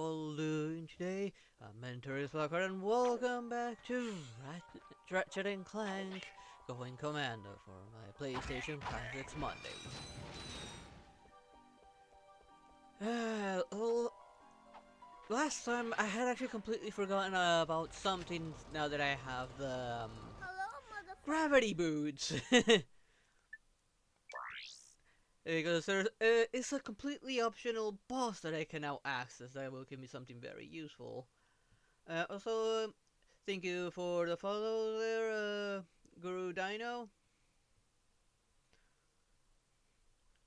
all doing today? I'm Mentor Locker and welcome back to Ratchet and Clank going Commando for my PlayStation Classics Monday. Last time I had actually completely forgotten about something now that I have the gravity boots. Because it's a completely optional boss that I can now access that will give me something very useful. Also, thank you for the follow there, Guru Dino.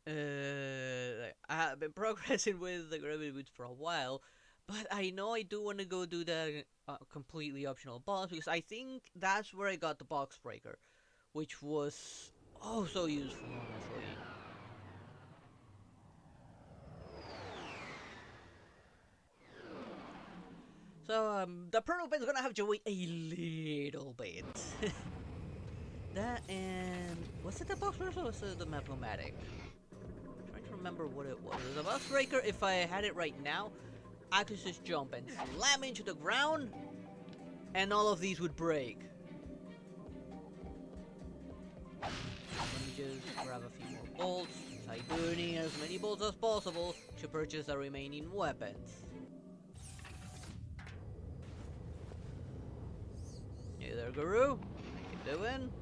I have been progressing with the gravity boots for a while, but I know I do want to go do the completely optional boss because I think that's where I got the box breaker, which was oh so useful, honestly. So, the Pearl Pin's gonna have to wait a little bit. That and... was it the box breaker or was it the Map-O-Matic? I'm trying to remember what it was. The box breaker, if I had it right now, I could just jump and slam into the ground, and all of these would break. Let me just grab a few more bolts, since I do need as many bolts as possible to purchase the remaining weapons. Hey there, Guru. How you doing?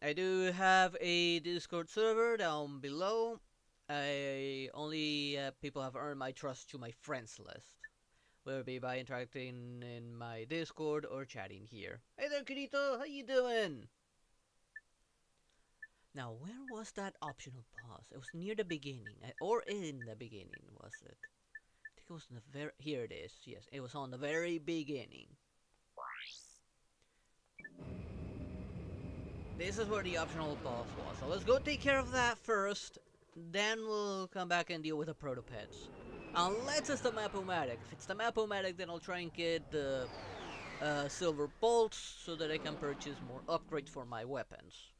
I do have a Discord server down below. I only people have earned my trust to my friends list. Whether it be by interacting in my Discord or chatting here. Hey there, Kirito. How you doing? Now, where was that optional boss? It was near the beginning, or in the beginning, was it? I think it was in the very... here it is. Yes, it was on the very beginning. This is where the optional boss was. So let's go take care of that first. Then we'll come back and deal with the protopets. Unless it's the Map-O-Matic. If it's the Map-O-Matic, then I'll try and get the silver bolts so that I can purchase more upgrades for my weapons.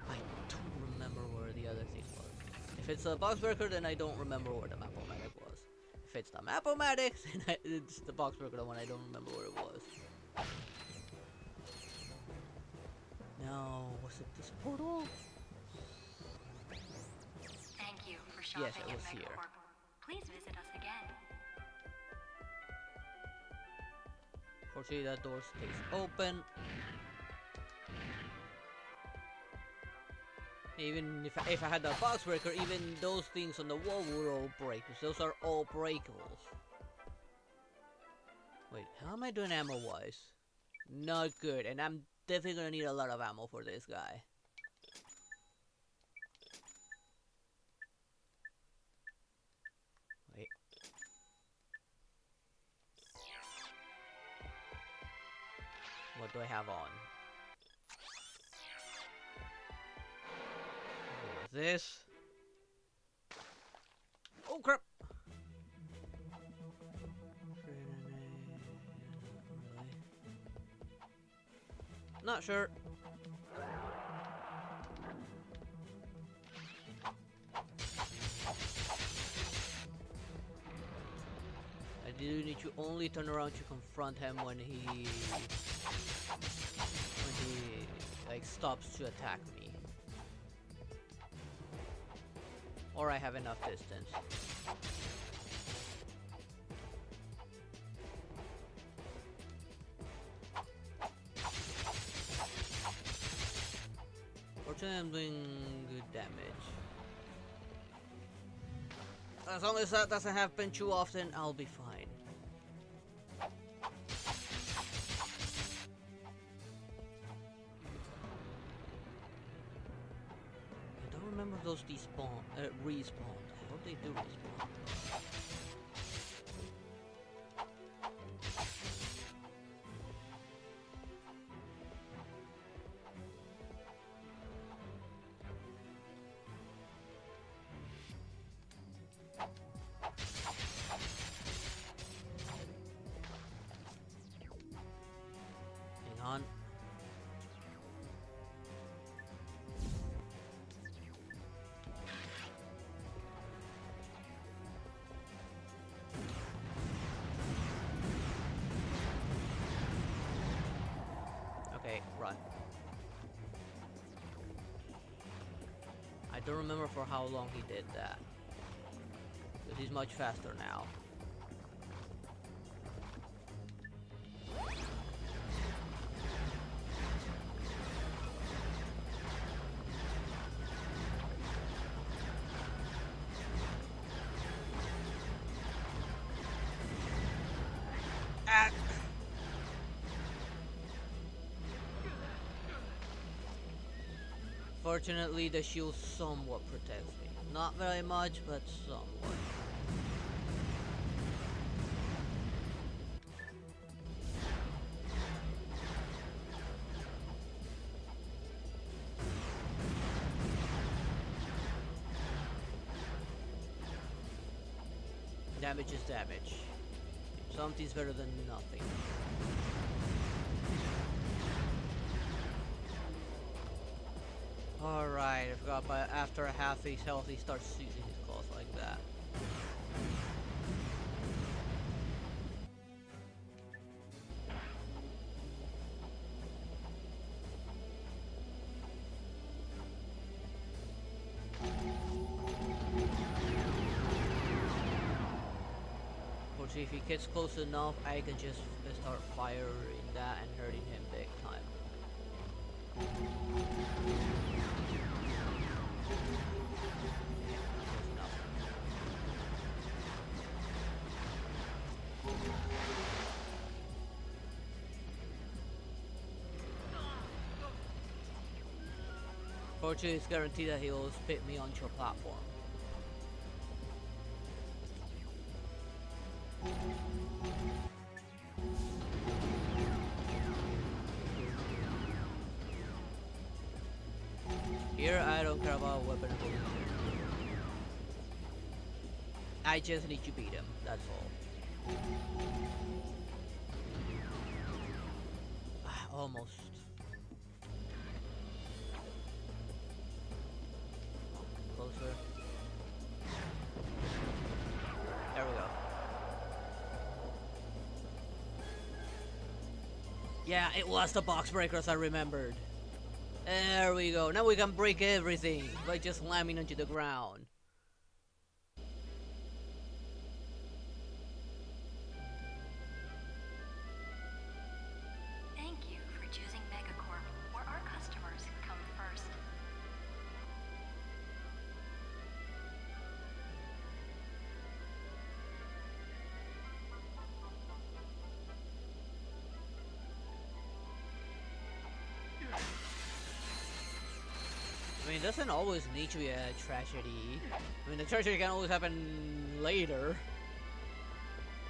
I don't remember where the other thing was. If it's a box breaker, then I don't remember where the Map-O-Matic was. If it's the Map-O-Matic, then it's the box breaker, the one I don't remember where it was. No, was it this portal? Thank you for shopping yes, it was here. Please visit us again. Fortunately, that door stays open. Even if I had the box breaker, even those things on the wall would all break. Because those are all breakables. Wait, how am I doing ammo-wise? Not good, and I'm definitely gonna need a lot of ammo for this guy. Wait. What do I have on? What is this? Oh crap! Not sure. I do need to only turn around to confront him when he like stops to attack me. Or I have enough distance. Fortunately, I'm doing good damage. As long as that doesn't happen too often, I'll be fine. I don't remember if those respawn. I hope they do respawn. On. don't remember for how long he did that. Because he's much faster now. Ah. Fortunately, the shield somewhat protects me. Not very much, but somewhat. Damage is damage. Something's better than nothing. Alright, I forgot, but after a half his health, he starts using his claws like that. Fortunately, if he gets close enough, I can just start firing that and hurting him big time. Fortunately, it's guaranteed that he'll spit me onto a platform. Here, I don't care about weapon ability. I just need to beat him, that's all. Almost. Closer. There we go. Yeah, it was the box breakers I remembered. There we go. Now we can break everything by just slamming onto the ground. Thank you for choosing Megacorp, where our customers come first. I mean, it doesn't always need to be a tragedy. I mean, the tragedy can always happen later.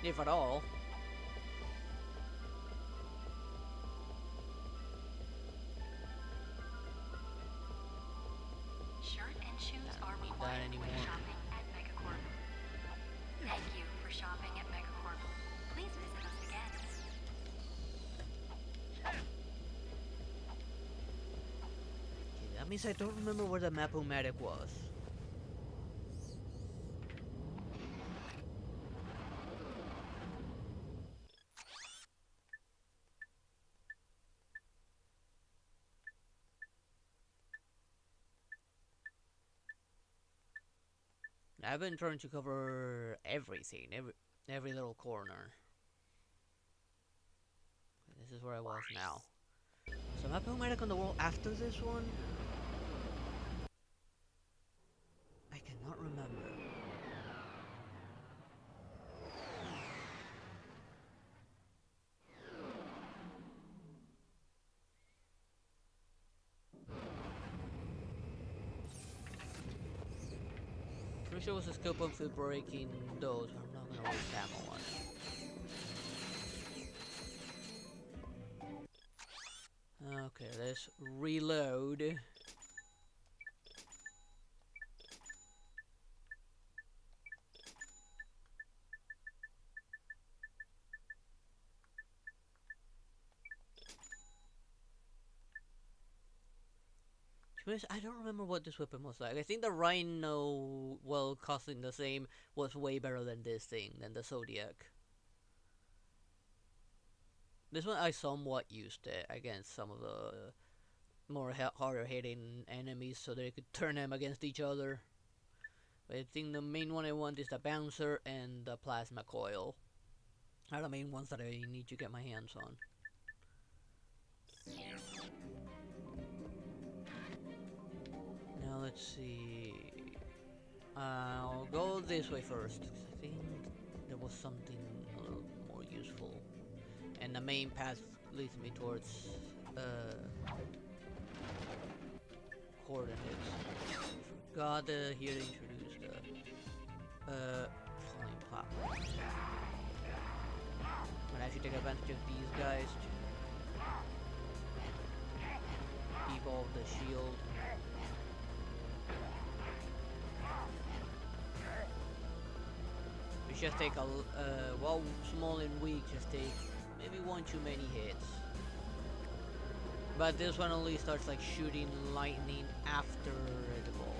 If at all. Shirt and shoes are required when shopping at Megacorp. Thank you for shopping at Megacorp. Please visit us again. Okay, that means I don't remember where the Map-O-Matic was. I've been trying to cover everything, every little corner. This is where I was now. So Map-O-Matic on the wall after this one? I cannot remember. Pretty sure it was a scope on for breaking those, but I'm not gonna waste ammo on it. Okay, let's reload. I don't remember what this weapon was like. I think the Rhino, well, costing the same, was way better than this thing, than the Zodiac. This one I somewhat used it against some of the more harder hitting enemies so they could turn them against each other. But I think the main one I want is the bouncer and the plasma coil. Are the main ones that I need to get my hands on. Now let's see. I'll go this way first, because I think there was something a little more useful. And the main path leads me towards coordinates. Forgot here to introduce the flying platforms. I'm gonna actually take advantage of these guys to evolve the shield. We just take while small and weak, just take maybe one too many hits. But this one only starts like shooting lightning after the ball.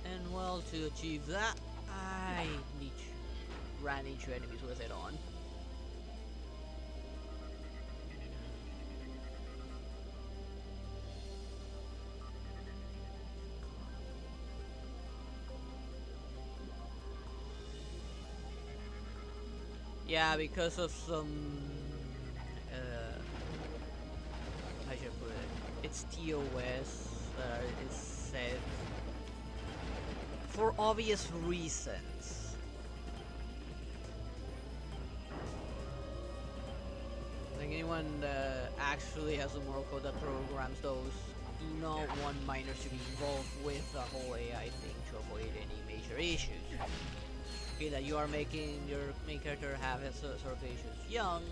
And well, to achieve that, I need to run into enemies with it on. Yeah, because of some how should I put it? It's TOS it's said for obvious reasons. Like anyone that actually has a moral code that programs those do not want minors to be involved with the whole AI thing to avoid any major issues. Okay, that you are making your main character have his sort of issues young,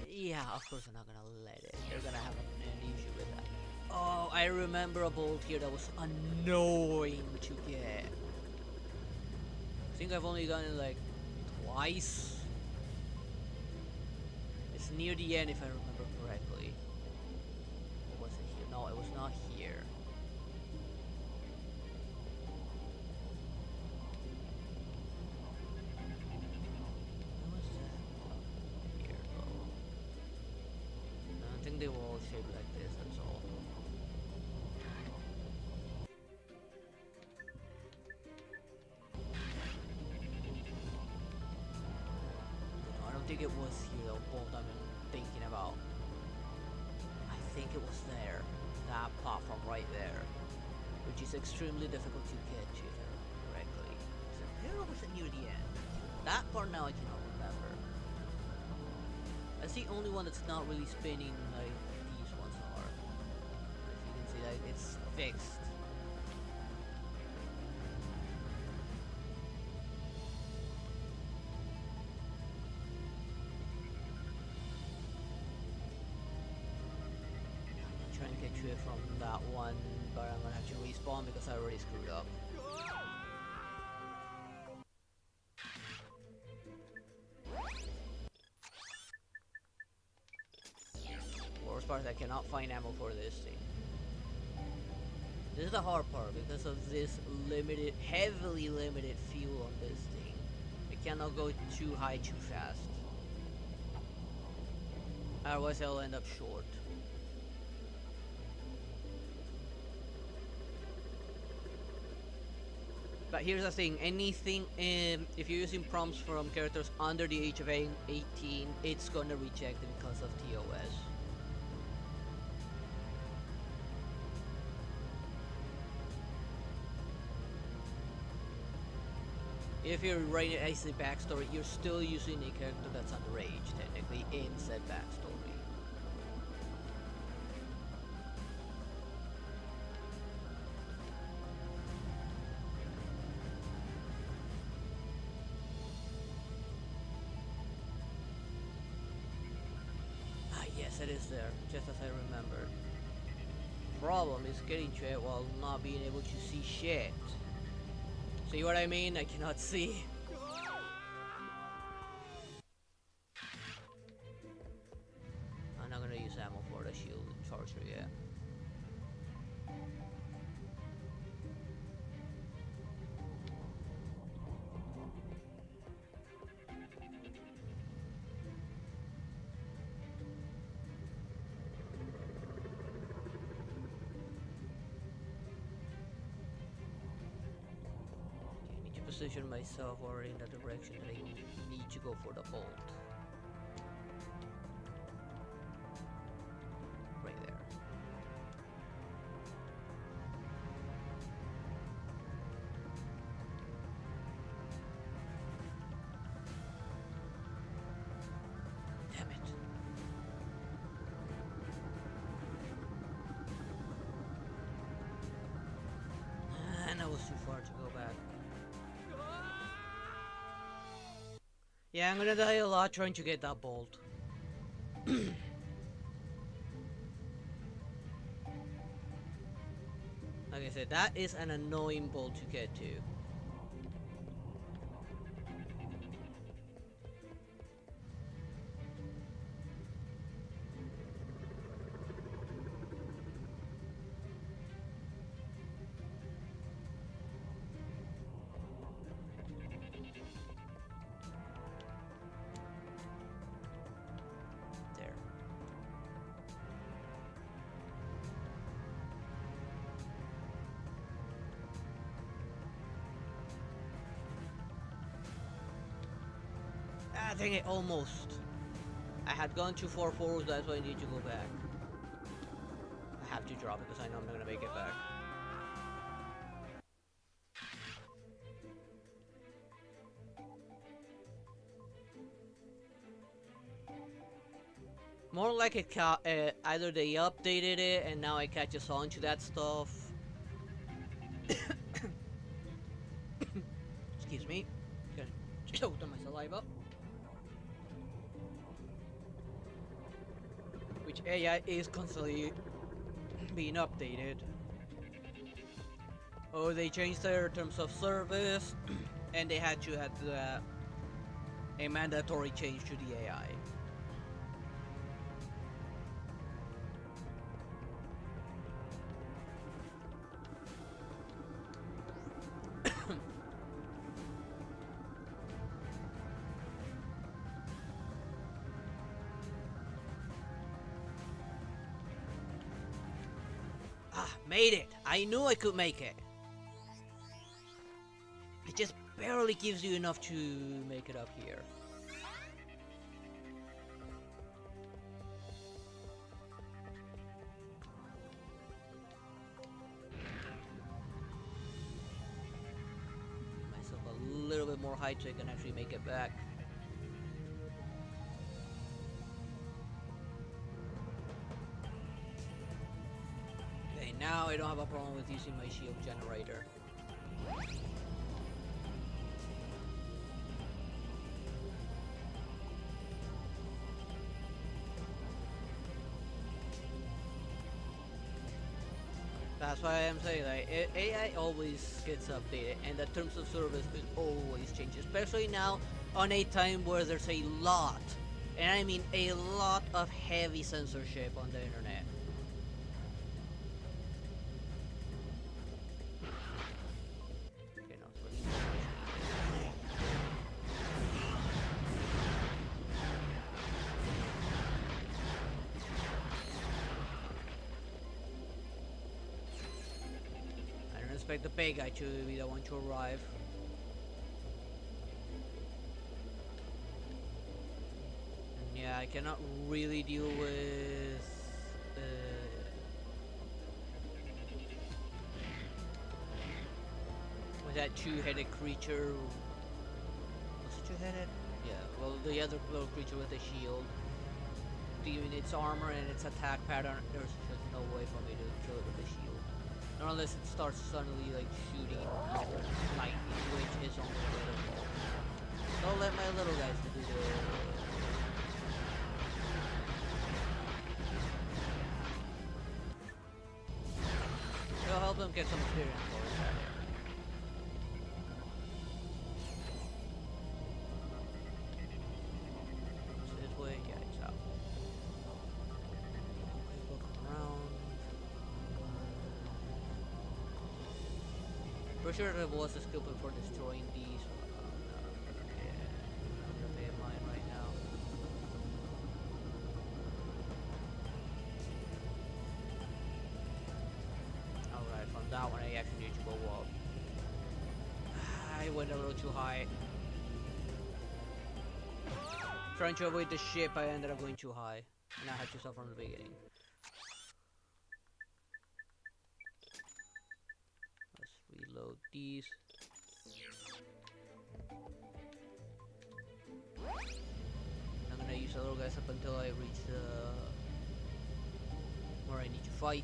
yeah, of course they're not gonna let it. They're gonna have an issue with that. Oh, I remember a bolt here that was annoying to get. I think I've only done it like twice. It's near the end if I remember correctly. Or was it here? No, it was not here. They were all shaped like this, that's all. No, I don't think it was here, the bolt I'm thinking about. I think it was there. That platform right there. Which is extremely difficult to get to, if I remember correctly. So there was it near the end. That part now I cannot remember. That's the only one that's not really spinning like these ones are. As you can see, like it's fixed. I'm trying to get to it from that one, but I'm gonna have to respawn because I already screwed up. Worst part is I cannot find ammo for this thing. This is the hard part because of this limited, heavily limited fuel on this thing. I cannot go too high too fast. Otherwise I'll end up short. But here's the thing, anything, if you're using prompts from characters under the age of 18, it's gonna reject it because of TOS. If you're writing a backstory, you're still using a character that's underage, technically, in said backstory. Ah, yes, it is there, just as I remembered. Problem is getting to it while not being able to see shit. See what I mean? I cannot see. I'm not gonna use ammo for the shield charger yet. position myself or in the direction that I need to go for the bolt. Right there. Damn it. And I was too far to go back. Yeah, I'm gonna die a lot trying to get that bolt. Like I said, that is an annoying bolt to get to. There. Ah, dang it, almost. I had gone too far forward, that's why I need to go back. I have to drop it because I know I'm not gonna make it back. More like either they updated it and now it catches on to that stuff. Excuse me. Gonna choke on my saliva. Which AI is constantly being updated. Oh, they changed their terms of service and they had to add a mandatory change to the AI. Made it! I knew I could make it! It just barely gives you enough to make it up here. Myself a little bit more height so I can actually make it back. Now I don't have a problem with using my shield generator. That's why I'm saying like AI always gets updated and the terms of service is always changes, especially now on a time where there's a lot, and I mean a lot of heavy censorship on the internet. The big guy to be the one to arrive. And yeah, I cannot really deal with that two-headed creature. Was it two-headed? Yeah, well, the other little creature with the shield. Given its armor and its attack pattern, there's just no way for me to kill it with the shield. Not unless it starts suddenly like shooting lightning, which is only available. Don't let my little guys do the... It'll help them get some experience for it. This way? Yeah, it's out. Look around. Pretty sure there was a skill for destroying these. Yeah, I'm gonna pay mine right now. Alright, from that one I actually need to go up. I it went a little too high. Trying to avoid the ship, I ended up going too high. And I had to start from the beginning. Let's reload these. I'm gonna use the little guys up until I reach the where I need to fight.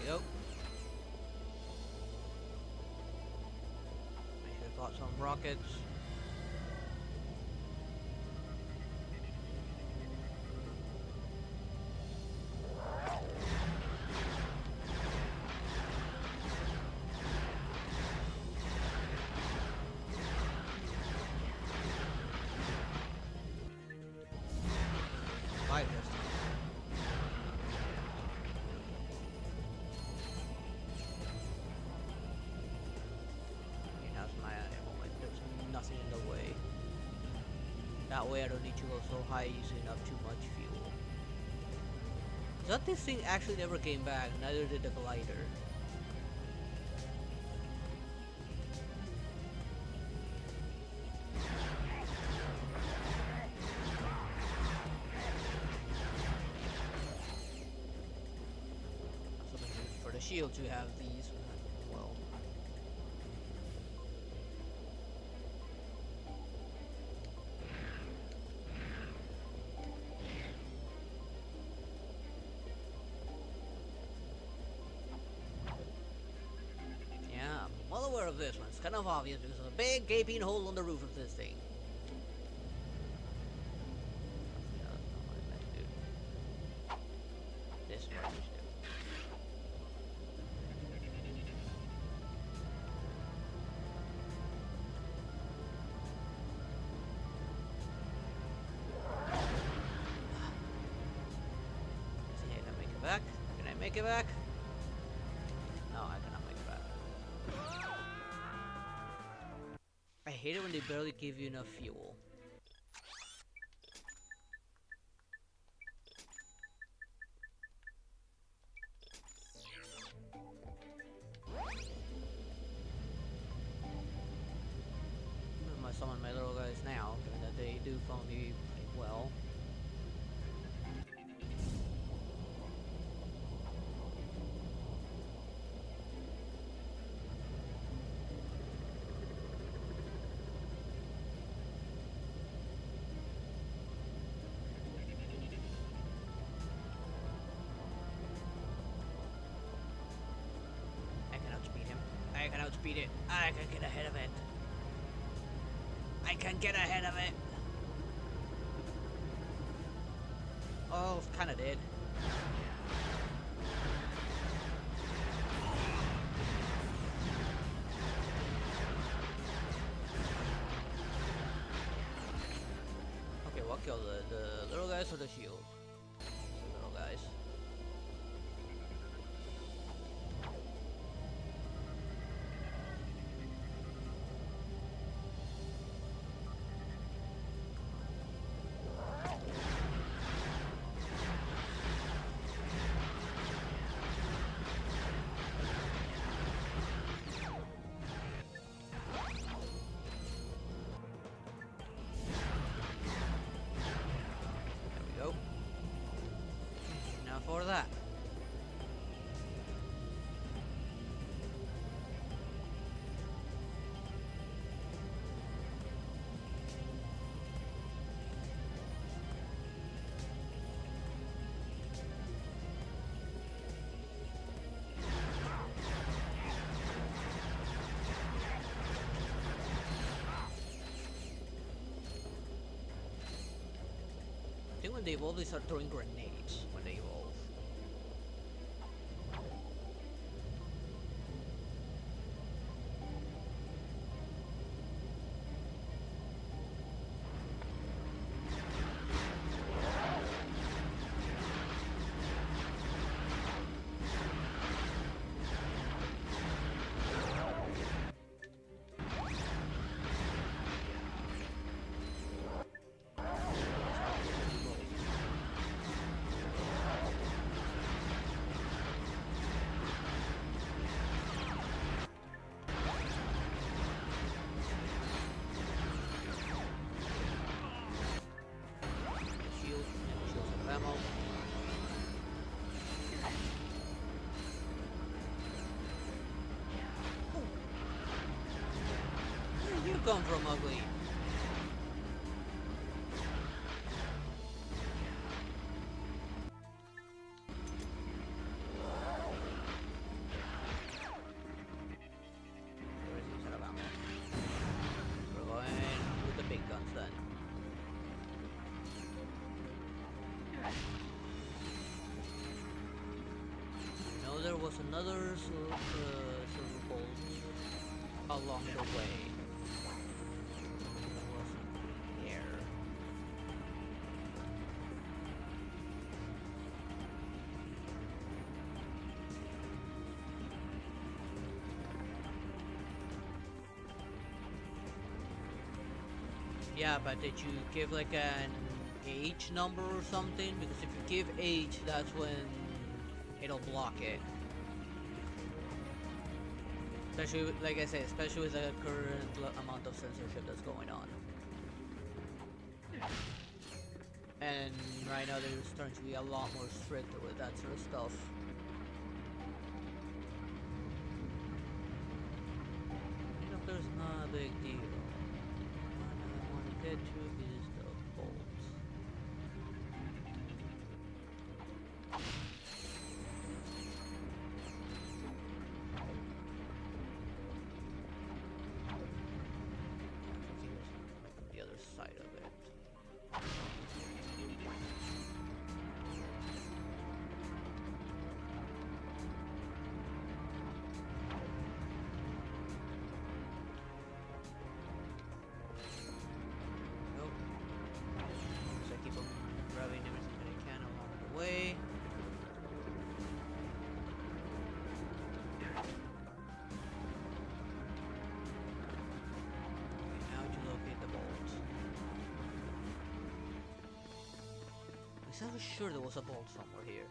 Yep. I should have bought some rockets. Five this time. There's nothing in the way. That way I don't need to go so high using up too much fuel. That this thing actually never came back, neither did the glider. For the shield to have these, well. Yeah, I'm well aware of this one. It's kind of obvious because there's a big gaping hole on the roof of this thing. Yeah, that's not what I meant to do. This one I should do. See, can I make it back? Can I make it back? No, I cannot make it back. I hate it when they barely give you enough fuel. I might summon my little guys now, given that they do follow me pretty well. I can outspeed him. I can outspeed it. I can get ahead of it. I can get ahead of it. Oh, kinda did. Okay, what killed the little guys or the shield? The little guys. There we go. think when they evolve, they start throwing grenades when they evolve. Come from ugly. We're going with the big guns then. You know, there was another silver bolt along the way. Yeah, but did you give like an age number or something? Because if you give age, that's when it'll block it. Especially, like I said, especially with the current amount of censorship that's going on. And right now they're starting to be a lot more strict with that sort of stuff. You know, there's not a big deal. Get to is the bolt. The other side of it. I was sure there was a bolt somewhere here.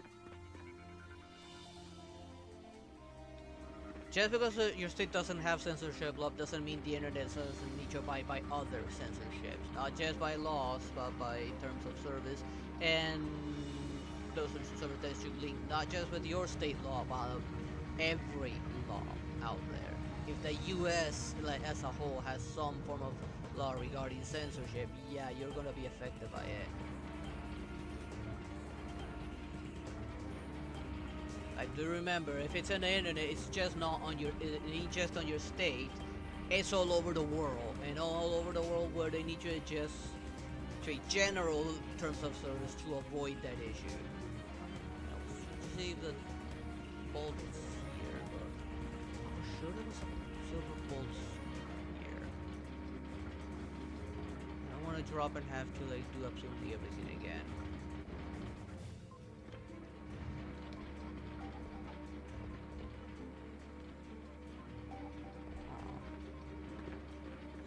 Just because your state doesn't have censorship law doesn't mean the internet doesn't need to abide by other censorships. Not just by laws, but by terms of service. And those terms of service that should link not just with your state law, but every law out there. If the US as a whole has some form of law regarding censorship, yeah, you're gonna be affected by it. Like, do remember, if it's on the internet, it's just not on your, it ain't just on your state. It's all over the world, and all over the world where they need to adjust to a general terms of service to avoid that issue. Let's see if the bolt is here, but I'm sure there was a silver bolt here. I don't want to drop and have to like do absolutely everything again.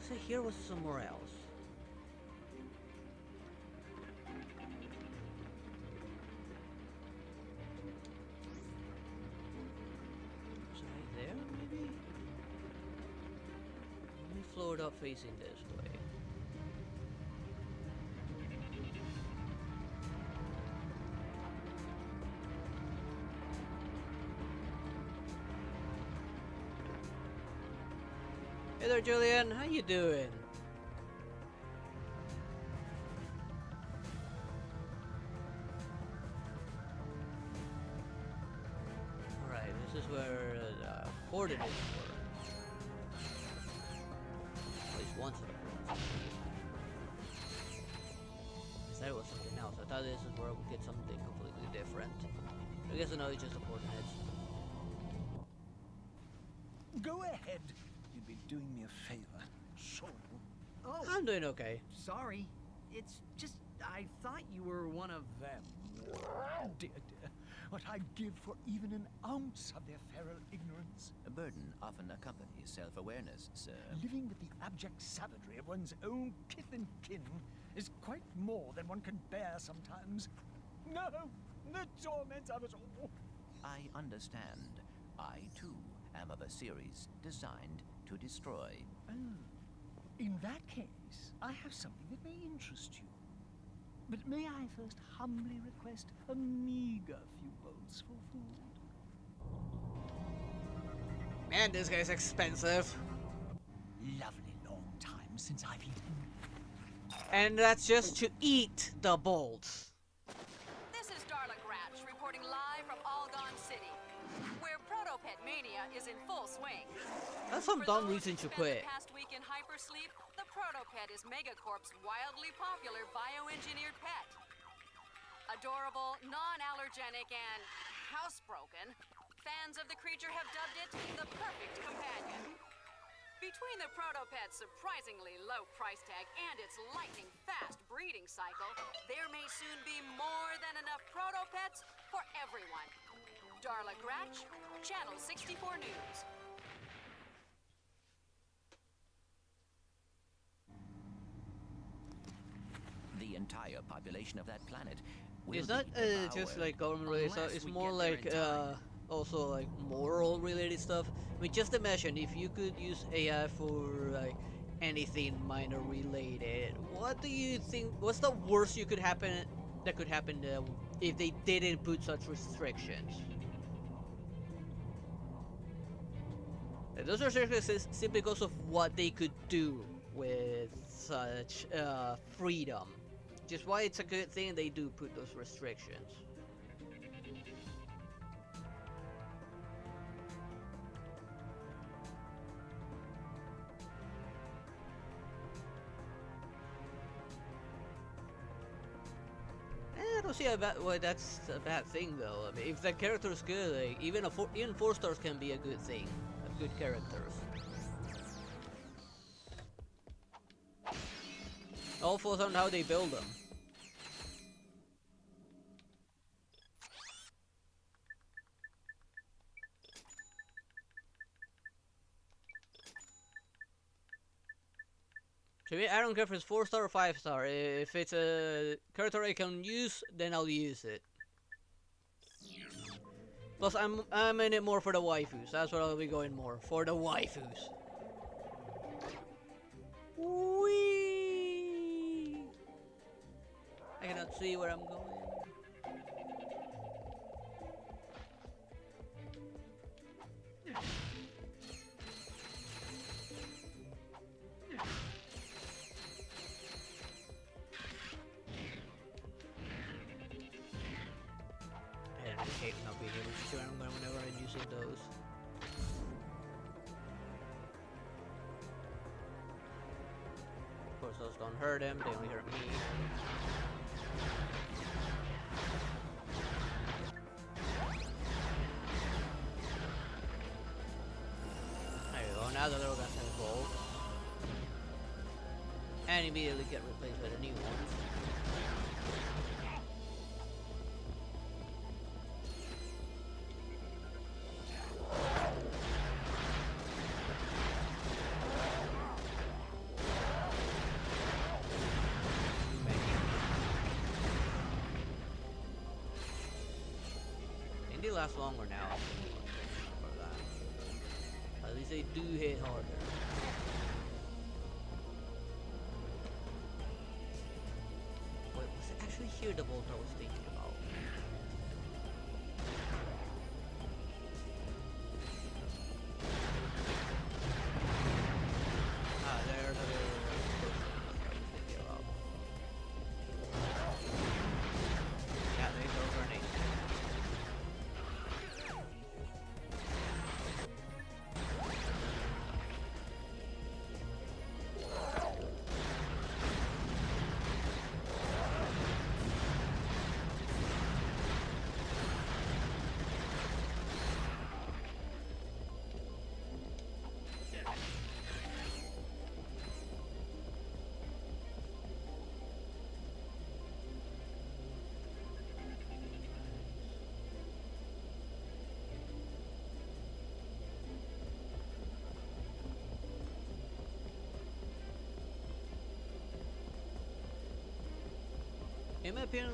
So here was somewhere else. Was it right there, maybe? Let me float up facing this way. Hey there, Julian. How you doing? Alright, this is where the coordinates were. At least once of them. I said it was something else. I this is where we get something completely different. I guess no, it's just the portion heads. Go ahead. You'd be doing me a favor. Sure. Oh, I'm doing okay. sorry. It's just I thought you were one of them. Dear, dear, what I'd give for even an ounce of their feral ignorance. A burden often accompanies self-awareness, sir. Living with the abject savagery of one's own kith and kin is quite more than one can bear sometimes. No, the torment of it all. I understand. I, too, am of a series designed to destroy. Oh, in that case, I have something that may interest you. But may I first humbly request a meager few bolts for food? Man, this guy's expensive. Lovely long time since I've eaten. And that's just to eat the bolts. This is Darla Gratch reporting live from Algon City, where Protopet Mania is in full swing. That's some For dumb those reason who to spent quit. The past week in hypersleep, the Protopet is Megacorp's wildly popular bioengineered pet. Adorable, non-allergenic, and housebroken, fans of the creature have dubbed it the perfect companion. Between the Protopet's surprisingly low price tag and its lightning-fast breeding cycle, there may soon be more than enough Protopets for everyone. Darla Gratch, Channel 64 News. The entire population of that planet will It's not be just devoured like government related stuff, unless it's we more get there like in time. also like moral related stuff. I mean, just imagine if you could use AI for like anything minor related. What do you think? What's the worst that could happen if they didn't put such restrictions? Those restrictions is simply because of what they could do with such freedom. Just why it's a good thing they do put those restrictions. I don't see why that's a bad thing though. I mean, if the character is good, like, even 4 stars can be a good thing. Good characters. All falls on how they build them. To me, I don't care if it's 4 star or 5 star. If it's a character I can use, then I'll use it. Plus, I'm in it more for the waifus. That's what I'll be going more for, the waifus. Whee! I cannot see where I'm going. I hate not being able to see where I'm going whenever I'm using those. Of course, those don't hurt him, they only hurt me. There you go, now the little guy's involved. And immediately get replaced with a new one. They last longer now. For that. At least they do hit harder. Wait, was it actually here the bolt I was thinking about? Ah, there's the person I was thinking about. Yeah, they go running. In my opinion,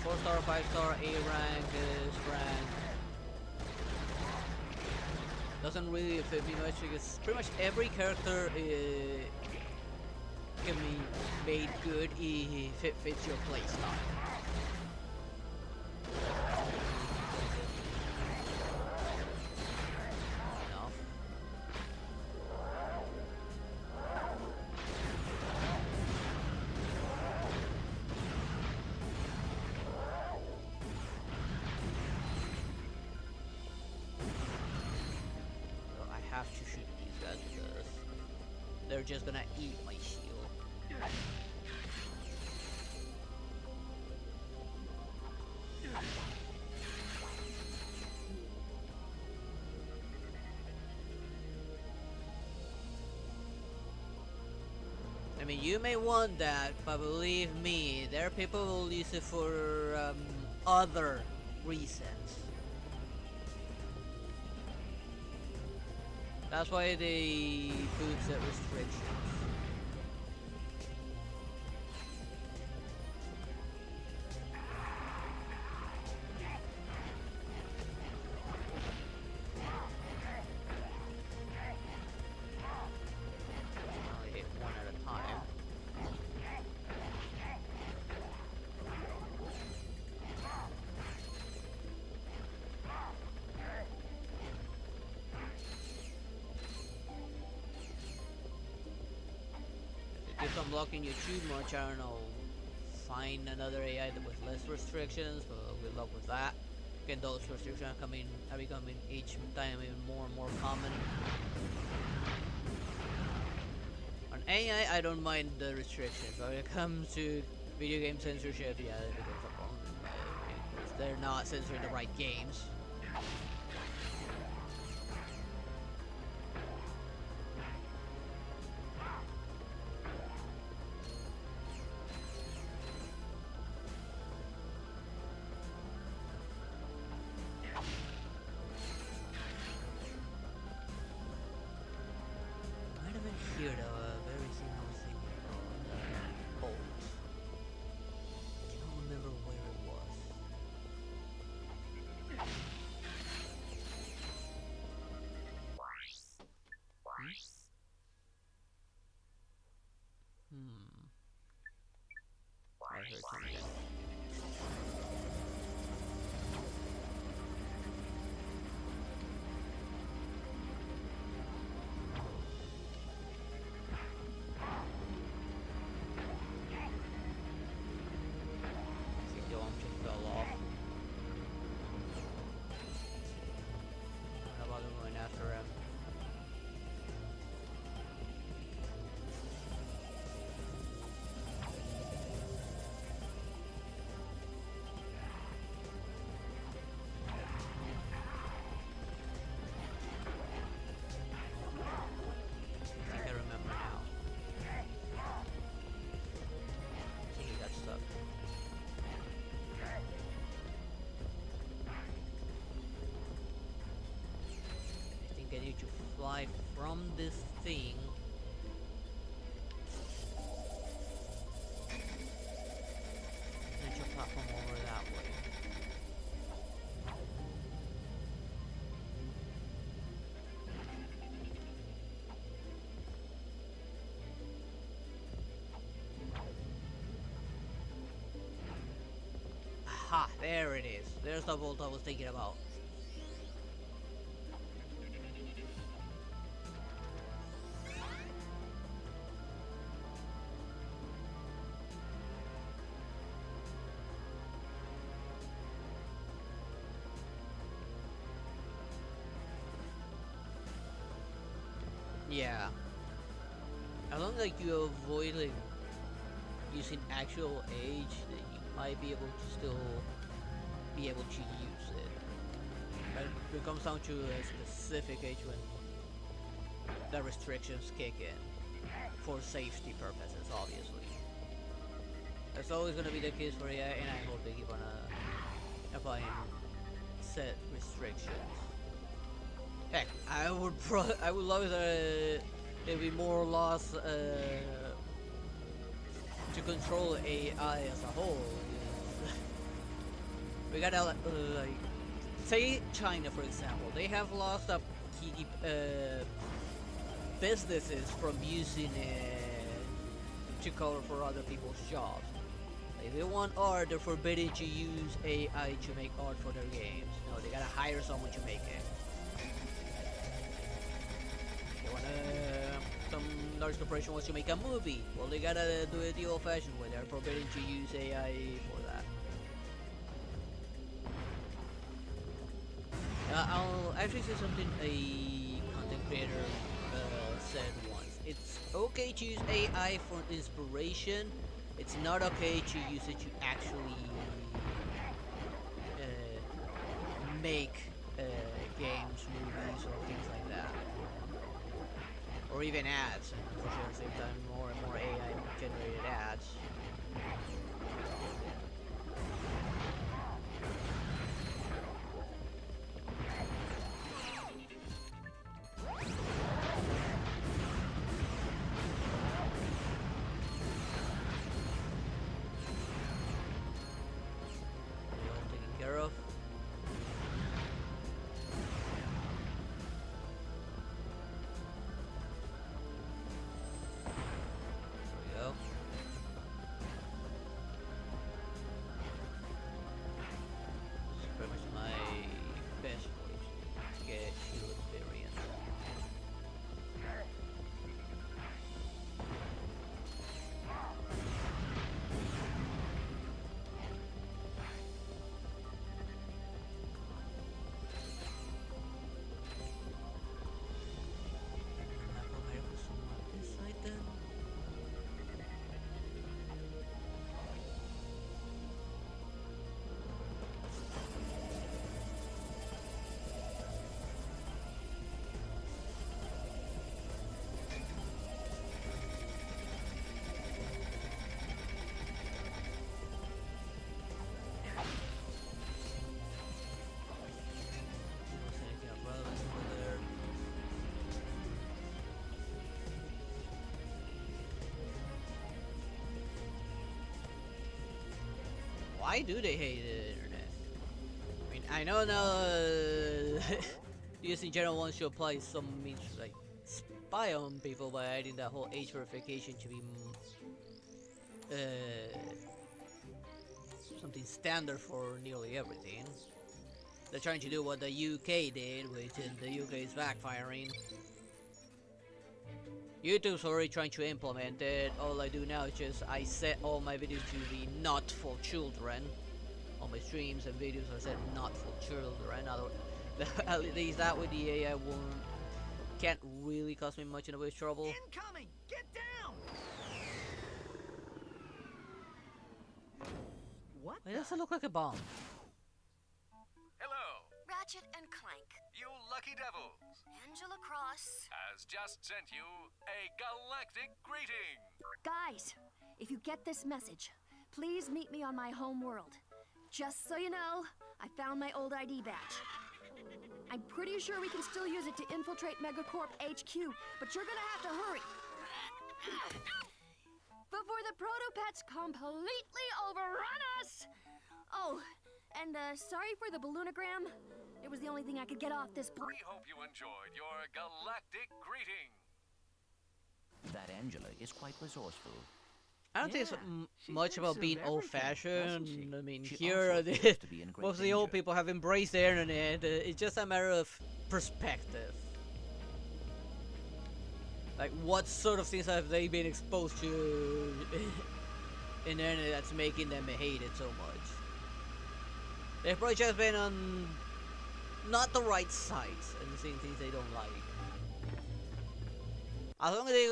4-star, 5-star, A rank, S rank doesn't really fit me much because pretty much every character can be made good if it fits your playstyle. Have to shoot these guys because they're just gonna eat my shield. I mean, you may want that, but believe me, there are people who will use it for other reasons. That's why they put set restrictions. Only hit one at a time. If I'm blocking you too much, I don't know, find another AI with less restrictions, but good luck with that. Again, those restrictions are becoming each time even more and more common. On AI, I don't mind the restrictions, but when it comes to video game censorship, yeah, it becomes a problem. Because they're not censoring the right games. Here, though, very single thing about bolt. I can't remember where it was. I heard something. I need to fly from this thing and to platform over that way. Aha, there it is. There's the vault I was thinking about. Yeah. As long as you avoid like using actual age, then you might be able to still be able to use it. But it comes down to a specific age when the restrictions kick in for safety purposes, obviously. That's always gonna be the case for AI, and I hope they keep on applying set restrictions. Heck, I would love it there'd be more laws to control AI as a whole. We gotta like say China, for example. They have lost up key businesses from using it to cover for other people's jobs. If they want art, they're forbidden to use AI to make art for their games. No, they gotta hire someone to make it. They wanna, some large corporation wants to make a movie. Well, they gotta do it the old-fashioned way. They're forbidden to use AI for that. I'll actually say something a content creator said once. It's okay to use AI for inspiration. It's not okay to use it to actually make games, movies, or things like that. Or even ads. For sure, at the same time, more and more AI generated ads. Of. There we go. This is pretty much my best way to get shield experience. Why do they hate the internet? I mean, I know now US in general wants to apply some means to like spy on people by adding that whole age verification to be something standard for nearly everything. They're trying to do what the UK did, which the UK is backfiring. YouTube's already trying to implement it. All I do now is just I set all my videos to be not for children. All my streams and videos are set not for children. At least that way the AI can't really cause me much in the way of trouble. Incoming! Get down! What? It doesn't look like a bomb. Hello, Ratchet and Clank. you lucky devils. Angela Cross. Has just sent you a galactic greeting. Guys, if you get this message, please meet me on my home world. Just so you know, I found my old ID badge. I'm pretty sure we can still use it to infiltrate Megacorp HQ, but you're gonna have to hurry. Before the Protopets completely overrun us! Oh, and sorry for the balloonogram. It was the only thing I could get off this We hope you enjoyed your galactic greeting. That Angela is quite resourceful. I don't think it's she much thinks about of being everything, old-fashioned. doesn't she? I mean, She here also appears to be in great most of the old danger. people have embraced the internet. It's just a matter of perspective. Like, what sort of things have they been exposed to in the internet that's making them hate it so much? They've probably just been on not the right sites and seeing things they don't like. As long as they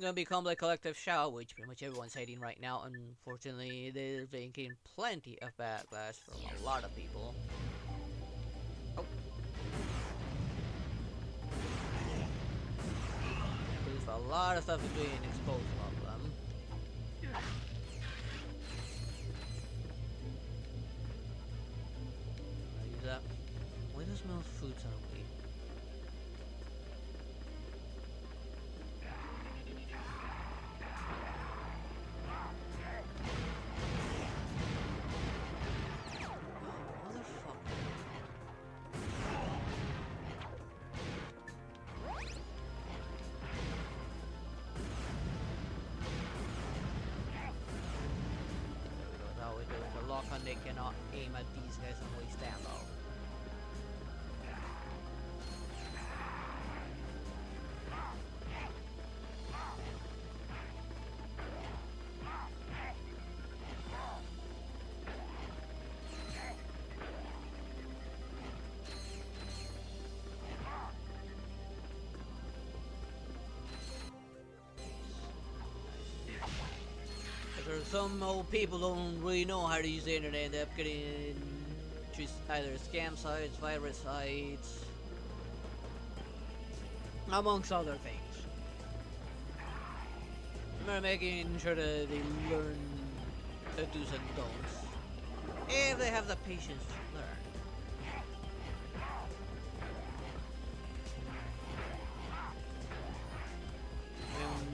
gonna become like collective shout, which pretty much everyone's hating right now, unfortunately, they're making plenty of backlash from a lot of people. Oh. There's a lot of stuff is being exposed about them. Use that. Why does smell food sound weird? and they cannot aim at these guys and waste ammo. There's some old people don't really know how to use the internet, end up getting just either scam sites, virus sites, amongst other things. We're making sure that they learn the do's and don'ts, if they have the patience to learn.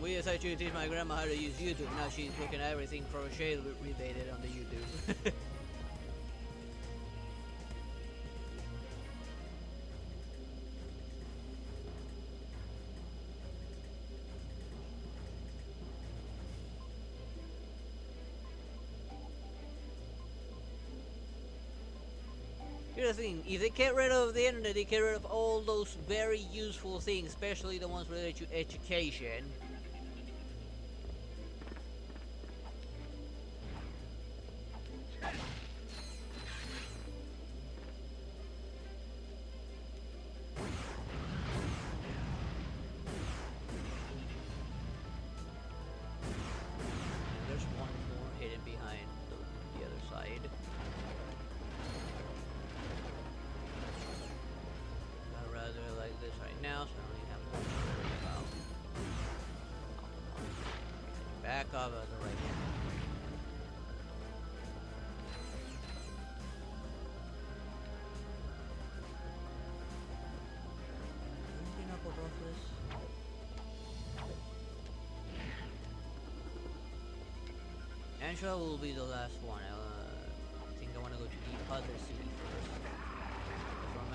We decided to teach my grandma how to use YouTube. Now she's looking at everything crochet related on the YouTube. Here's the thing, if they get rid of the internet, they get rid of all those very useful things, especially the ones related to education. There's one more hidden behind the other side. I'd rather like this right now, so I don't even have much to worry about. Back up at the right hand. Anything up above this? Angela will be the last one. I think I want to go to the other city first. From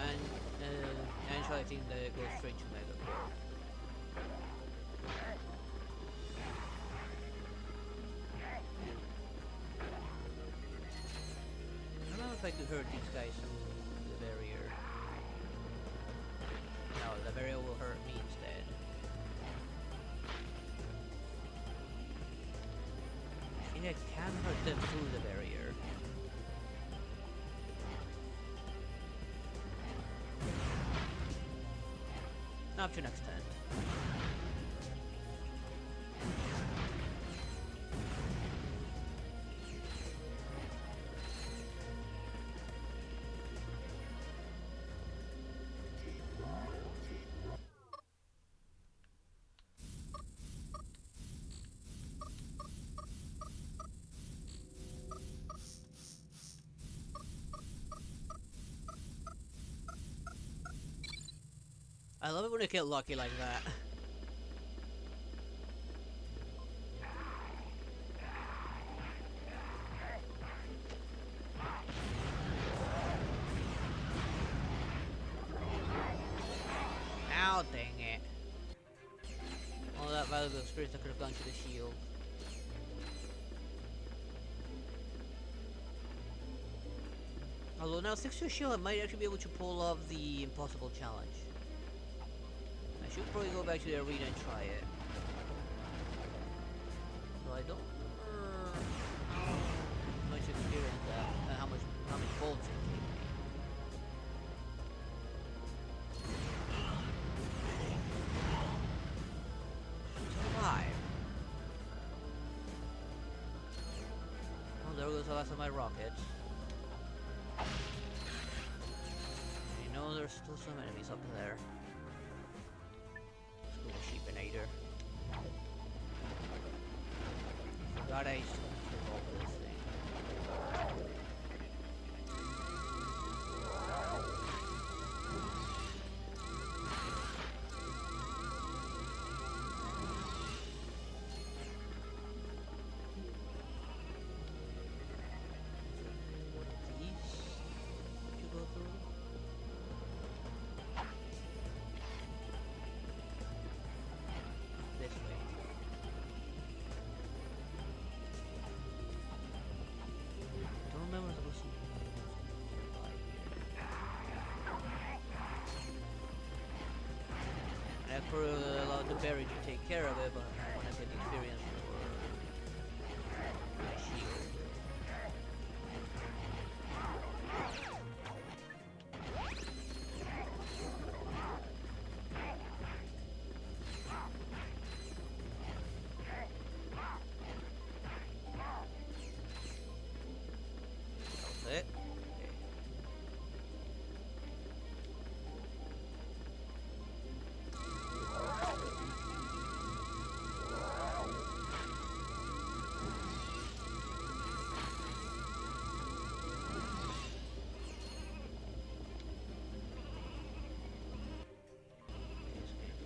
Angela, I think that goes straight to Megacorp. I don't know if I could hurt these guys through the barrier. No, the barrier will hurt me instead. I think I can hurt them through the barrier. Up to an extent. I love it when you get lucky like that. Ow, dang it. All that valuable experience that could have gone to the shield. Although now, thanks to a shield, I might actually be able to pull off the impossible challenge. I should probably go back to the arena and try it. So I don't much experience that, and how many bolts it gave me. Survive. Oh, there goes the last of my rockets. You know there's still some enemies up there. Sheepinator. Forgot I used to kill all this thing. These to go through. This way. to Barry to take care of it, but I want to get the experience for my shield. That's it.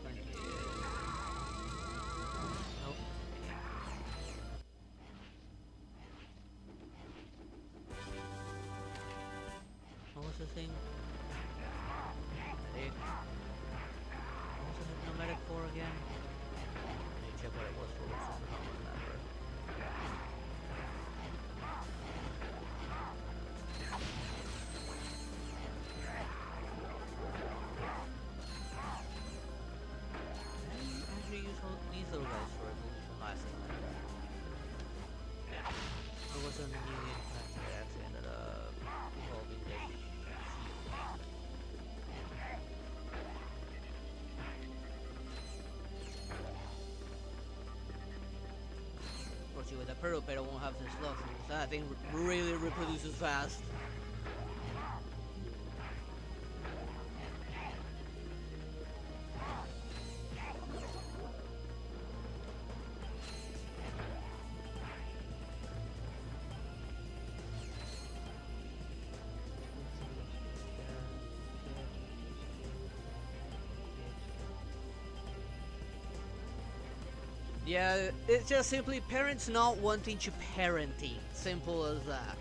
Okay. Nope. What was the thing? Medic. What was the nomadic for again? Let me check what it was for, since I don't remember. I actually use these little guys for evolution last time. It wasn't a new impact that actually ended up evolving this shield. Unfortunately, with the Pteroped, I won't have this luck, since that thing really reproduces fast. Yeah, it's just simply parents not wanting to parenting. Simple as that.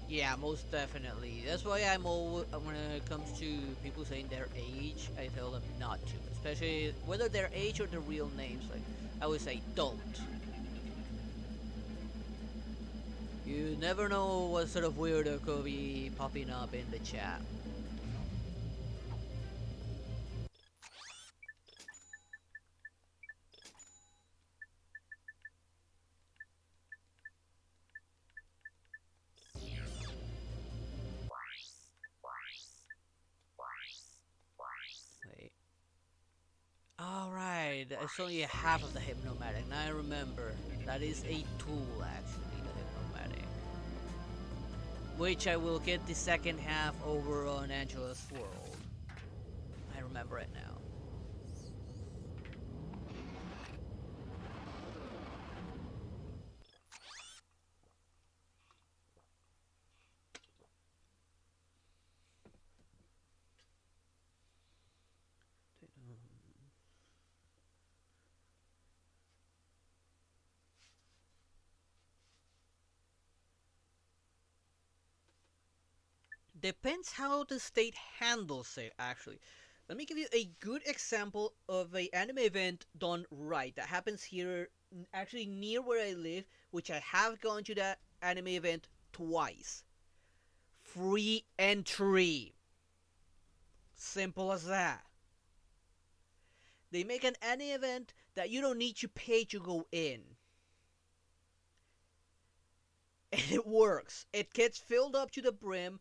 Yeah, most definitely. That's why I'm always, when it comes to people saying their age, I tell them not to. Especially whether their age or their real names. Like, I always say, don't. You never know what sort of weirdo could be popping up in the chat. Wait. Alright, it's only half of the Hypnomatic. Now I remember. That is a tool, actually, the Hypnomatic. Which I will get the second half over on Angela's World. I remember it now. Depends how the state handles it, actually. Let me give you a good example of an anime event done right that happens here, actually near where I live, which I have gone to that anime event twice. Free entry. Simple as that. They make an anime event that you don't need to pay to go in. And it works. It gets filled up to the brim.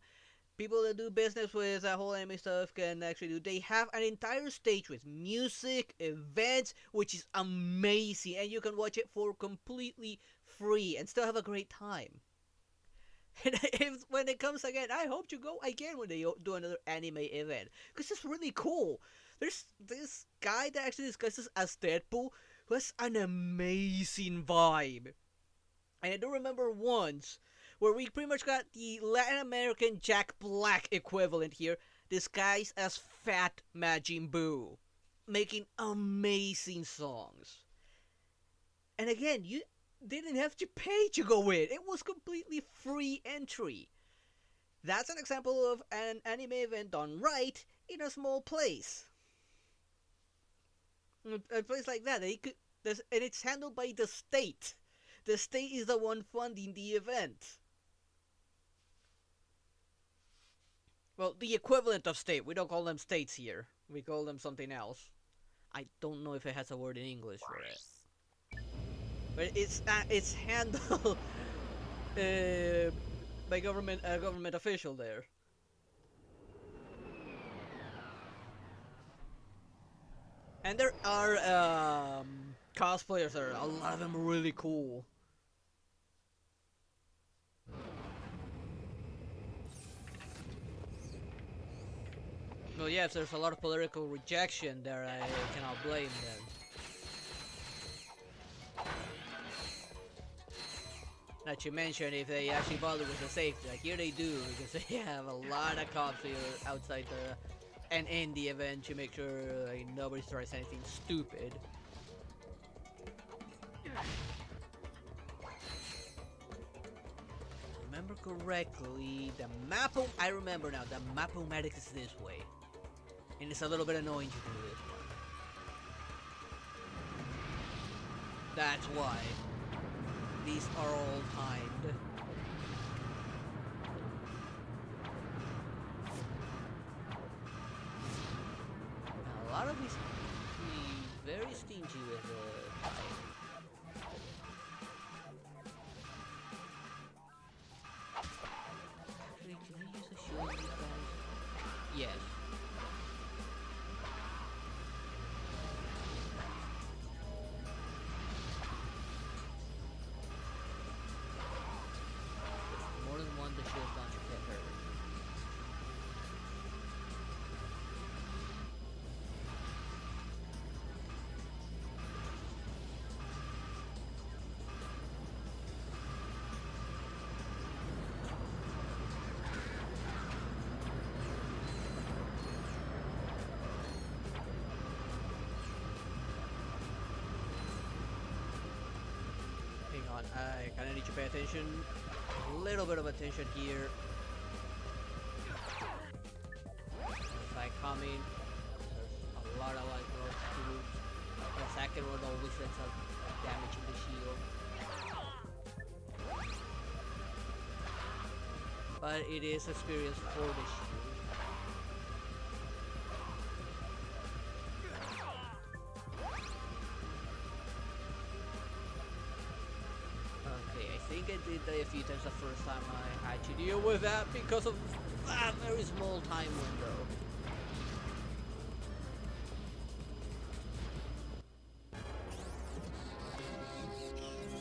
People that do business with that whole anime stuff can actually do. They have an entire stage with music, events, which is amazing, and you can watch it for completely free and still have a great time. And when it comes again, I hope to go again when they do another anime event, because it's really cool. There's this guy that actually discusses as Deadpool, who has an amazing vibe. And I do remember once where we pretty much got the Latin American Jack Black equivalent here, disguised as Fat Majin Buu, making amazing songs. And again, you didn't have to pay to go in. It was completely free entry. That's an example of an anime event done right, in a small place. A place like that, and it's handled by the state. The state is the one funding the event. Well, the equivalent of state. We don't call them states here. We call them something else. I don't know if it has a word in English for it. But it's handled by a government official there. And there are cosplayers there. A lot of them are really cool. Well, yes, there's a lot of political rejection there. I cannot blame them. Not to mention if they actually bother with the safety, like here they do, because they have a lot of cops here outside and in the event to make sure nobody tries anything stupid. Remember correctly, I remember now, the Map-O-Matic is this way. And it's a little bit annoying to do this one. That's why. These are all timed. Now, a lot of these be very stingy with time. Actually, can I use a shield on these guys? Yes. I kinda need to pay attention. A little bit of attention here. If I come in, there's a lot of like troops. The second one always ends up damaging the shield. But it is experience for the shield. I think I did that a few times the first time I had to deal with that because of that very small time window.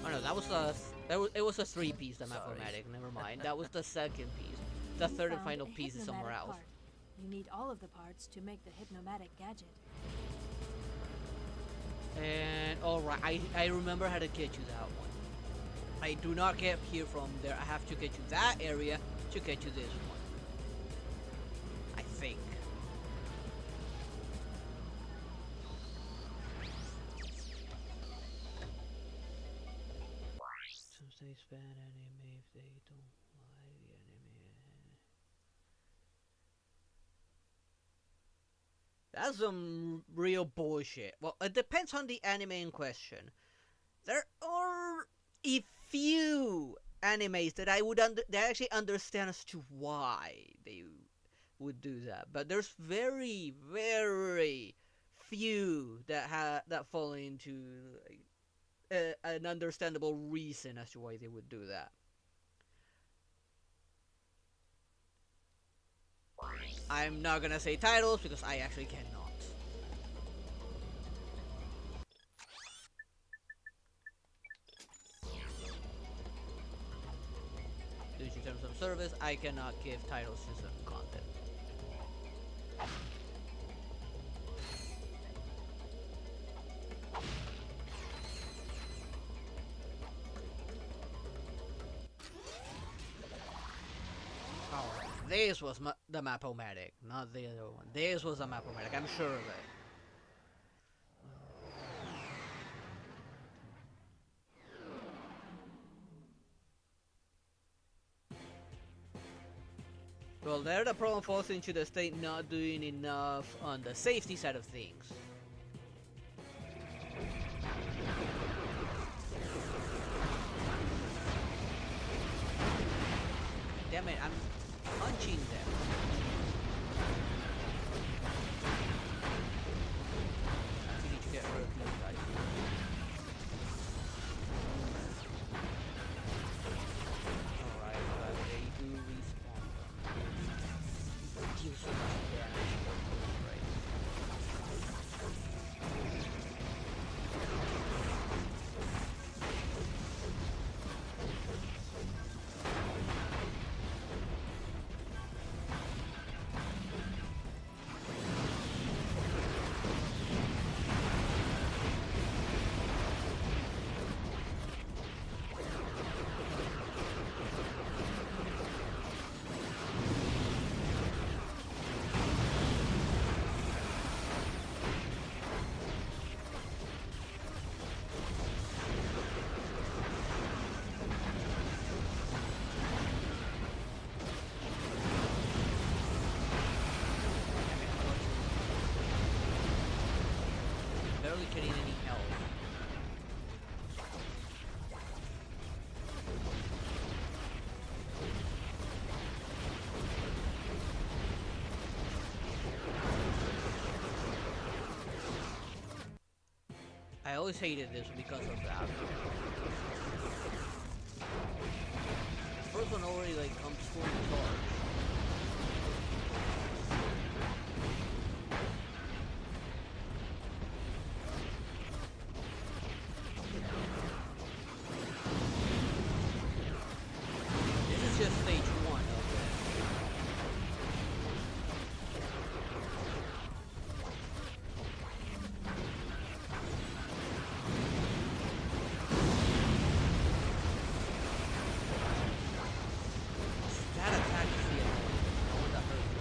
Oh no, it was a 3-piece, the Map-O-Matic, never mind. That was the second piece. The third and final piece is somewhere else. Part. You need all of the parts to make the hypnomatic gadget. And alright, I remember how to get you that one. I do not get here from there. I have to get to that area to get to this one. I think. Since they spam anime if they don't like the anime. That's some real bullshit. Well, it depends on the anime in question. There are a few animes that that actually understand as to why they would do that, but there's very, very few that fall into an understandable reason as to why they would do that. I'm not gonna say titles because I actually cannot. Due to terms of service, I cannot give titles to some content. This was the Map-O-Matic, not the other one. This was the Map-O-Matic, I'm sure of it. Well, there the problem falls into the state not doing enough on the safety side of things. Damn it, I'm punching them. I need to get rid of these guys. Alright, but they do respawn. Deal so much damage. Right. Barely getting any health. I always hated this because of that. The first one already like comes full charge. This is just stage 1 of it. That attack is the one that hurt me.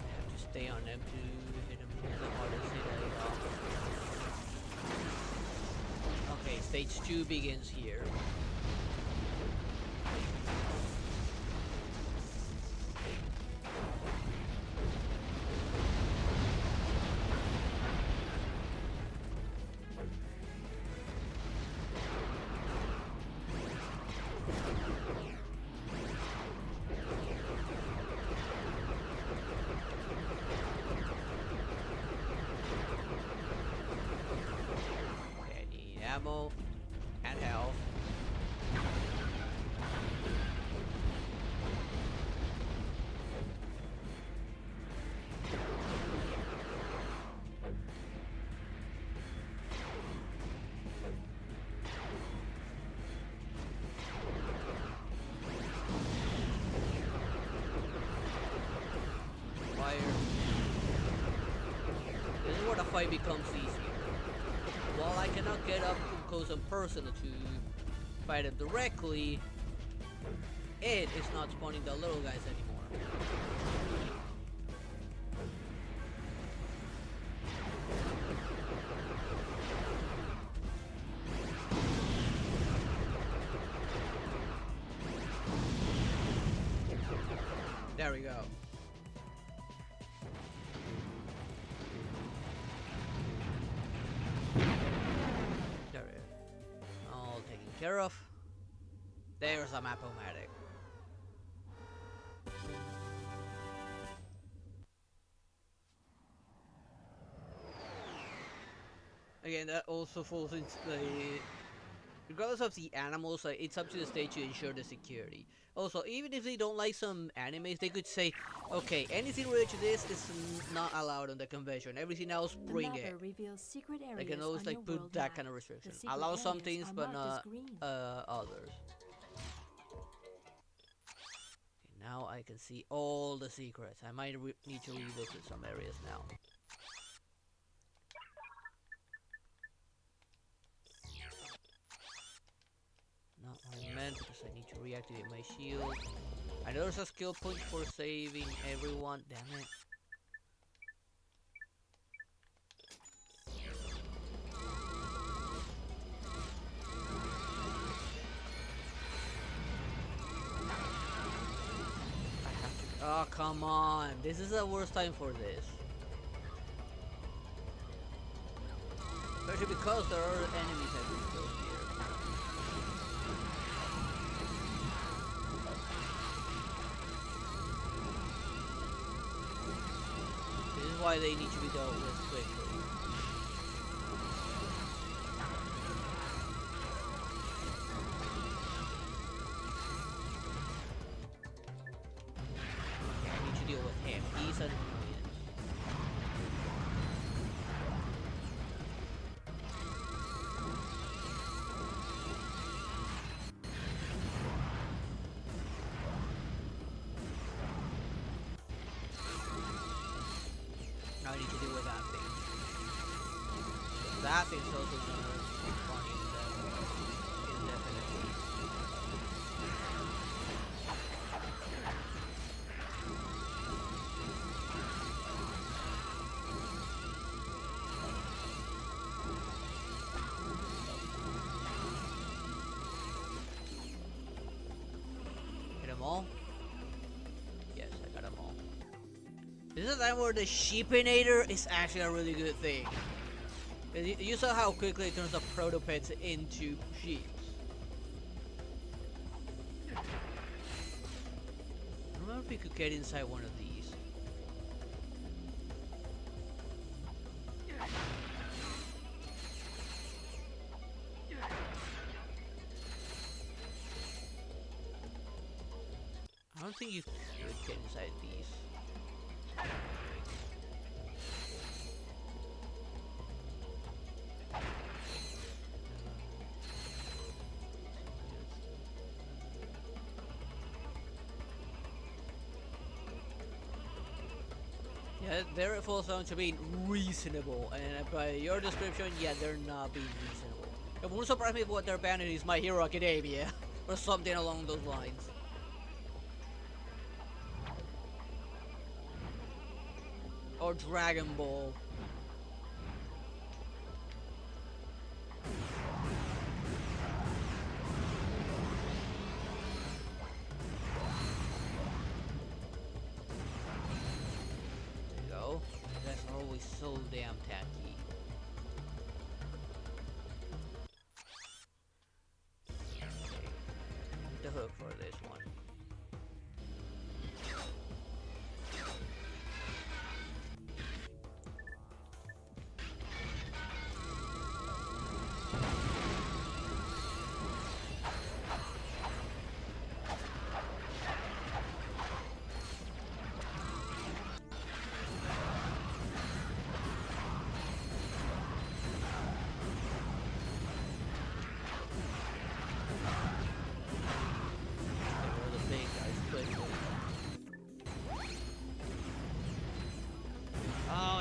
I have to stay on them to hit them the hardest hit I got. Okay, stage 2 begins here. Okay, I need ammo and health. Fire. This is where the fight becomes easier. While I cannot get up close and personal to fight him directly, it is not spawning the little guys anymore. There we go. There it is. All taken care of. There's a map-o-matic. Again, that also falls into the regardless of the animals, it's up to the state to ensure the security. Also, even if they don't like some animes, they could say, okay, anything related to this is not allowed on the convention. Everything else, bring it. Reveals secret areas They can always on your like put world that map. kind of restriction. The secret Allow some areas things, are but marked as not green. others. Okay, now I can see all the secrets. I might need to revisit some areas now. Not what I meant, because I need to reactivate my shield. I know there's a skill point for saving everyone. Damn it. Oh, come on. This is the worst time for this. Especially because there are enemies I can kill here. This is why they need to be dealt with quickly. I need to deal with him. He's an annoyance. Now I need to deal with that thing. That thing's also gonna be funny indefinitely. Hit them all? Yes, I got them all. This is a time where the sheepinator is actually a really good thing. 'Cause you saw how quickly it turns the protopets into sheep. I don't remember if we could get inside one of these. I don't think you could get inside these. Yeah, there falls down to being reasonable, and by your description, yeah, they're not being reasonable. It wouldn't surprise me if what they're banning is My Hero Academia, or something along those lines. Or Dragon Ball. There you go. You guys are always so damn tacky. Okay. The hook for this one.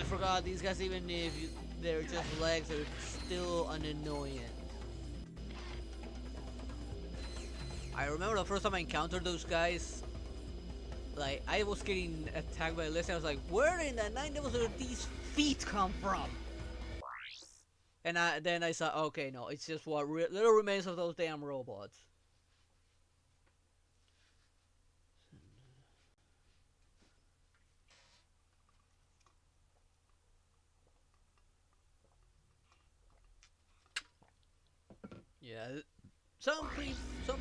Forgot these guys, even if they're just legs, they're still an annoyance. I remember the first time I encountered those guys, like I was getting attacked by a list, and I was like, where in the nine devils did these feet come from? And then I saw, okay, no, it's just what little remains of those damn robots. Yeah, some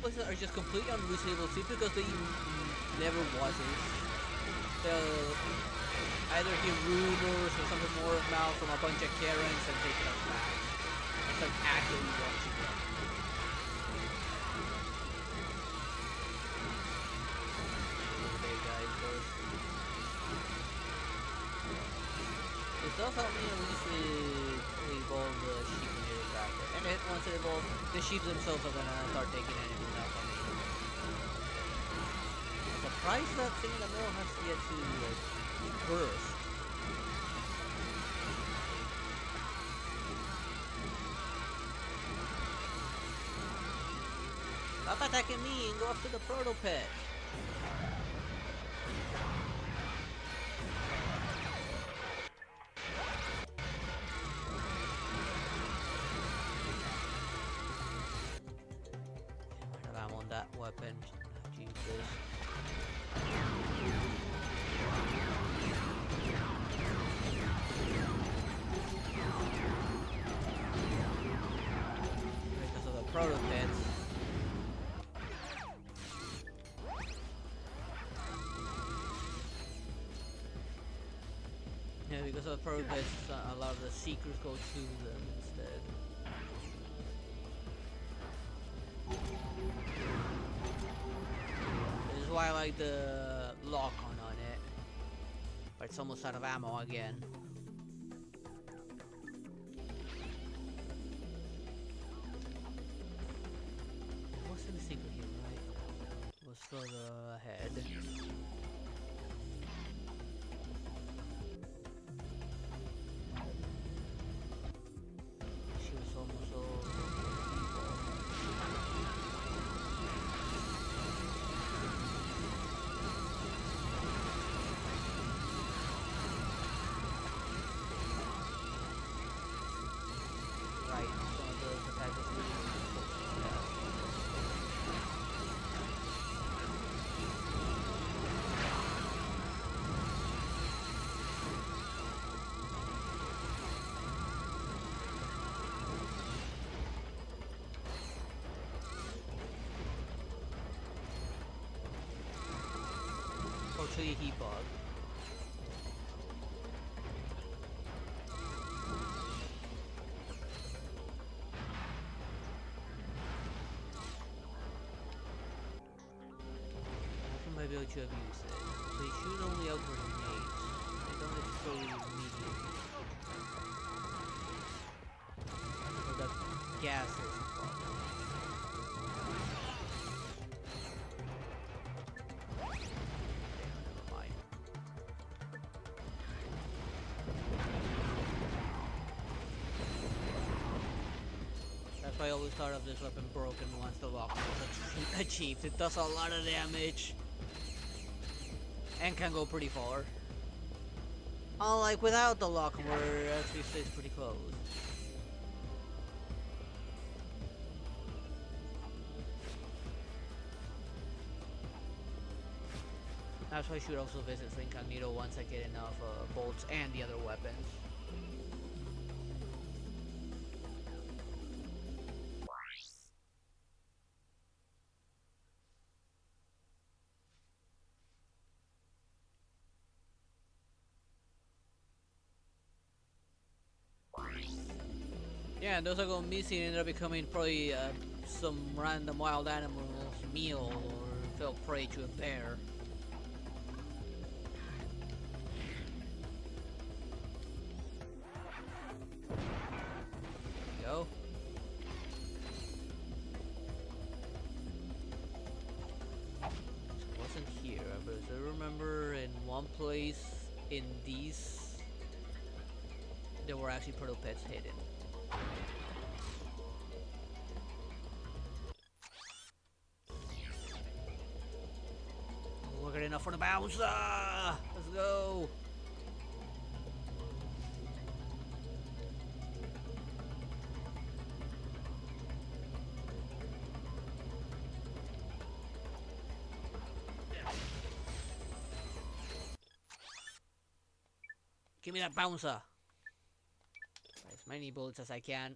places are just completely unreasonable simply because they never wasn't. They'll either hear rumors or something more of mouth from a bunch of Karens and take it as fact. Instead of actually watching them. This does help me at least evolve the sheep when they back there. And then once it evolves, the sheep themselves are gonna start taking enemies out from me. I'm surprised that thing in the middle has yet to burst. Stop attacking me and go after the proto pet. I'm on that weapon. Jesus. Because of the proto pets. Yeah, because of the proto pets, a lot of the seekers go to them instead. This is why I like the lock on it. But it's almost out of ammo again. What's in the secret here, right? What's further ahead? She was almost over. Right, some of those attacks are really Fortunately, he bugged. I might be able to abuse it. So you shoot only out grenades. They don't necessarily immediately. So that gas is a problem. Fine. That's why I always thought of this weapon broken once the lock was achieved. It does a lot of damage. And can go pretty far. Unlike without the lock, where it actually stays pretty close. That's why I should also visit for Incognito once I get enough bolts and the other weapons. Yeah, and those that go missing ended up becoming probably some random wild animal's meal or fell prey to a bear. Go. It wasn't here, but as I remember in one place in these, there were actually proto pets hidden. We're good enough for the bouncer! Let's go! Give me that bouncer! As many bullets as I can.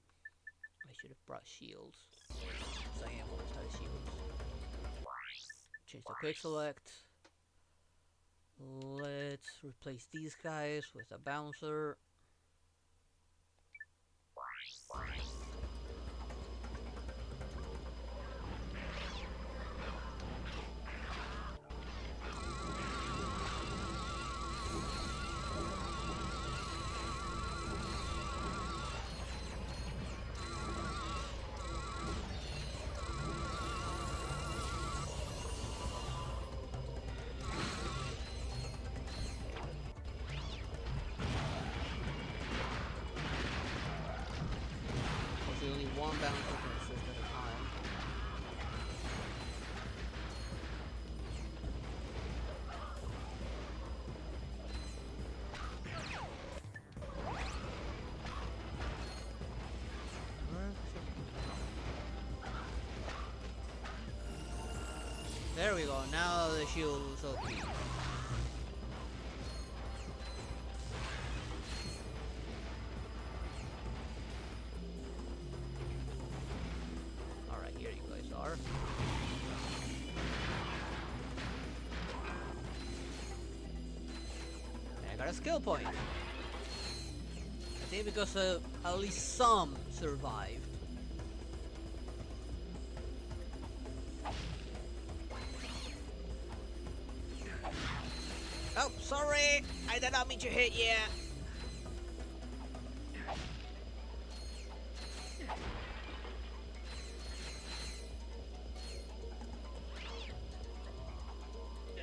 I should have brought shields. So I am always out of shields. Change the quick select. Let's replace these guys with a bouncer. There we go. Now the shield is OP. Alright, here you guys are. And I got a skill point. I think because at least some survived. Oh, sorry! I did not mean to hit you!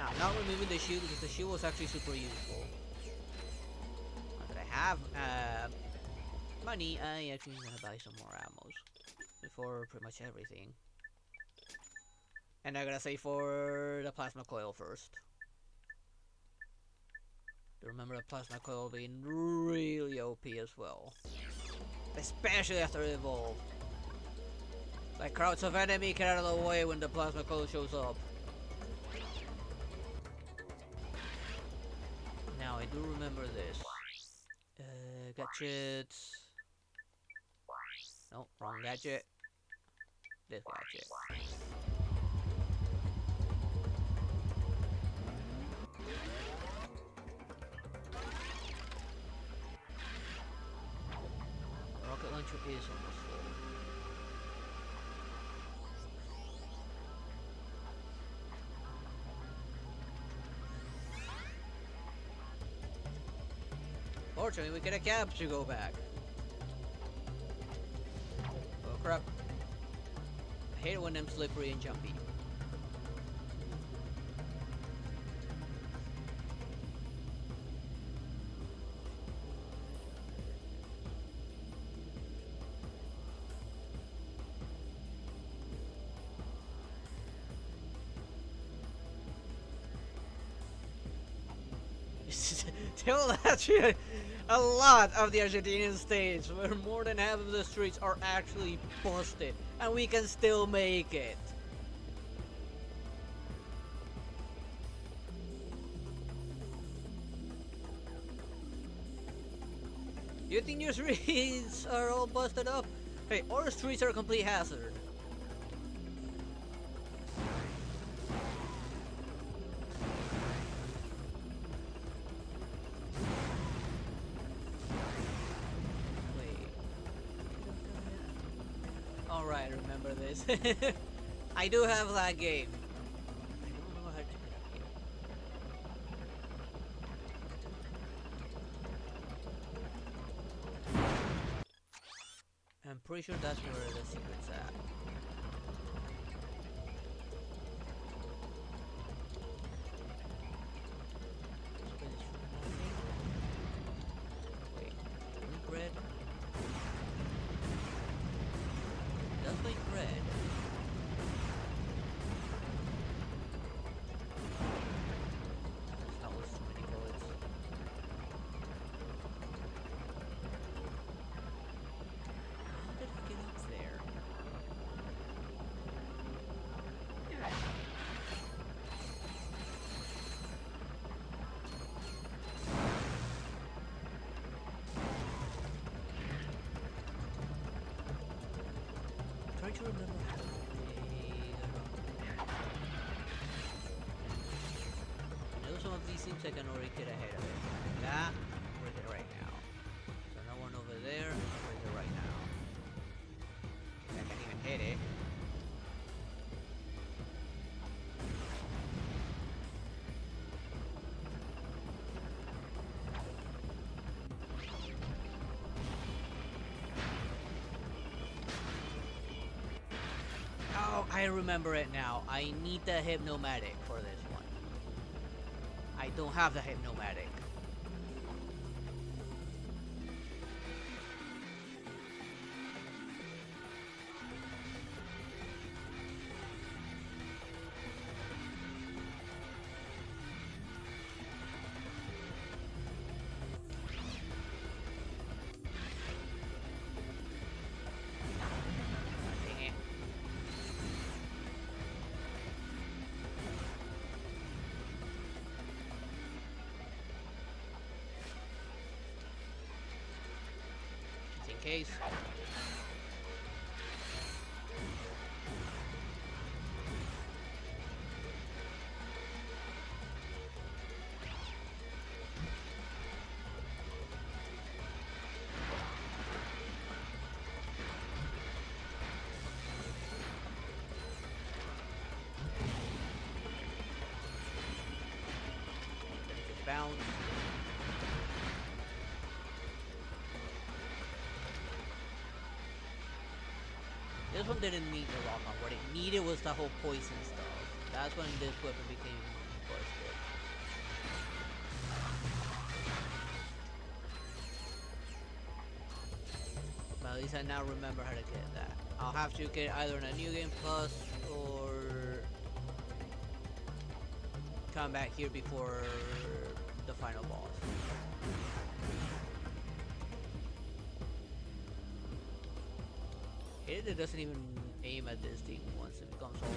I'm not removing the shield because the shield was actually super useful. Now that I have money, I actually gonna buy some more ammos before pretty much everything. And I'm gonna say for the plasma coil first. Remember the plasma coil being really OP as well. Especially after it evolved. Like crowds of enemy get out of the way when the plasma coil shows up. Now I do remember this. Gadgets. No, wrong gadget. This gadget. Rocket launcher is almost full. Fortunately, we get a cab to go back. Oh crap. I hate it when I'm slippery and jumpy. Still actually a lot of the Argentinian states where more than half of the streets are actually busted and we can still make it. You think your streets are all busted up? Hey, our streets are a complete hazard. Alright, remember this. I do have that game. I don't know how to get up here. I'm pretty sure that's where the secret's at. Wait, blink red? Does blink red? That's not worth too many bullets. How did it get up there? Trying to remember how they I know some of these things I can already get ahead of it. That, we're there right now. So no one over there, we're there right now. I can't even hit it. Oh, I remember it now. I need the Hypnomatic for this one. I don't have the Hypnomatic. Dang it. case. Bounce. This one didn't need the rock on. What it needed was the whole poison stuff. That's when this weapon became busted. But at least I now remember how to get that. I'll have to get either in a New Game Plus or come back here before the final boss. It doesn't even aim at this thing once it becomes all legs.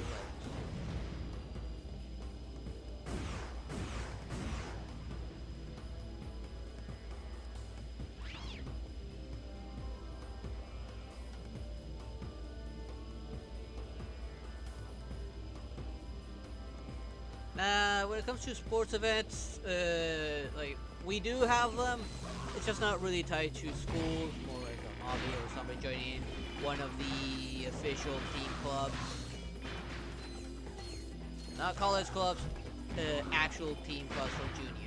When it comes to sports events, like we do have them. It's just not really tied to school, more like a hobby or somebody joining one of the official team clubs. Not college clubs, actual team clubs for juniors.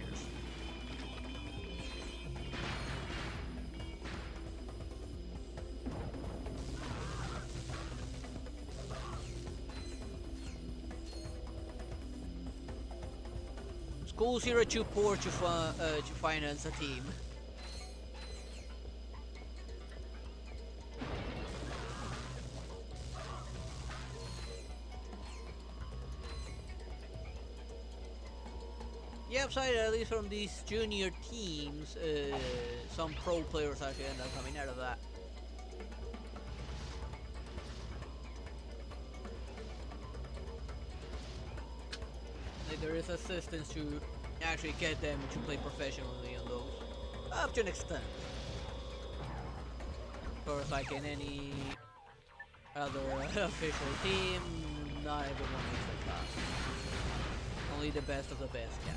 Schools here are too poor to finance a team. The upside, at least from these junior teams, some pro players actually end up coming out of that. Like there is assistance to actually get them to play professionally on those, up to an extent. Of course, like in any other official team, not everyone is like that. Only the best of the best can.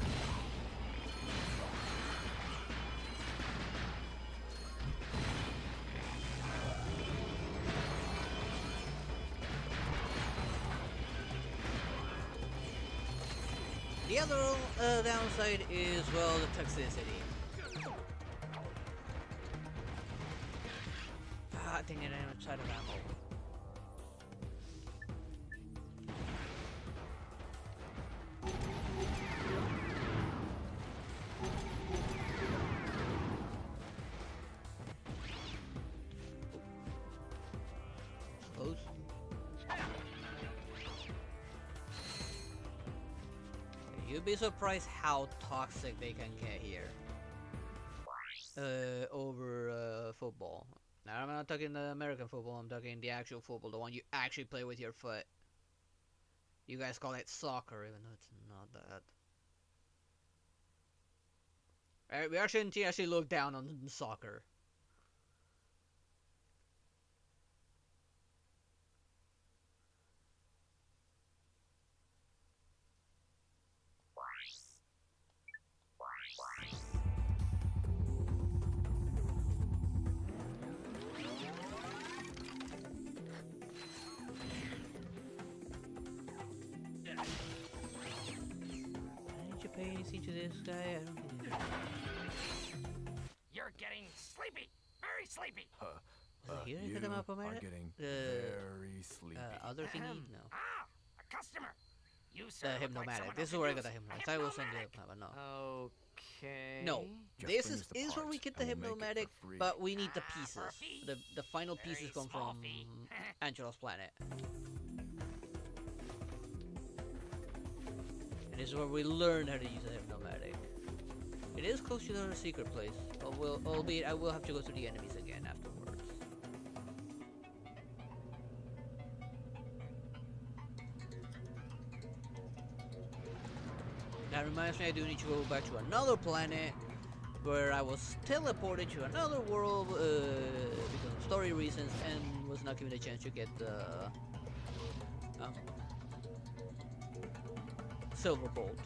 The other downside is, well, the toxicity. Ah, dang it, I'm outside of ammo. Close. You'd be surprised how toxic they can get here. Over football. Now, I'm not talking the American football, I'm talking the actual football, the one you actually play with your foot. You guys call it soccer, even though it's not that. We actually look down on soccer. Pay anything to this guy? I don't think he did. You're getting sleepy, very sleepy. Was it here? You are getting very sleepy. Other thingy? No. A customer. You The hypnomatic. This is where I got the hypnomatic. I will send it, but no. Okay. No. Just This bring us is the where we parts get the and we'll make it hypnomatic, for free. but we need the pieces. The final Very pieces come small from fee. Angelo's planet. And this is where we learn how to use the hypnomatic. It is close to the secret place, albeit I will have to go through the enemies again afterwards. That reminds me, I do need to go back to another planet where I was teleported to another world because of story reasons and was not given a chance to get the silver bolt.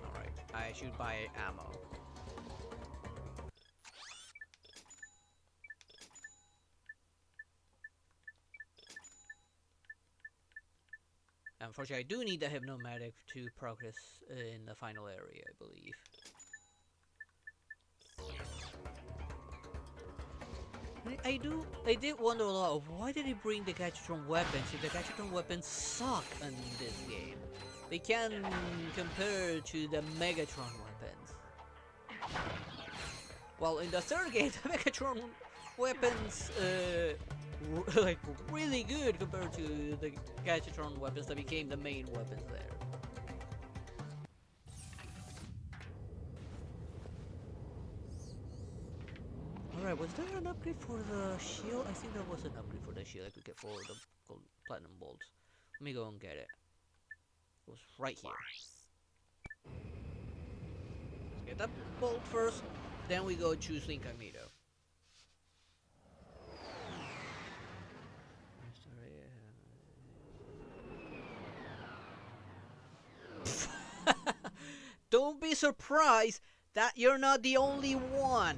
Alright, I should buy ammo. Unfortunately, I do need the hypnomatic to progress in the final area, I believe. I did wonder a lot of why did he bring the Gadgetron weapons if the Gadgetron weapons suck in this game. They can compare to the Megatron weapons. Well, in the third game, the Megatron weapons like really good compared to the Gadgetron weapons that became the main weapons there. Alright, was there an upgrade for the shield? I think there was an upgrade for the shield I could get for the gold platinum bolt. Let me go and get it. It was right here. Let's get that bolt first, then we go choose Incognito. Don't be surprised that you're not the only one.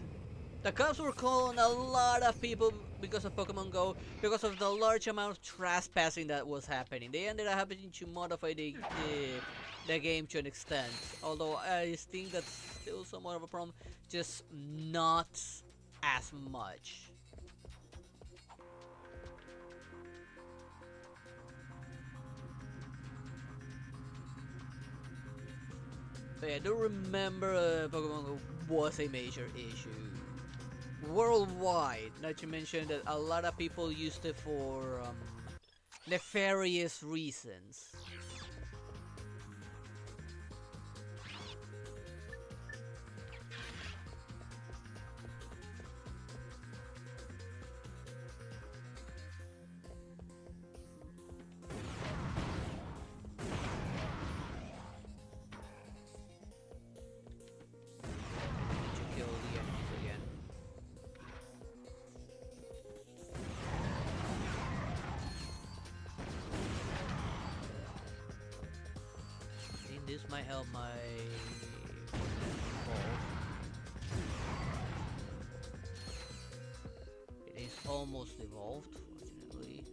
The cops were calling a lot of people because of Pokemon Go, because of the large amount of trespassing that was happening. They ended up having to modify the game to an extent. Although I think that's still somewhat of a problem, just not as much. But yeah, I do remember Pokemon Go was a major issue. Worldwide, not to mention that a lot of people used it for nefarious reasons. This might help my ball. It is almost evolved, fortunately.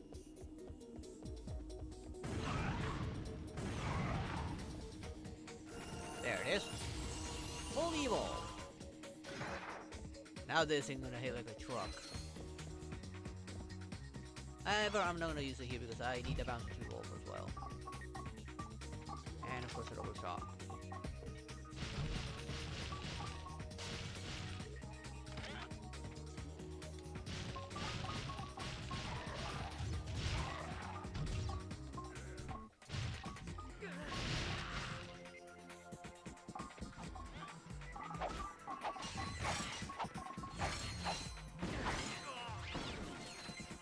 There it is. Fully evolved. Now this thing's gonna hit like a truck. However, I'm not gonna use it here because I need the bouncer to evolve as well. And of course it overshot.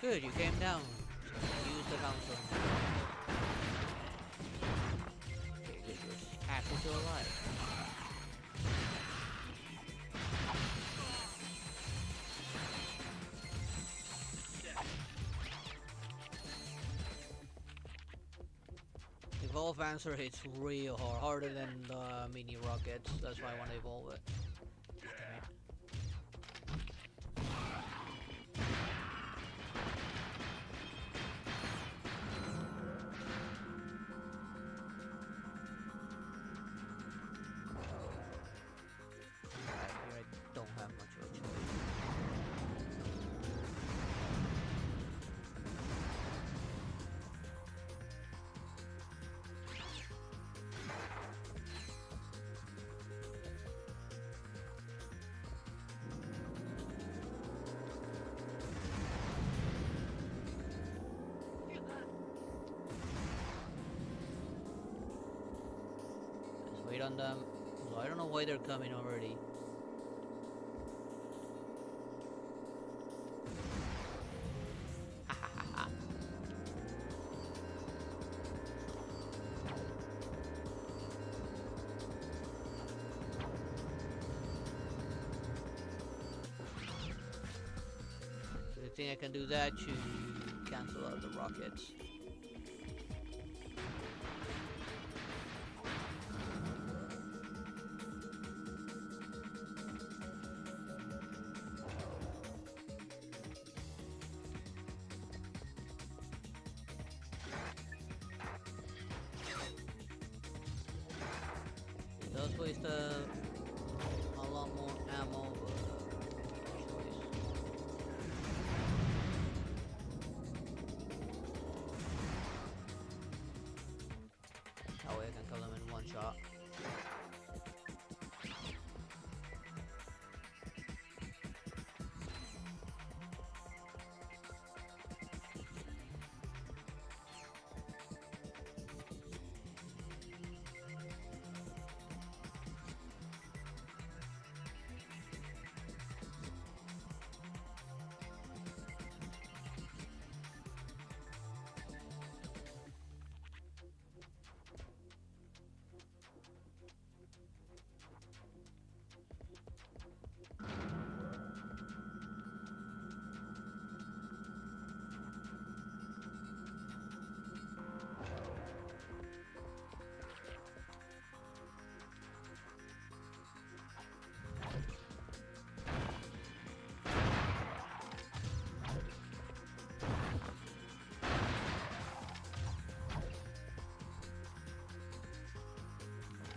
Good, you came down. Use the bouncer. Halfway to alive. Evolve answer hits real hard, harder than the mini rockets. That's why I want to evolve it. Wait on them. So I don't know why they're coming already. think I can do that to cancel out the rockets. It does waste a lot more ammo, but that way I can kill them in one shot.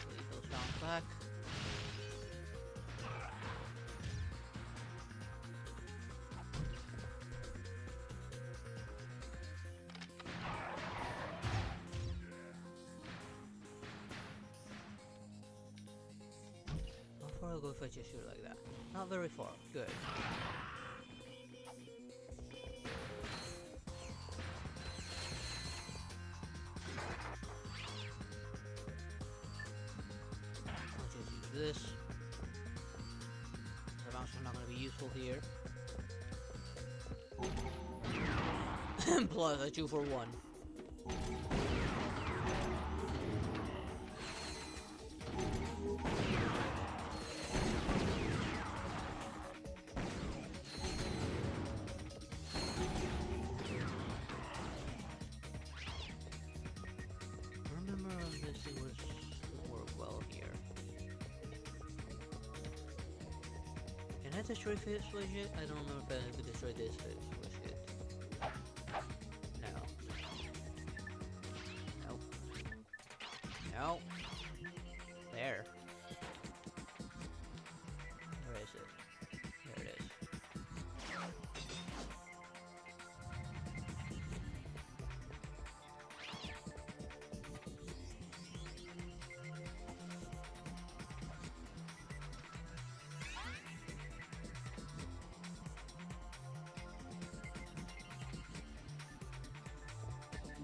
Leave those rounds back. How far I'll go if I just shoot like that? Not very far. Good. I'll just use this. The rounds are not going to be useful here. Plus a 2 for 1. Remember this thing would work well here. Can I destroy switch it? I don't remember if I could destroy this switch it. No. Nope. No. There. Where is it? There it is.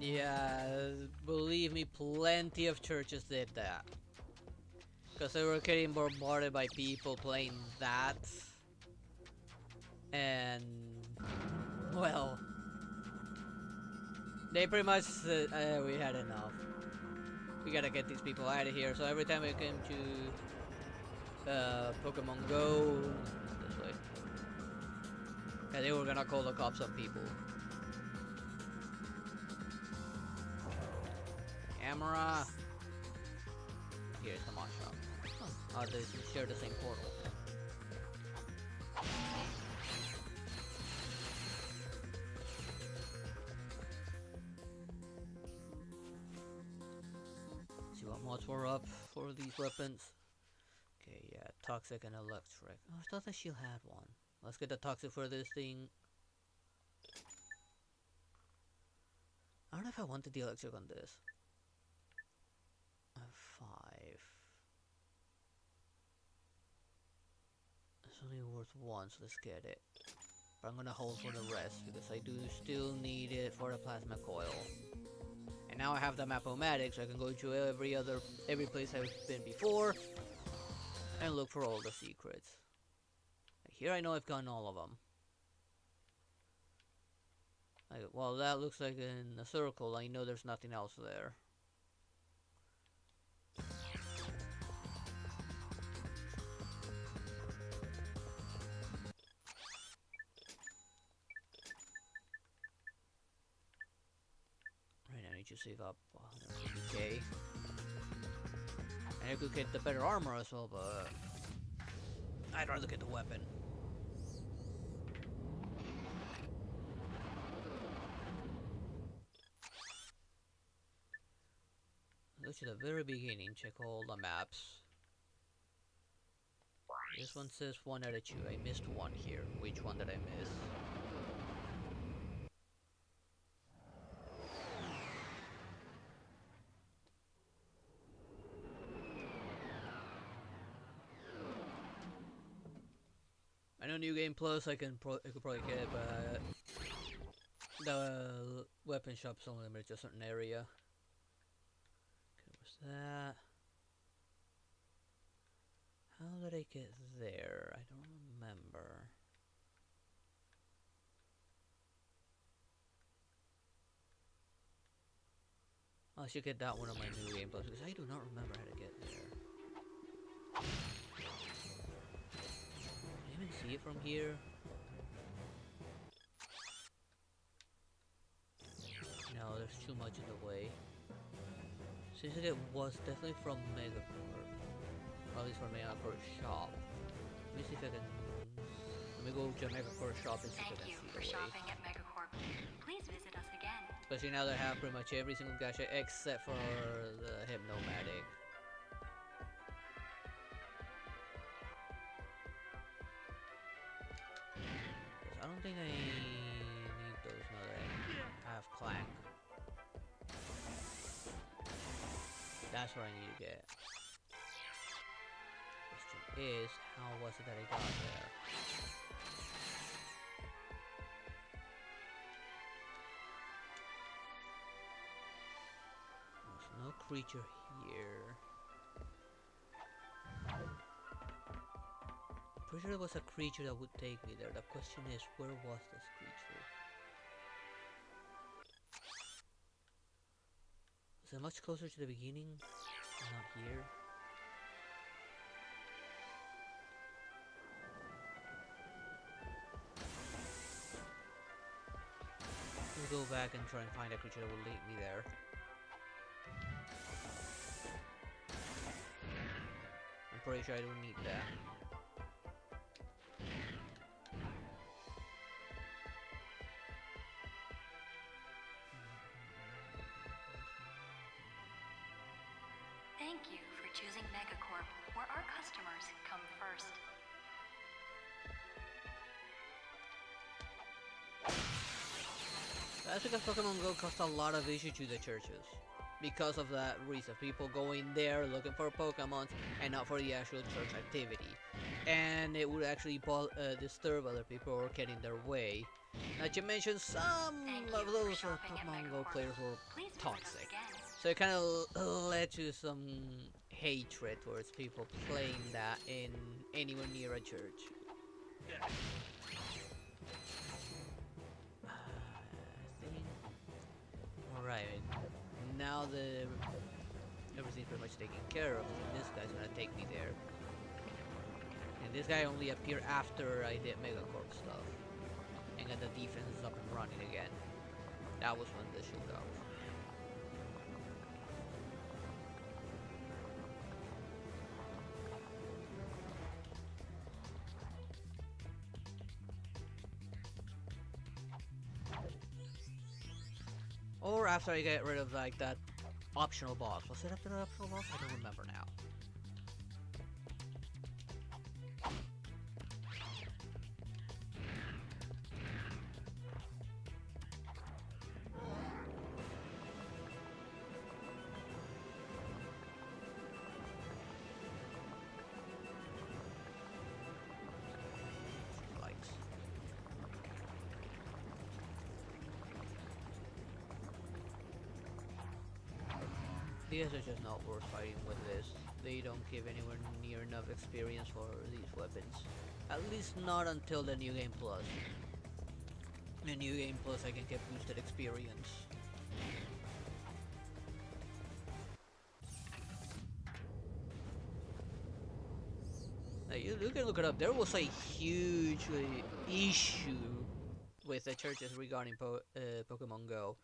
Yeah, believe me, plenty of churches did that. Because they were getting bombarded by people playing that. And, well, they pretty much said, we had enough. We gotta get these people out of here. So every time we came to Pokemon Go, this way. Yeah, they were gonna call the cops on people. Camera. Here's the mod shop. Oh, they share the same portal. See what mods were up for these weapons. Okay, yeah, toxic and electric. Oh, I thought the shield had one. Let's get the toxic for this thing. I don't know if I wanted the electric on this. 5. It's only worth 1, so let's get it. But I'm gonna hold for the rest because I do still need it for the plasma coil. And now I have the map-o-matic, so I can go to every place I've been before and look for all the secrets. Here I know I've gotten all of them. Well, that looks like in a circle. I know there's nothing else there. need to save up 150k. And I could get the better armor as well, but I'd rather get the weapon. Go to the very beginning, check all the maps. This one says 1 out of 2. I missed one here. Which one did I miss? I know New Game Plus I could probably get it, but the weapon shop's only limited to a certain area. Okay, what's that? How did I get there? I don't remember. I should get that one on my New Game Plus because I do not remember how to get there. Can I even see it from here? No, there's too much in the way. Seems like it was definitely from Megacorp. Or at least from Megacorp shop. Let me see if I can... Let me go to Megacorp shop and see if I can see the way. Thank you for shopping at Megacorp. Please visit us again. Especially now that I have pretty much every single gadget except for the Hypnomatic. I don't think I need those now that I have Clank. That's what I need to get. Question is, how was it that I got there? There's no creature here. Pretty sure there was a creature that would take me there. The question is, where was this creature? Is it much closer to the beginning? Not here. Let's go back and try and find a creature that will lead me there. I'm pretty sure I don't need that. Thank you for choosing Megacorp, where our customers come first. That's because Pokemon Go caused a lot of issues to the churches. Because of that reason, people going there looking for Pokemon and not for the actual church activity. And it would actually disturb other people or get in their way. Not to mention some of those Pokemon Go players were toxic. So it kind of led to some hatred towards people playing that in anywhere near a church. Alright, now that everything's pretty much taken care of, this guy's gonna take me there. And this guy only appeared after I did Megacorp stuff. And got the defenses up and running again. That was when this showed up. Or after I get rid of like that optional boss. Was it after the optional boss? I don't remember now. These are just not worth fighting with this. They don't give anywhere near enough experience for these weapons. At least not until the New Game Plus. In New Game Plus I can get boosted experience. Now you can look it up. There was a huge issue with the churches regarding Pokemon Go.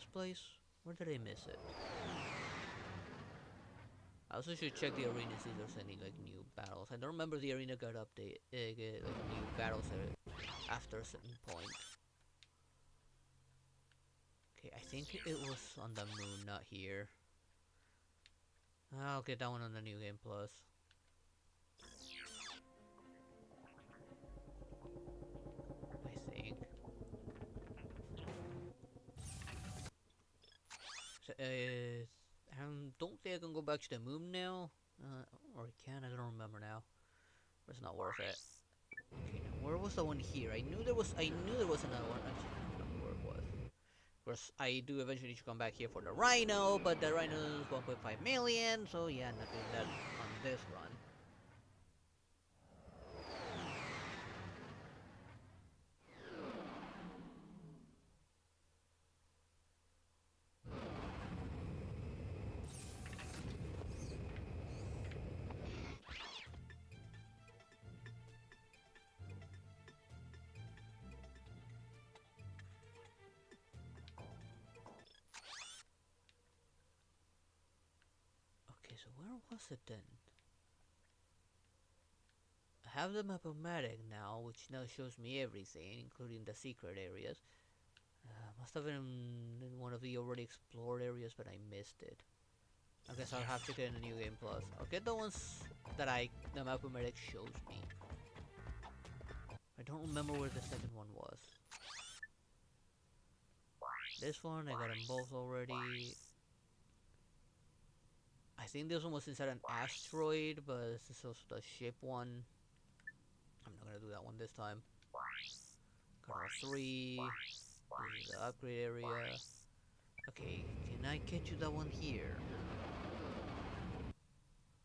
this place? Where did I miss it? I also should check the arena, see if there's any like new battles. I don't remember the arena got update, get, like new battles after a certain point. Okay, I think it was on the moon, not here. I'll get that one on the New Game Plus. I think. So, I don't think I can go back to the moon now. Or I can, I don't remember now. But it's not worth it. Okay, now where was the one here? I knew there was another one. I just don't remember where it was. Of course, I do eventually need to come back here for the Rhino, but the Rhino is 1.5 million, so yeah, not doing that on this run. Okay, so where was it then? I have the map-o-matic now, which now shows me everything, including the secret areas. Must have been in one of the already explored areas, but I missed it. I guess I'll have to get in the New Game Plus. I'll get the ones that the map-o-matic shows me. I don't remember where the second one was. This one, I got them both already. I think this one was inside an asteroid, but this is also the ship one. I'm not gonna do that one this time. Got all 3. This is the upgrade area. Okay, can I get you that one here?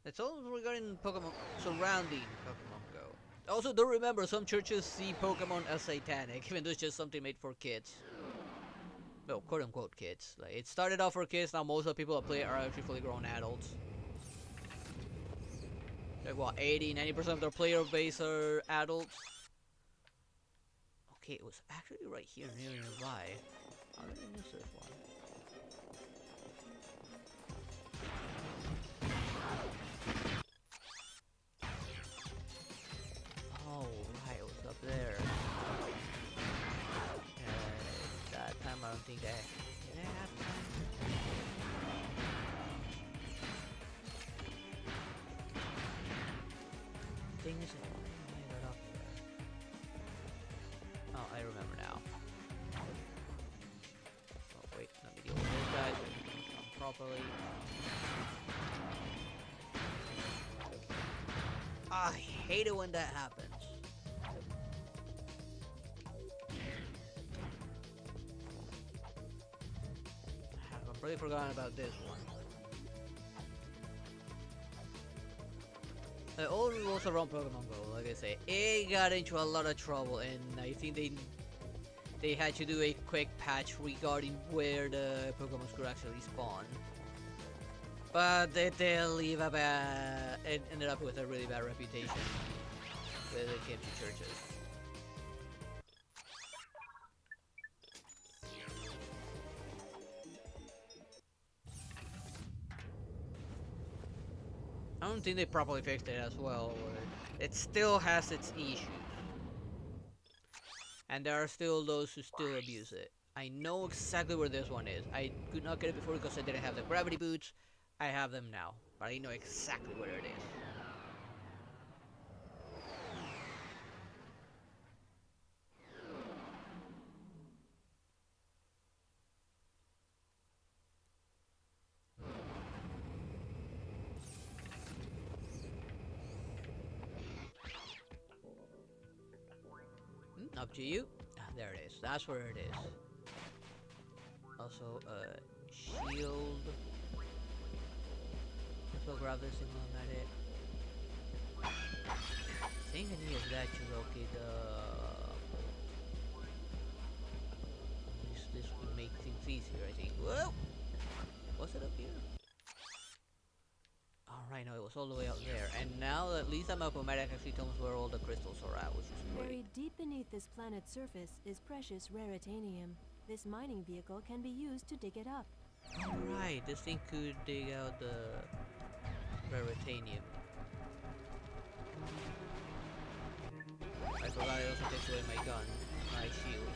It's all regarding Pokemon surrounding Pokemon Go. Also, don't remember, some churches see Pokemon as satanic, even though it's just something made for kids. No, quote-unquote kids. Like, it started off for kids, now most of the people that play it are actually fully grown adults. Like, what, 80-90% of their player base are adults? Okay, it was actually right here nearby. How did I miss this one? Oh, right, it was up there. That time I don't think did I have time? Thing is, I got up there. Oh, I remember now. Oh, wait, let me deal with this guy so he can come properly. I hate it when that happens. I completely forgotten about this one. All rules around Pokemon Go, like I say, it got into a lot of trouble, and I think they had to do a quick patch regarding where the Pokemon could actually spawn. But it did leave a bad. It ended up with a really bad reputation when it came to churches. I don't think they properly fixed it as well. It still has its issues. And there are still those who still abuse it. I know exactly where this one is. I could not get it before because I didn't have the gravity boots. I have them now, but I know exactly where it is. Up to you. Ah, there it is. That's where it is. Also, shield. Let's go grab this thing while I'm at it. I think I need that to locate this would make things easier, I think. Whoa! Was it up here? Alright, no, it was all the way out there. And now at least I'm map-o-matic actually tells me where all the crystals are at, which is great. Buried deep beneath this planet's surface is precious raritanium. This mining vehicle can be used to dig it up. Alright, this thing could dig out the raritanium. I forgot it also takes away my gun, my shield.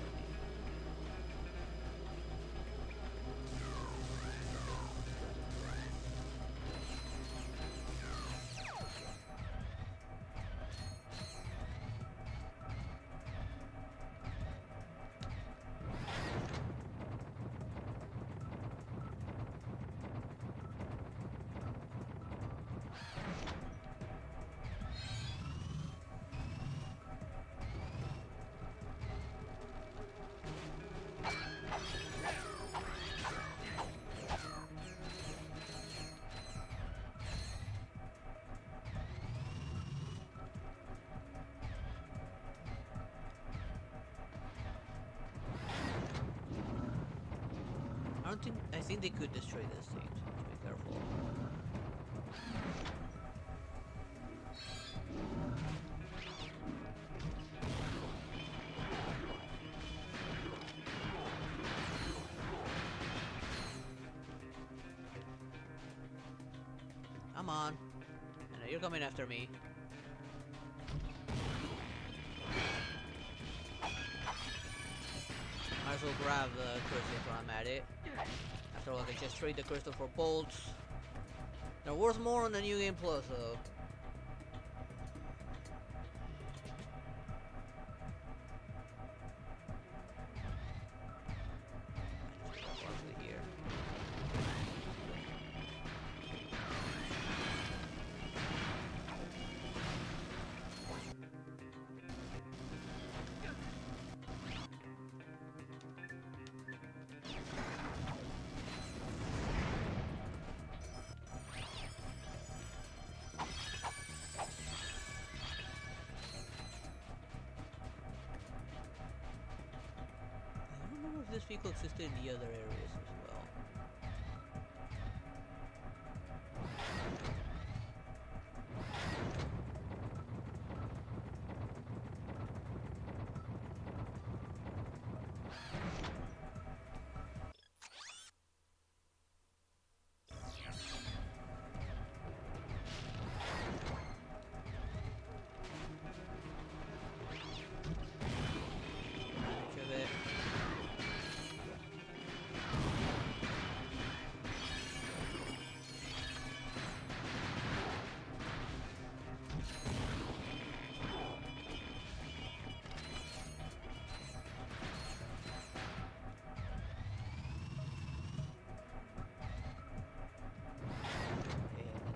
I think they could destroy this thing, so be careful. Come on. I know you're coming after me. Might as well grab the crystal while I'm at it. After all, I can just trade the crystal for bolts. They're worth more on the New Game Plus, though. Here. This vehicle existed in the other areas as well.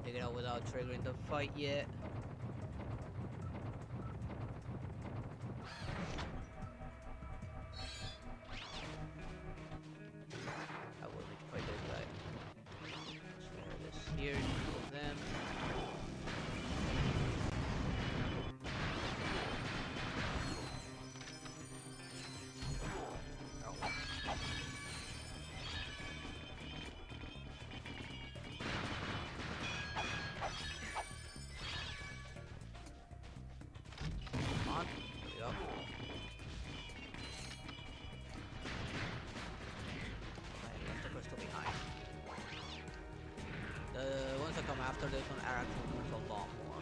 Take it out without triggering the fight yet. I will need to fight this guy. Spare this here, of them. After this one, are actually worth a lot more.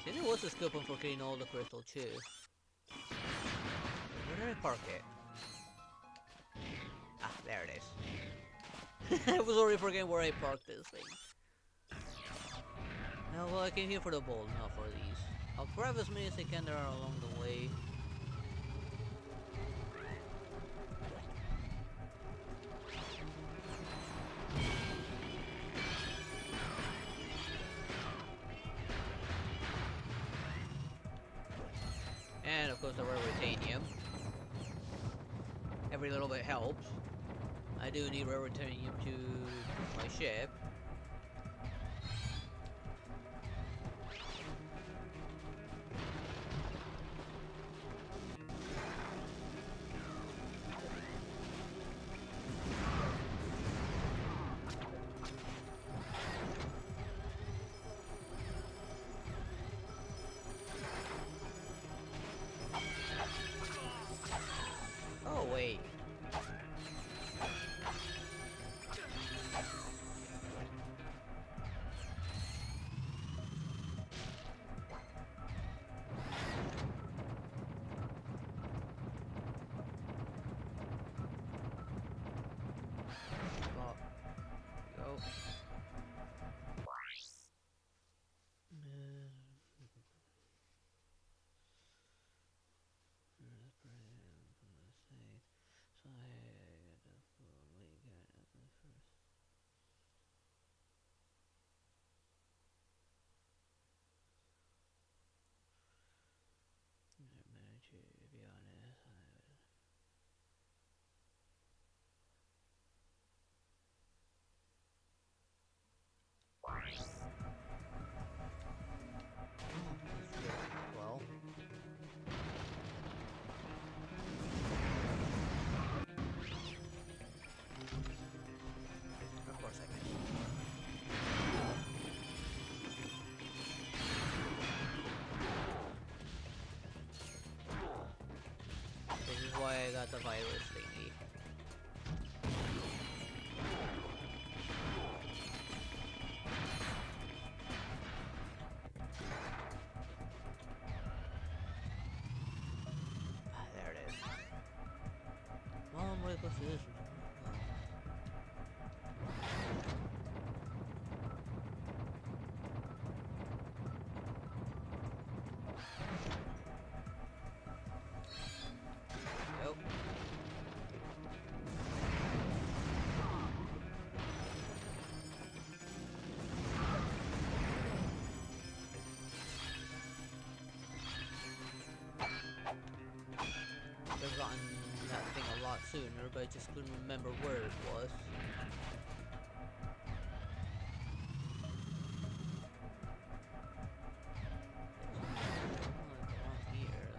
See, there was a coupon for getting all the crystal too. Where did I park it? Ah, there it is. I was already forgetting where I parked this thing. No, well, I came here for the bolt, not for these. I'll grab as many as I can there are along the way. And of course the raritanium. Every little bit helps. I do need raritanium to my ship. why I got the virus thingy. Ah, there it is. Well, I'm really close to this. Nope. Could have gotten that thing a lot sooner, but I just couldn't remember where it was. Around here,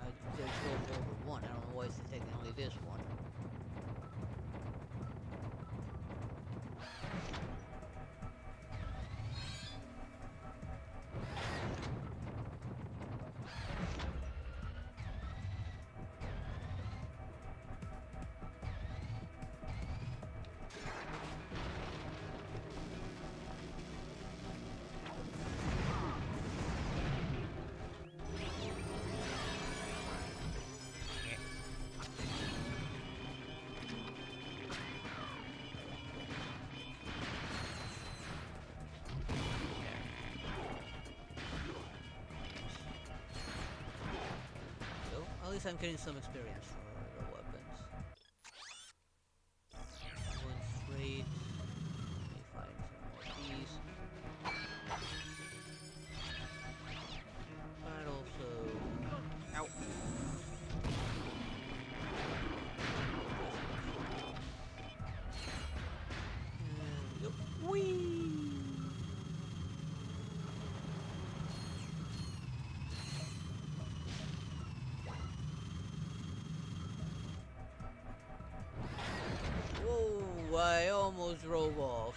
like, I just drove over one. I don't know why it's taking only this one. So, at least I'm getting some experience for the weapons. Going straight. Let me find some more of these. But also... Ow! And go. Whee! Whoa, I almost drove off.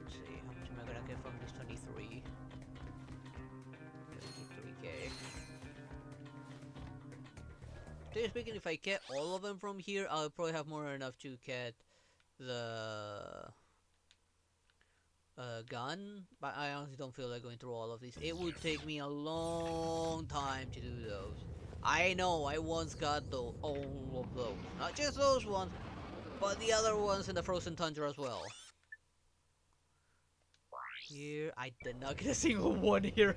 Let's see, how much am I gonna get from this 23? 33k. Today speaking, if I get all of them from here, I'll probably have more than enough to get the gun, but I honestly don't feel like going through all of these. It would take me a long time to do those. I know, I once got all of those. Not just those ones, but the other ones in the Frozen Tundra as well. Here, I did not get a single one here.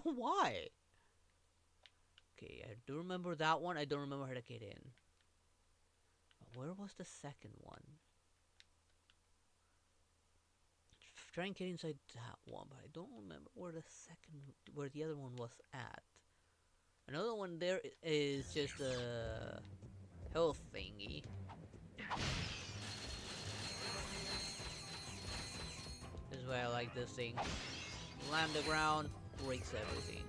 Why? Okay, I do remember that one. I don't remember how to get in. Where was the second one? Try and get inside that one, but I don't remember where the other one was at. Another one there is just a health thingy. This is why I like this thing. Slam the ground, breaks everything.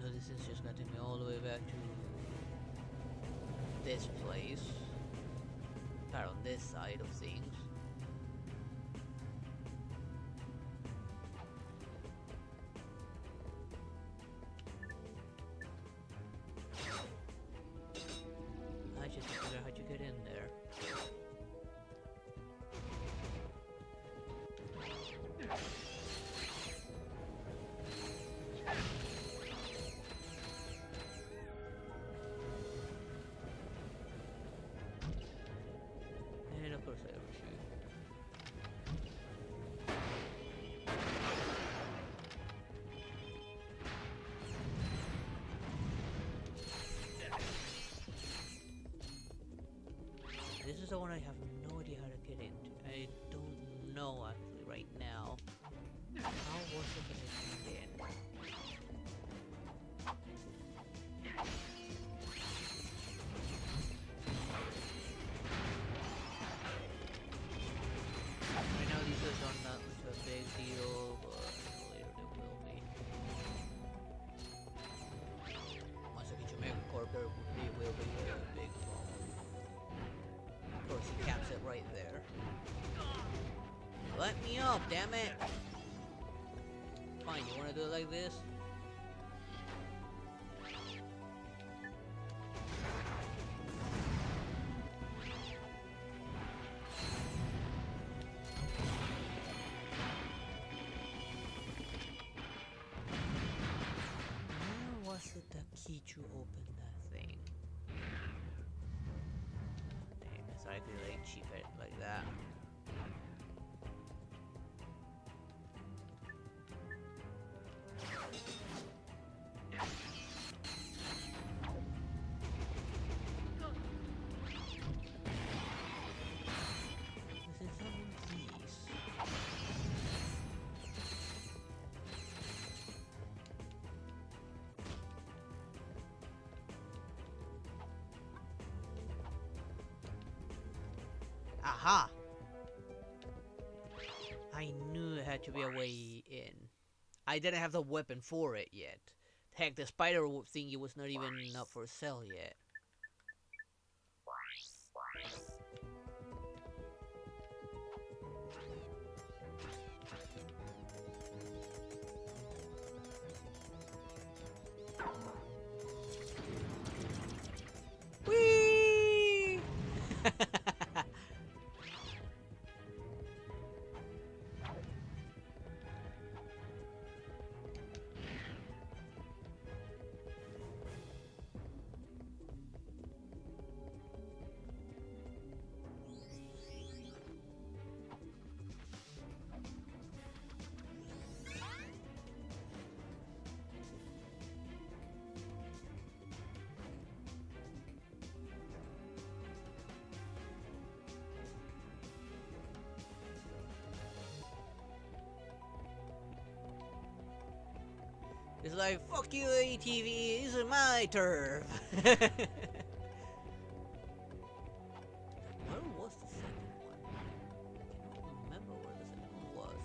So this is just gonna take me all the way back to this place. Start on this side of things. I just have to figure out how to get in there. Let me up, damn it! Fine, you wanna do it like this? Where was it the key to open that thing? Damn, it's likely like cheap it like that. Aha! I knew it had to be a way in. I didn't have the weapon for it yet. Heck, the spider thingy was not even up for sale yet. Whee! It's like, fuck you, ATV, this is my turf. Where was the second one? I can't remember where the second one was.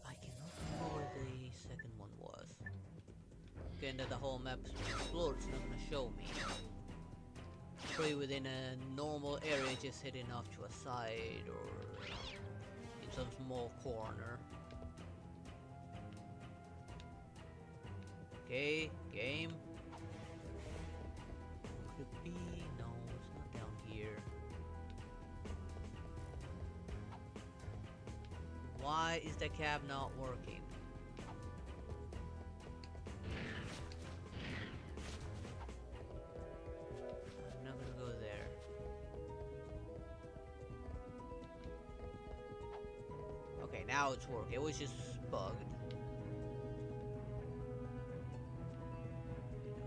I cannot remember where the second one was. Again, that the whole map explored, it's not gonna show me. Probably within a normal area, just heading off to a side or in some small corner. Okay, game. Could it be? No, it's not down here. Why is the cab not working? I'm not gonna go there. Okay, now it's working. It was just bugged.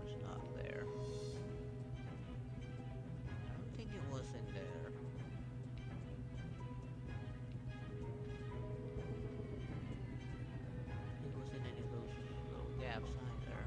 It's not there. I don't think it was in there. It wasn't any of those little gaps either.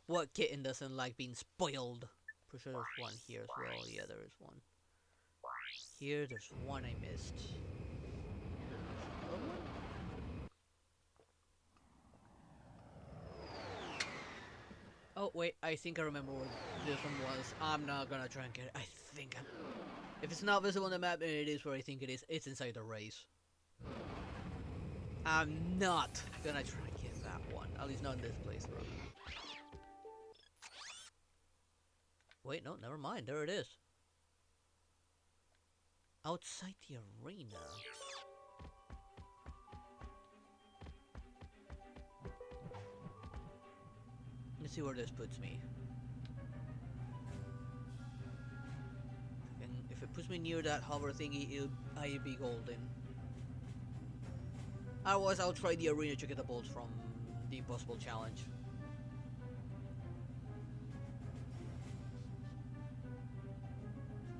What kitten doesn't like being spoiled? Pretty sure there's one here as well. Yeah, there is one. Here, there's one I missed. Another one? Oh wait, I think I remember what this one was. I'm not gonna try and get it. I think if it's not visible on the map and it is where I think it is, it's inside the race. I'm not gonna try and get that one. At least not in this playthrough. Wait, no, never mind. There it is. Outside the arena. see where this puts me. And if it puts me near that hover thingy, I'll be golden. Otherwise, I'll try the arena to get the bolts from the impossible challenge.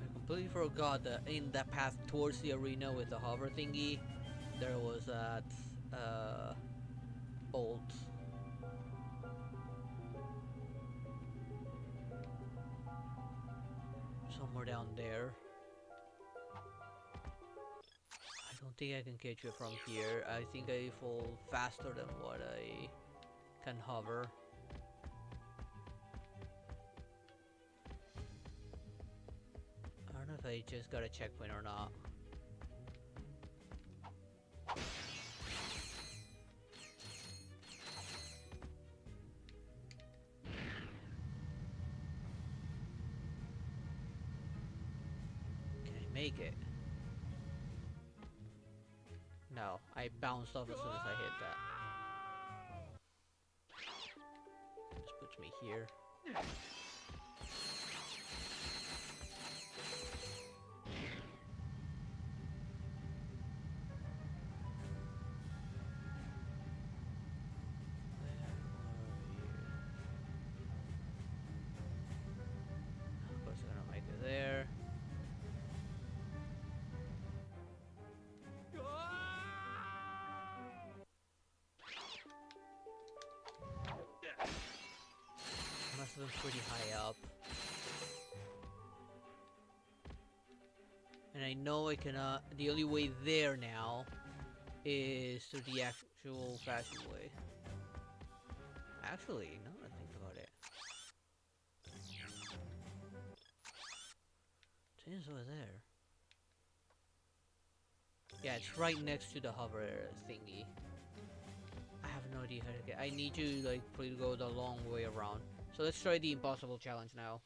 I completely forgot that in that path towards the arena with the hover thingy, there was that bolt. Somewhere down there. I don't think I can catch it from here. I think I fall faster than what I can hover. I don't know if I just got a checkpoint or not. Can I make it? No, I bounced off as soon as I hit that. This puts me here. Of course, I don't make it there. Must have been pretty high up. And I know I cannot. The only way there now is through the actual fashion way. Actually, now that I think about it. It's over there. Yeah, it's right next to the hover thingy. I have no idea how to get. I need to like probably go the long way around. So let's try the impossible challenge now.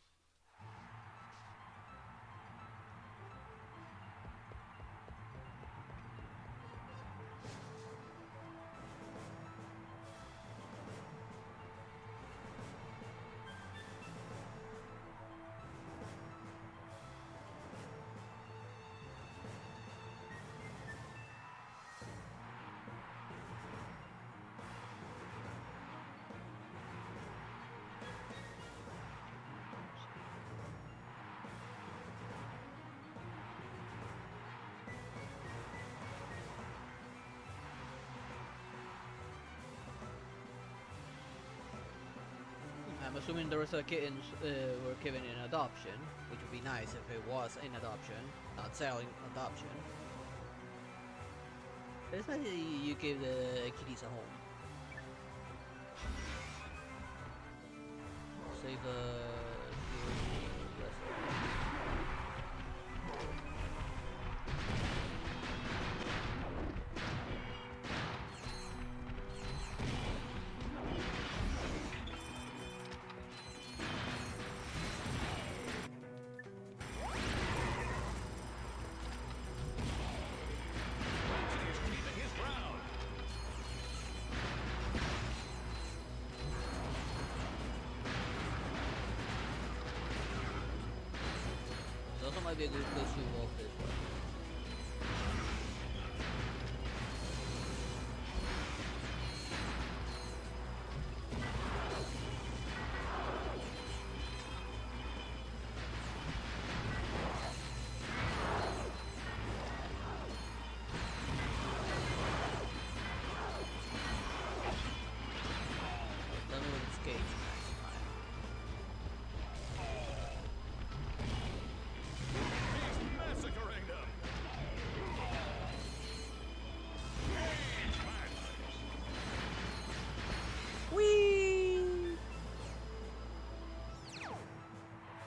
I'm assuming the rest of the kittens were given in adoption, which would be nice if it was in adoption, not selling adoption. But it's nice that you give the kitties a home. Save the... might be a good place to walk this way. Tell me when it's caged next time. Massacring them! Whee!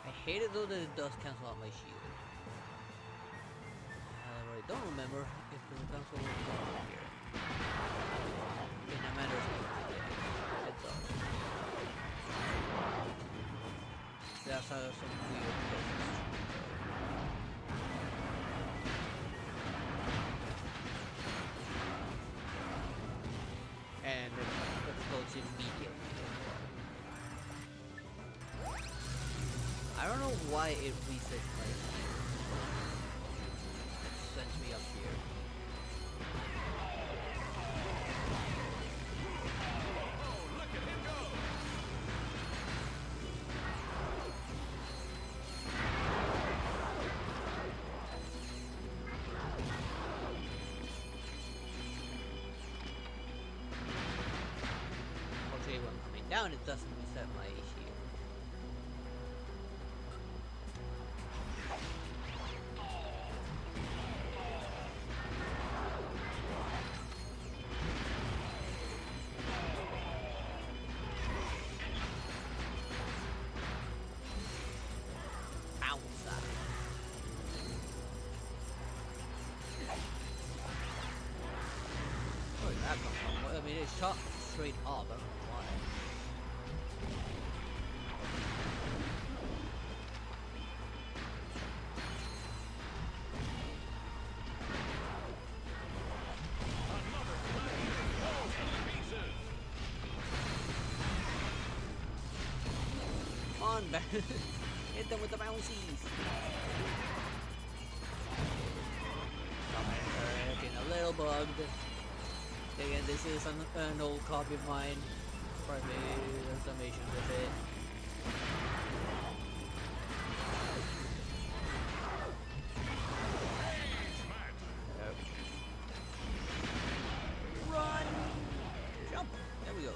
I hate it though that it does cancel out my shield. I don't remember if the cancel was over here. In a matter of it does. That's some weird places. And it explodes immediately. why it resets my speed. It sends me up here. Okay, when coming down, it doesn't reset my shield. Where did that come from? Well, I mean, it shot straight up. I don't know why. On, man. Hit them with the bouncies. Alright, getting a little bugged. Again, this is an old copy of mine. Probably some issues with it. Yep. Run! Jump! There we go.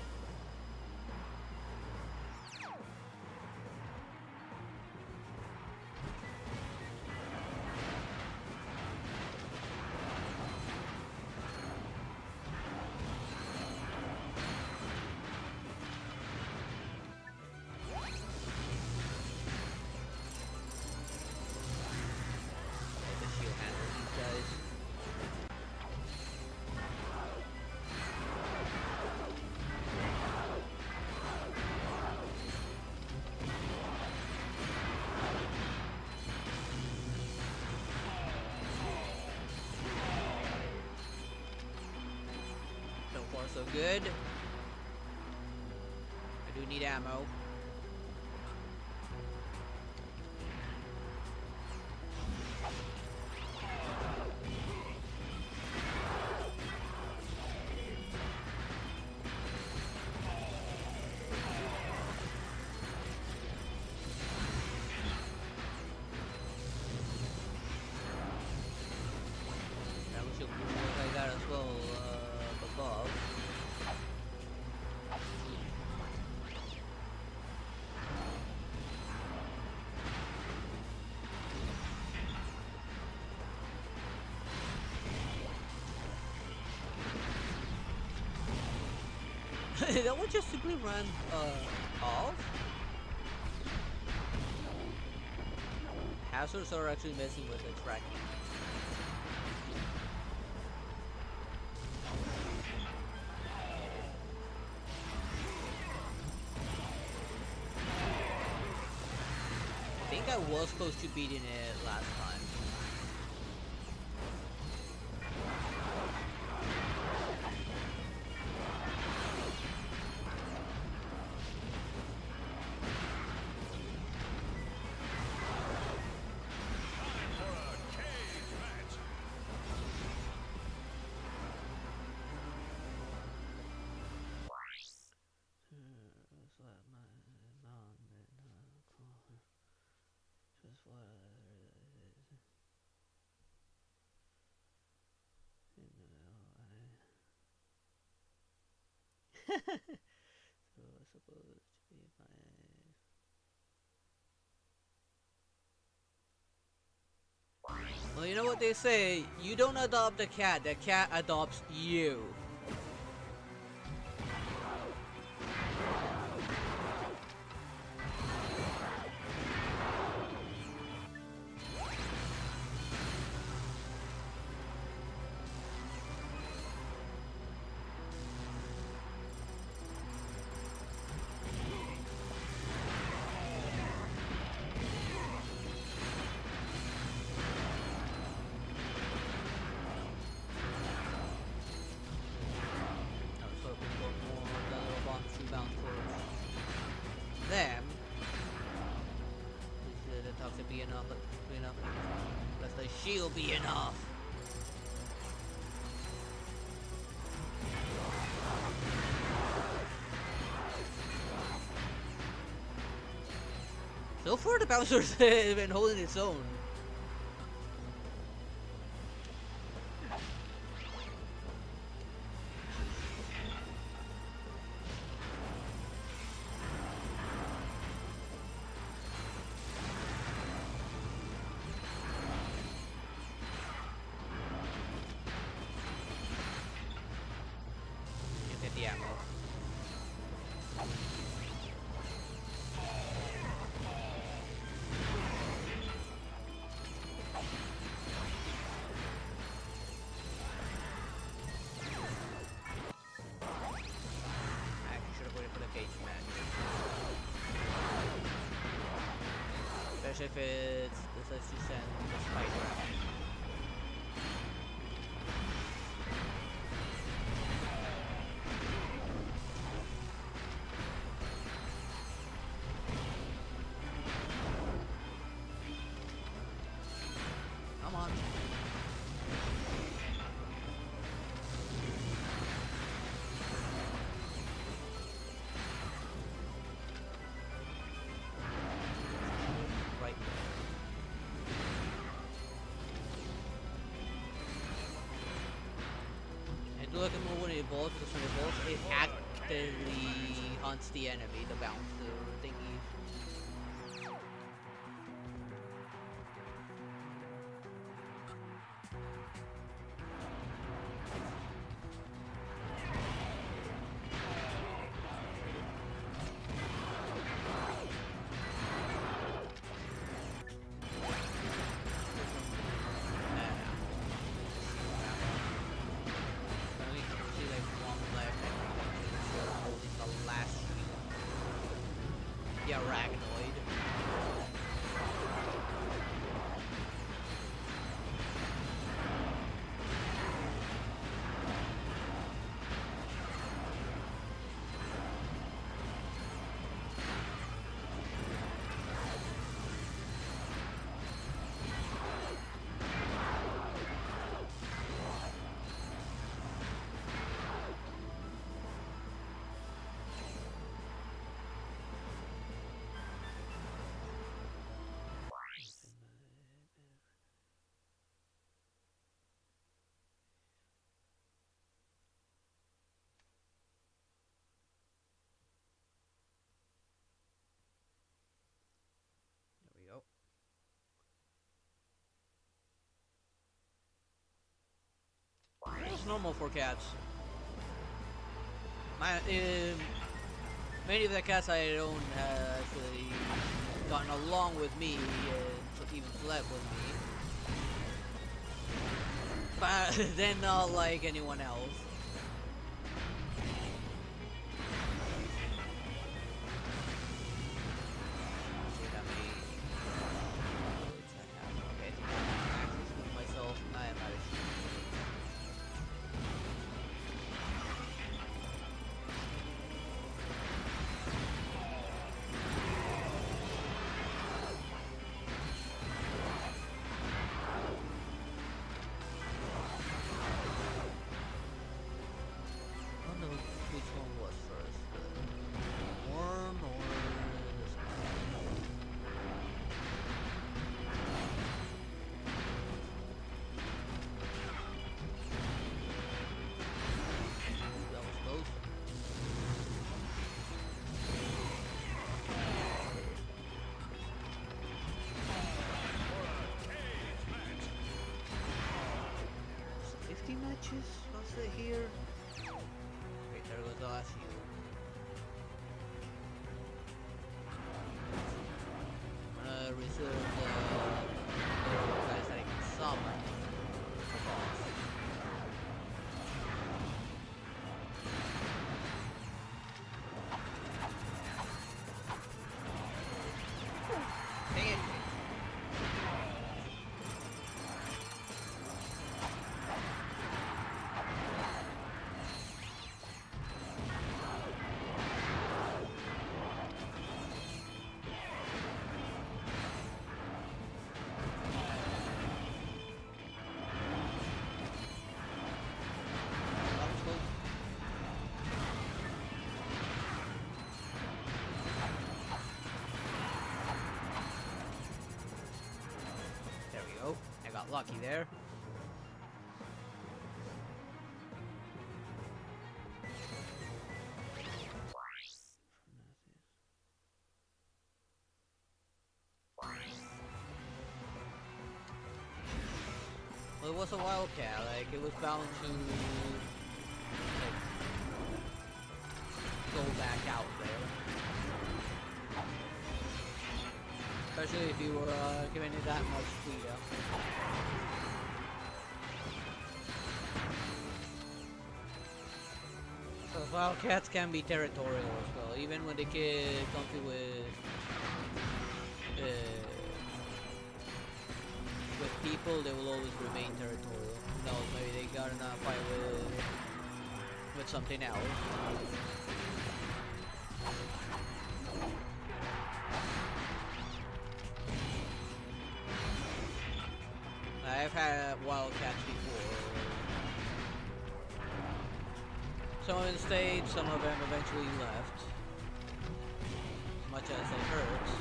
So good. I do need ammo. That was your cool I got as well above. That one just simply ran off. Hazards are actually messing with the tracking. I think I was supposed to beat in it last time. So it's supposed to be my... Well, you know what they say, you don't adopt the cat adopts you. will be enough. So far, the Bowser's been holding its own. You hit the ammo. Especially if it's the Session and the Spider. Come on. Right. And do like a move when it evolves, because when it evolves, it actively hunts the enemy, the bounce thingy. Yeah, Arachnoid. There we go. It's normal for cats. Many of the cats I own have actually gotten along with me and even slept with me. But they're not like anyone else. Matches, I'll sit here. Wait, there goes the last few. I'm gonna reserve the guys that I can summon. Dang it. Lucky there. Well, it was a wildcat, like, it was bound to, like, go back out there. Especially if you were giving it that much freedom. So wildcats can be territorial as well, even when they get comfy with people, they will always remain territorial. Who knows, maybe they got in a fight with something else. I've had wildcats before. Some of them stayed, some of them eventually left. As much as it hurts.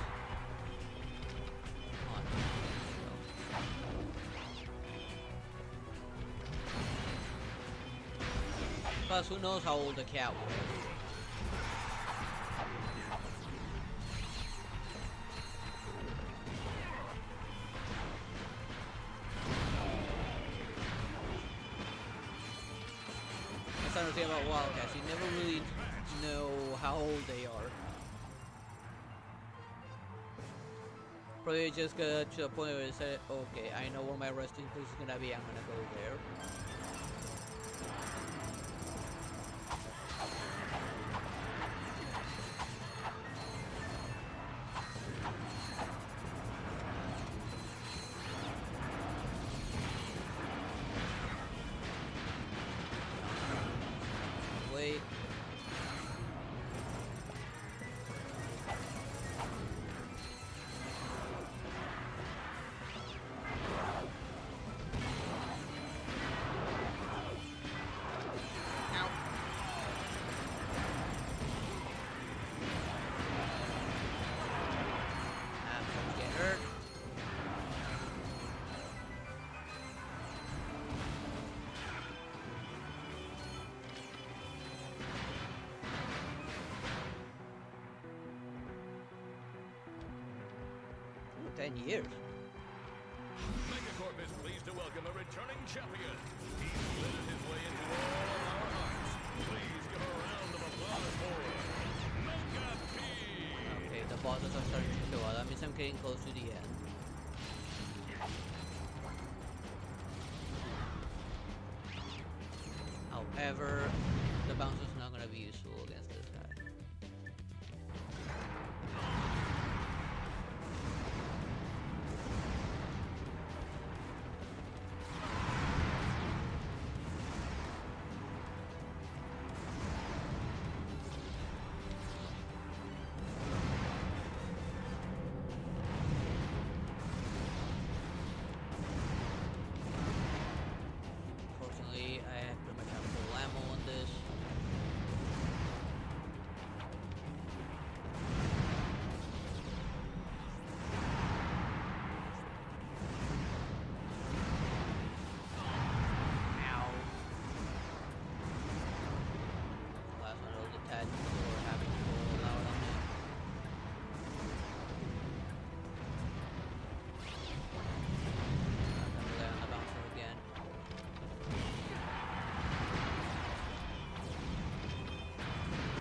Plus, who knows how old the cat was. That's another thing about wildcats. You never really know how old they are. Probably just got to a point where they said, okay, I know where my resting place is gonna be, I'm gonna go there. Wait. Hurt. Ooh, 10 years. Megacorp is pleased to welcome a returning champion. He's lifted his way into all of our hearts. Please give a round of applause for Mega P. Okay, the bosses are starting to show up. That means I'm getting close to the end. However, the bounce is not going to be useful against this guy. Unfortunately, I pretty much have full ammo on this. Ow. Last one was attached before having full loud on it. I'm gonna rely on the bouncer again.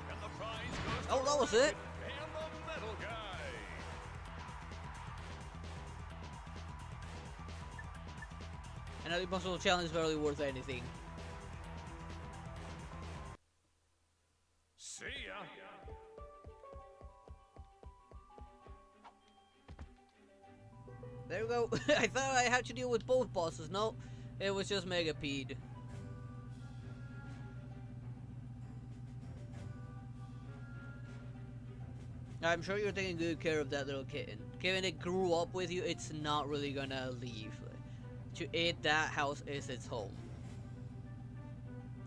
And the prize goes Oh, that was it? and the metal guy. And the impossible challenge is barely worth anything. See ya. There we go. I thought I had to deal with both bosses. No, it was just Megapede. I'm sure you're taking good care of that little kitten. Given it grew up with you, it's not really gonna leave. To it, that house is its home.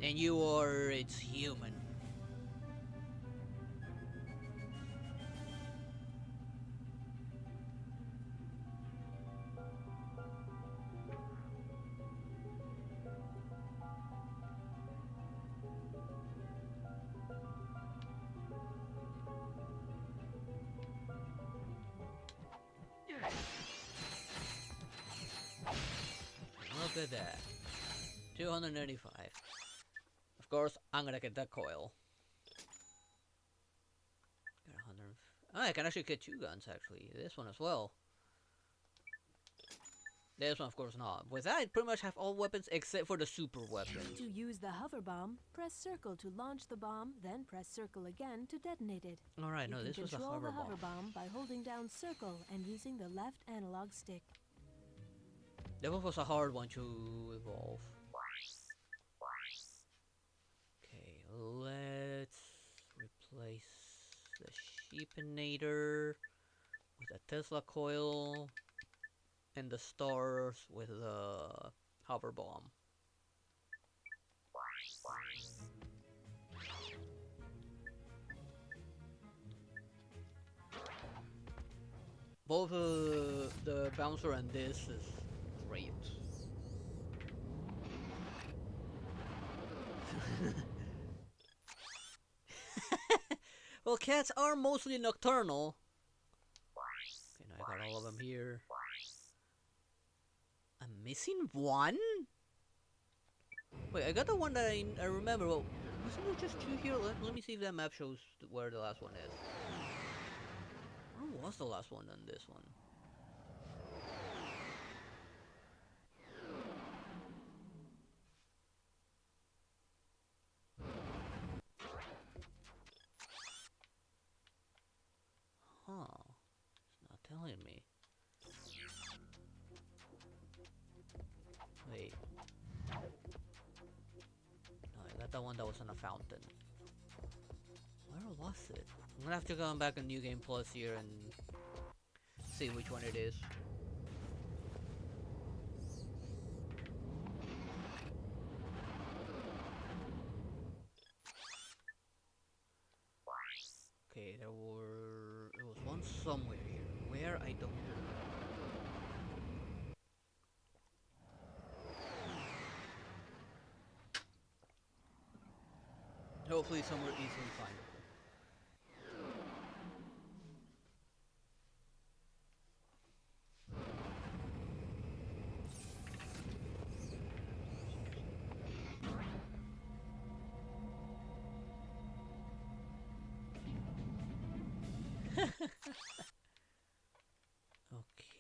And you are its human. at that. 295. Of course, I'm gonna get that coil. Got 100. Oh, I can actually get 2 guns, actually. This one as well. This one, of course, not. With that, I pretty much have all weapons except for the super weapons. To use the hover bomb, press circle to launch the bomb, then press circle again to detonate it. Alright, You no, can this was a control hover the hover bomb. bomb by holding down circle and using the left analog stick. That one was a hard one to evolve. Okay, let's replace the Sheepinator with a Tesla coil and the stars with the hover bomb. Both the bouncer and this is great. Well, cats are mostly nocturnal. Okay, now I got all of them here. I'm missing one? Wait, I got the one that I remember. Well, wasn't there just 2 here? Let me see if that map shows where the last one is. Where was the last one on this one? Huh. It's not telling me. Wait. No, I got that one that was in a fountain. Where was it? I'm gonna have to go back on New Game Plus here and see which one it is. Okay, there was one somewhere here. Where, I don't know. Hopefully somewhere easily findable.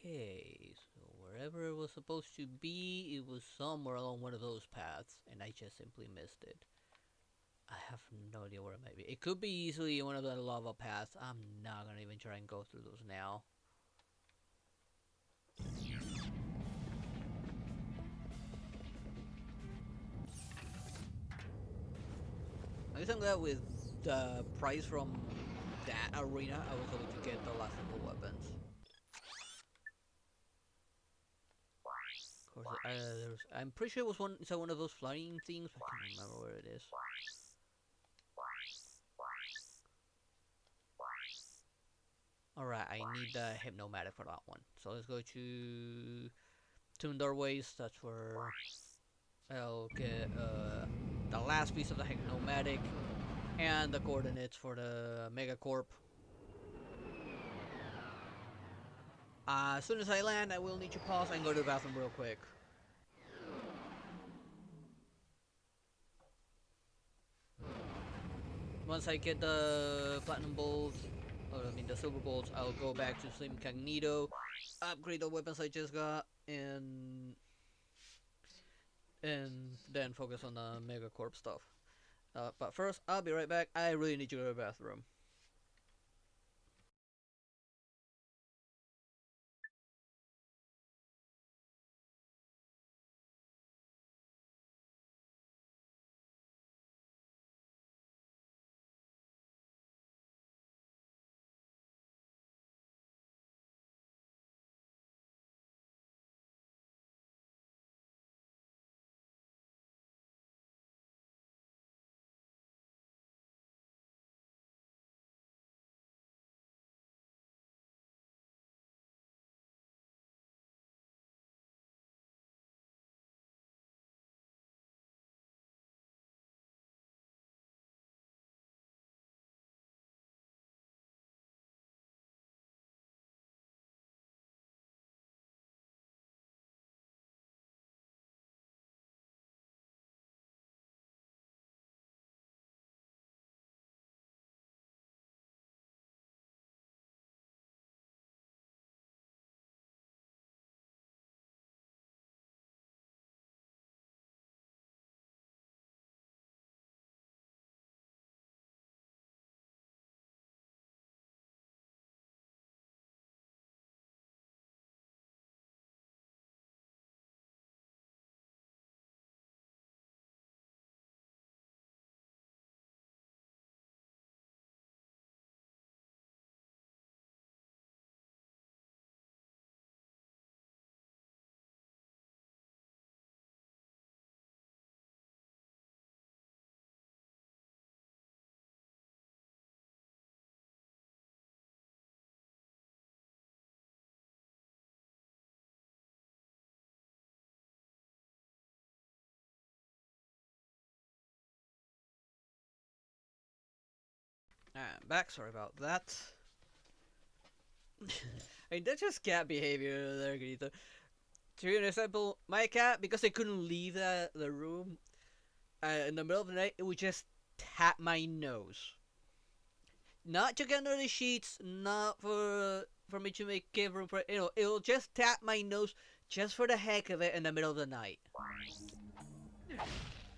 Okay, so wherever it was supposed to be, it was somewhere along one of those paths, and I just simply missed it. I have no idea where it might be. It could be easily one of the lava paths. I'm not gonna even try and go through those now. I guess I'm glad with the price from that arena, I was able to get the last of the weapons. Of course, I'm pretty sure it was one of those flying things, but I can't remember where it is. Alright, I need the Hypnomatic for that one. So let's go to Tune Doorways. That's where I'll get the last piece of the Hypnomatic and the coordinates for the Megacorp. As soon as I land, I will need to pause and go to the bathroom real quick. Once I get the Platinum Bolts, or I mean the Silver Bolts, I'll go back to Slim Cognito, upgrade the weapons I just got, and then focus on the Megacorp stuff. But first, I'll be right back. I really need to go to the bathroom. I'm back, sorry about that. I mean, that's just cat behavior there, Greta. To give you an example, my cat, because I couldn't leave the room in the middle of the night, it would just tap my nose. Not to get under the sheets, not for me to make give room for, it'll just tap my nose just for the heck of it in the middle of the night.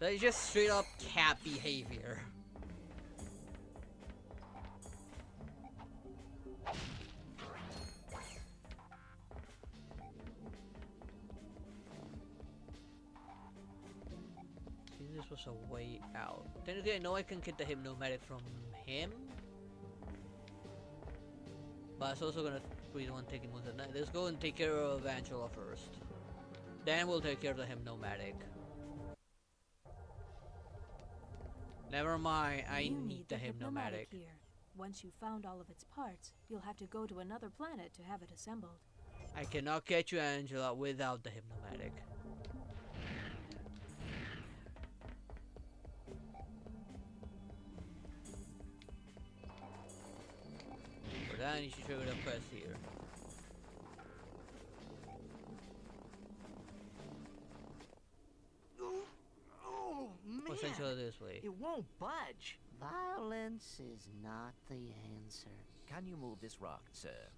That is just straight up cat behavior. This was a way out. Then again, I know I can get the hypnomatic from him, but it's also gonna be the one taking most of the night. Let's go and take care of Angela first. Then we'll take care of the hypnomatic. Never mind, I need the hypnomatic here. Once you've found all of its parts, you'll have to go to another planet to have it assembled. I cannot get you, Angela, without the hypnomatic. For that, you should trigger the quest here. Oh, man. Essentially this way. It won't budge. Violence is not the answer. Can you move this rock, sir?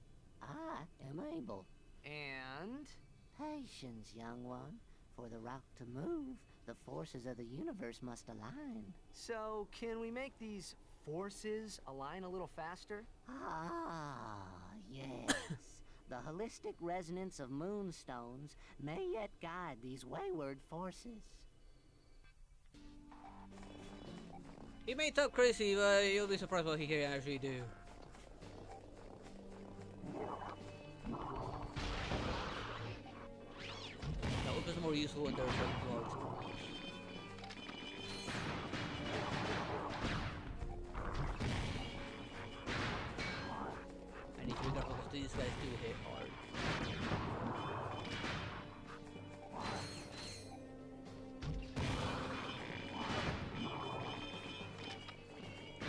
I am able. And? Patience, young one. For the rock to move, the forces of the universe must align. So, can we make these forces align a little faster? Ah, yes. The holistic resonance of moonstones may yet guide these wayward forces. He may talk crazy, but you'll be surprised what he can actually do. That would be more useful when there's some blocks. I need to be careful because these guys do hit hard.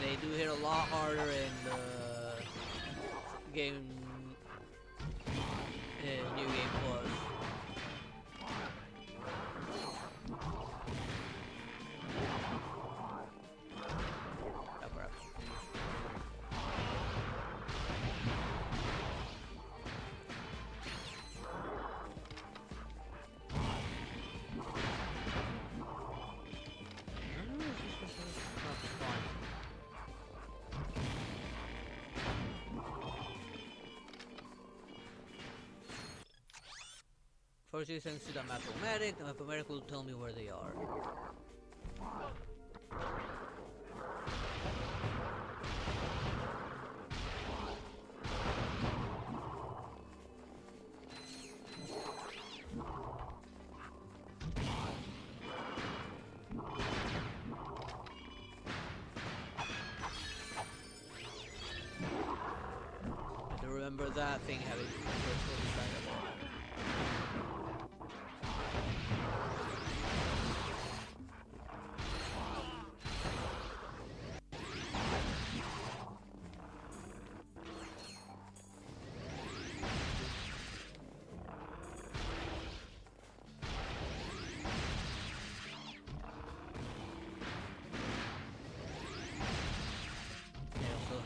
They do hit a lot harder in the game, New Game Plus. Oh, crap. First you send to the Mapomatic, the Mapomatic will tell me where they are. Have to remember that thing having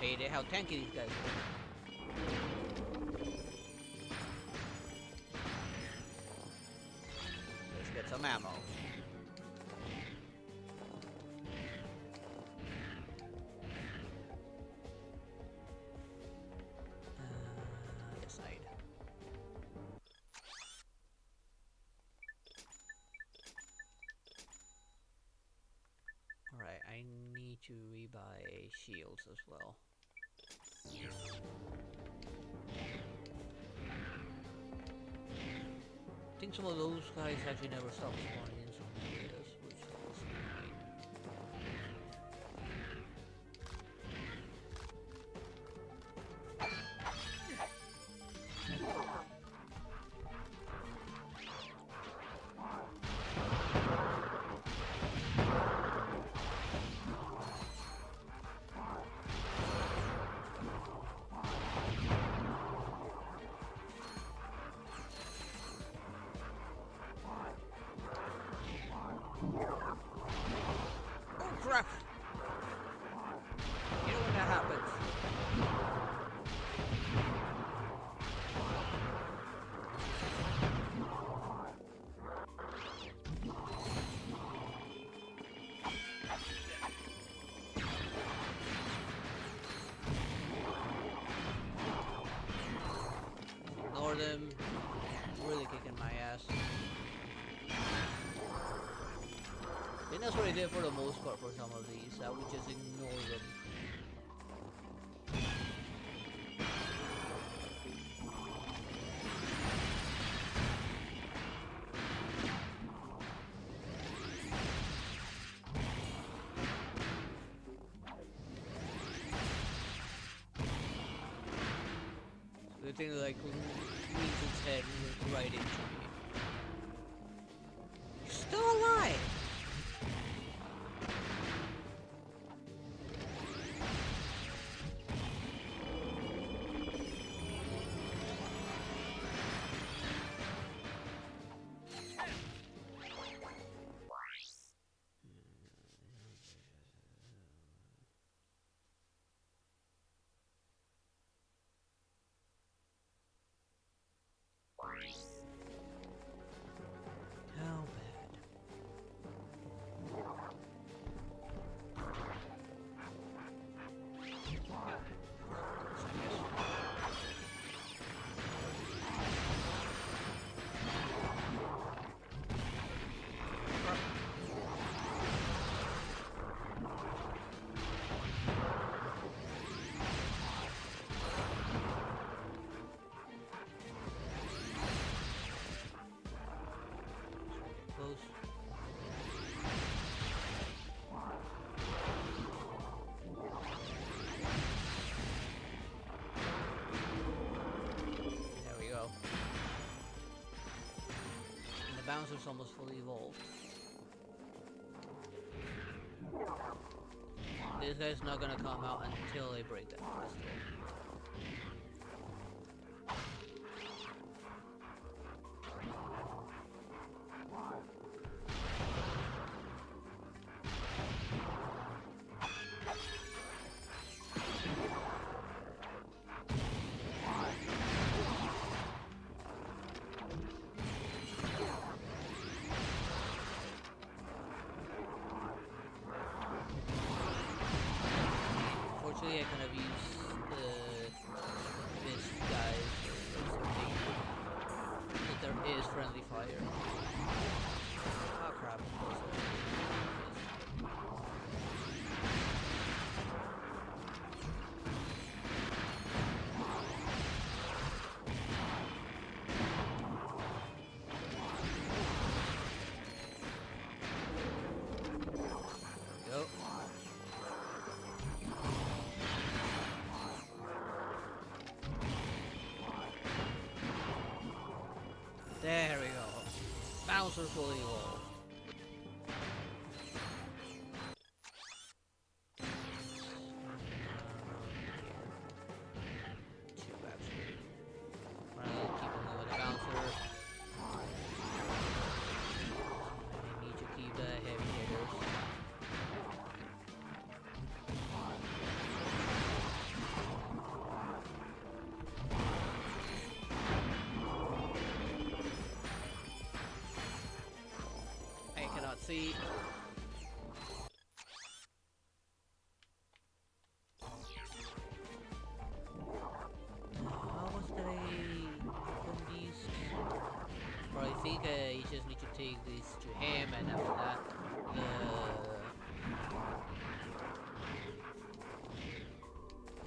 hate it how tanky these guys are. Let's get some ammo. This side. Alright, I need to rebuy shields as well. I think some of those guys actually never stop spawning in some areas, which is annoying. think that's what I did for the most part for some of these. I would just ignore them. The thing like leans its head right into me. You're still alive! How bad? Close. There we go. And the bouncer's almost fully evolved. This guy's not gonna come out until I break that crystal. Unfortunately, I kind of use this guy that there is friendly fire. Oh crap. Go. There we go. Bouncer fully evolved. Two actually. Keep going with the bouncer. I need to keep the heavy hitters. I cannot see. How much did I from these? Or I think you just need to take this to him, and after that, the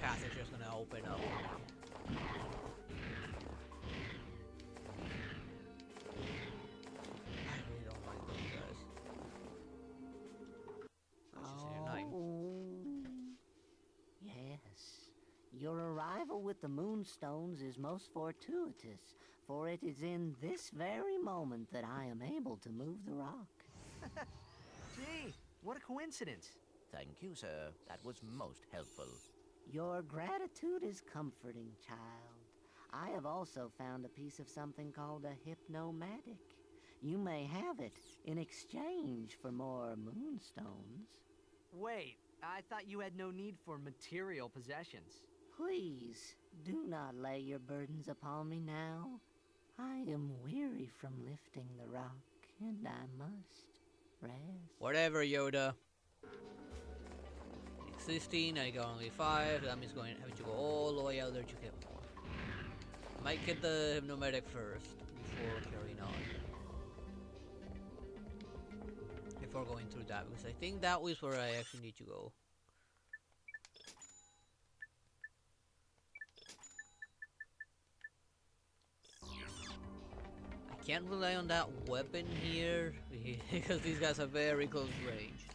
path is just gonna open up. I really don't like those guys. That's just annoying. Yes. Your arrival with the Moonstones is most fortuitous, for it is in this very moment that I am able to move the rock. Gee, what a coincidence. Thank you, sir. That was most helpful. Your gratitude is comforting, child. I have also found a piece of something called a hypnomatic. You may have it in exchange for more Moonstones. Wait, I thought you had no need for material possessions. Please, do not lay your burdens upon me now. I am weary from lifting the rock, and I must rest. Whatever, Yoda. 16, I got only 5. That means having to go all the way out there to get more. Might get the hypnomatic first before carrying on. If before going through that, because I think that was where I actually need to go. I can't rely on that weapon here because these guys are very close range.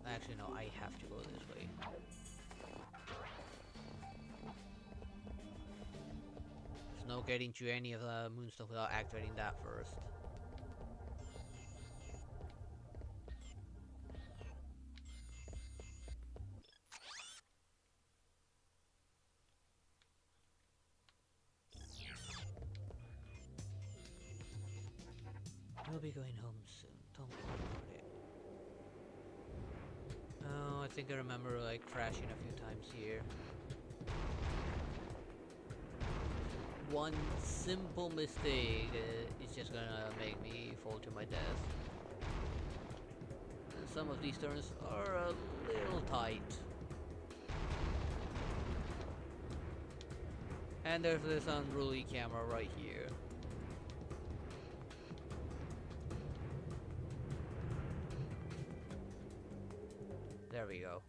Actually, no, I have to go this way. There's no getting to any of the moonstone without activating that first. We'll be going home soon, don't worry about it. Oh, I think I remember like crashing a few times here. One simple mistake is just gonna make me fall to my death. And some of these turns are a little tight. And there's this unruly camera right here. There we go.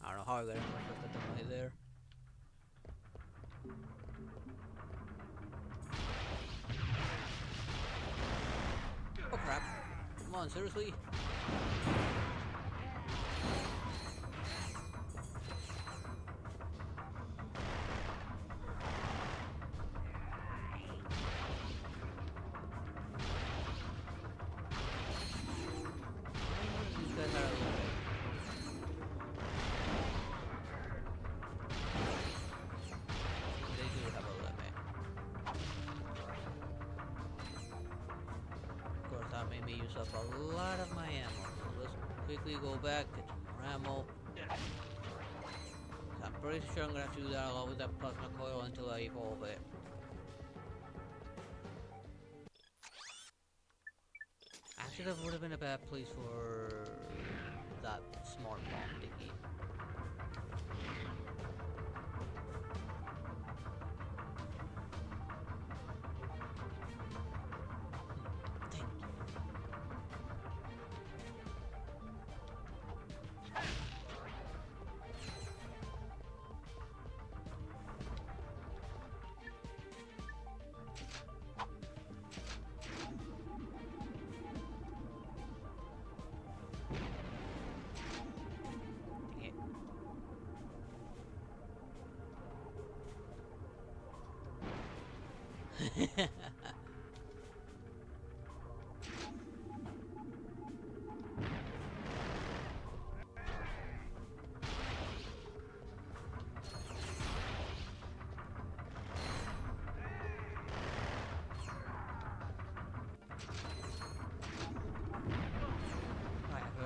I don't know how I got the money there. Oh crap. Come on, seriously? These guys are a little bit. They do have a limit. Of course, that made me use up a lot of my ammo. So let's quickly go back, get some more ammo. I'm pretty sure I'm gonna have to do that along with that plasma coil until I evolve it. Actually, that would have been a bad place for that smart bomb thingy. Thank you.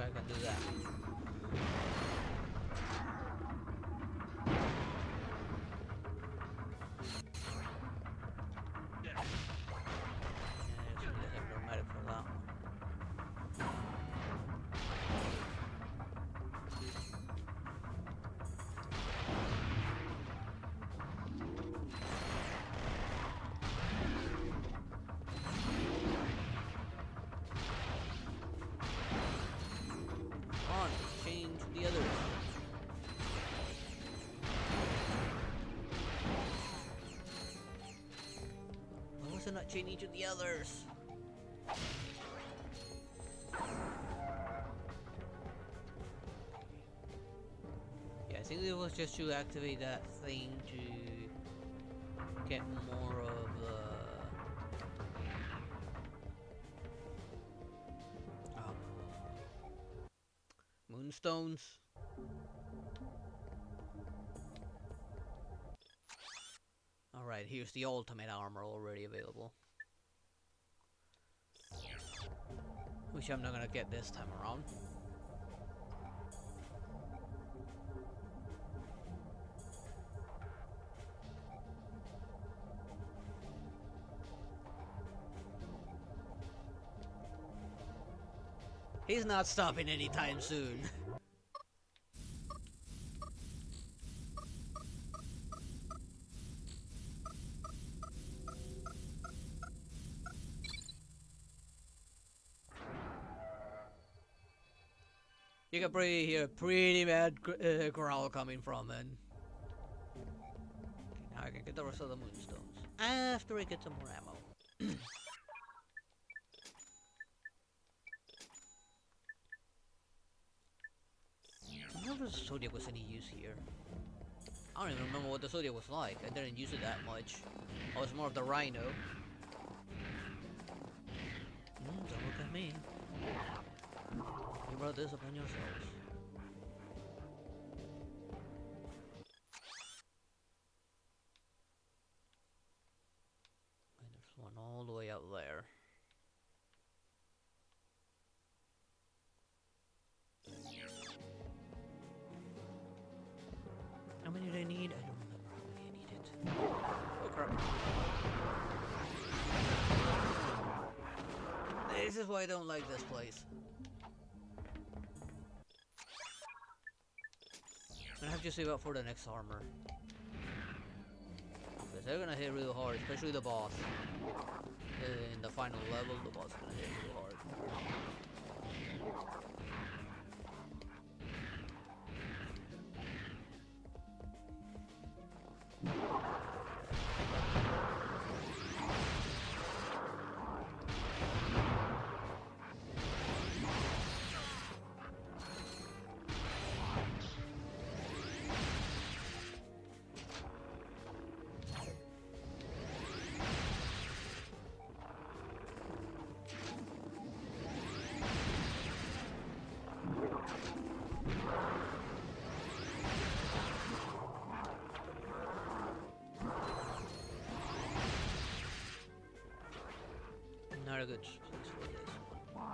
I can do that. Not chaining to the others. Yeah, I think it was just to activate that thing to get more of the moonstones. Alright, here's the ultimate armor already available. Which I'm not gonna get this time around. He's not stopping anytime soon. You can hear a pretty bad growl coming from it. Okay, now I can get the rest of the moonstones after I get some more ammo. I wonder if the Zodiac was any use here. I don't even remember what the Zodiac was like. I didn't use it that much. I was more of the Rhino. Don't look at me. You brought this upon yourselves. And there's one all the way out there. How many did I need? I don't remember how many I needed. Oh crap. This is why I don't like this place. I'm gonna have to save up for the next armor. Because they're gonna hit real hard, especially the boss. In the final level, the boss is gonna hit real hard. Not a good place for this one.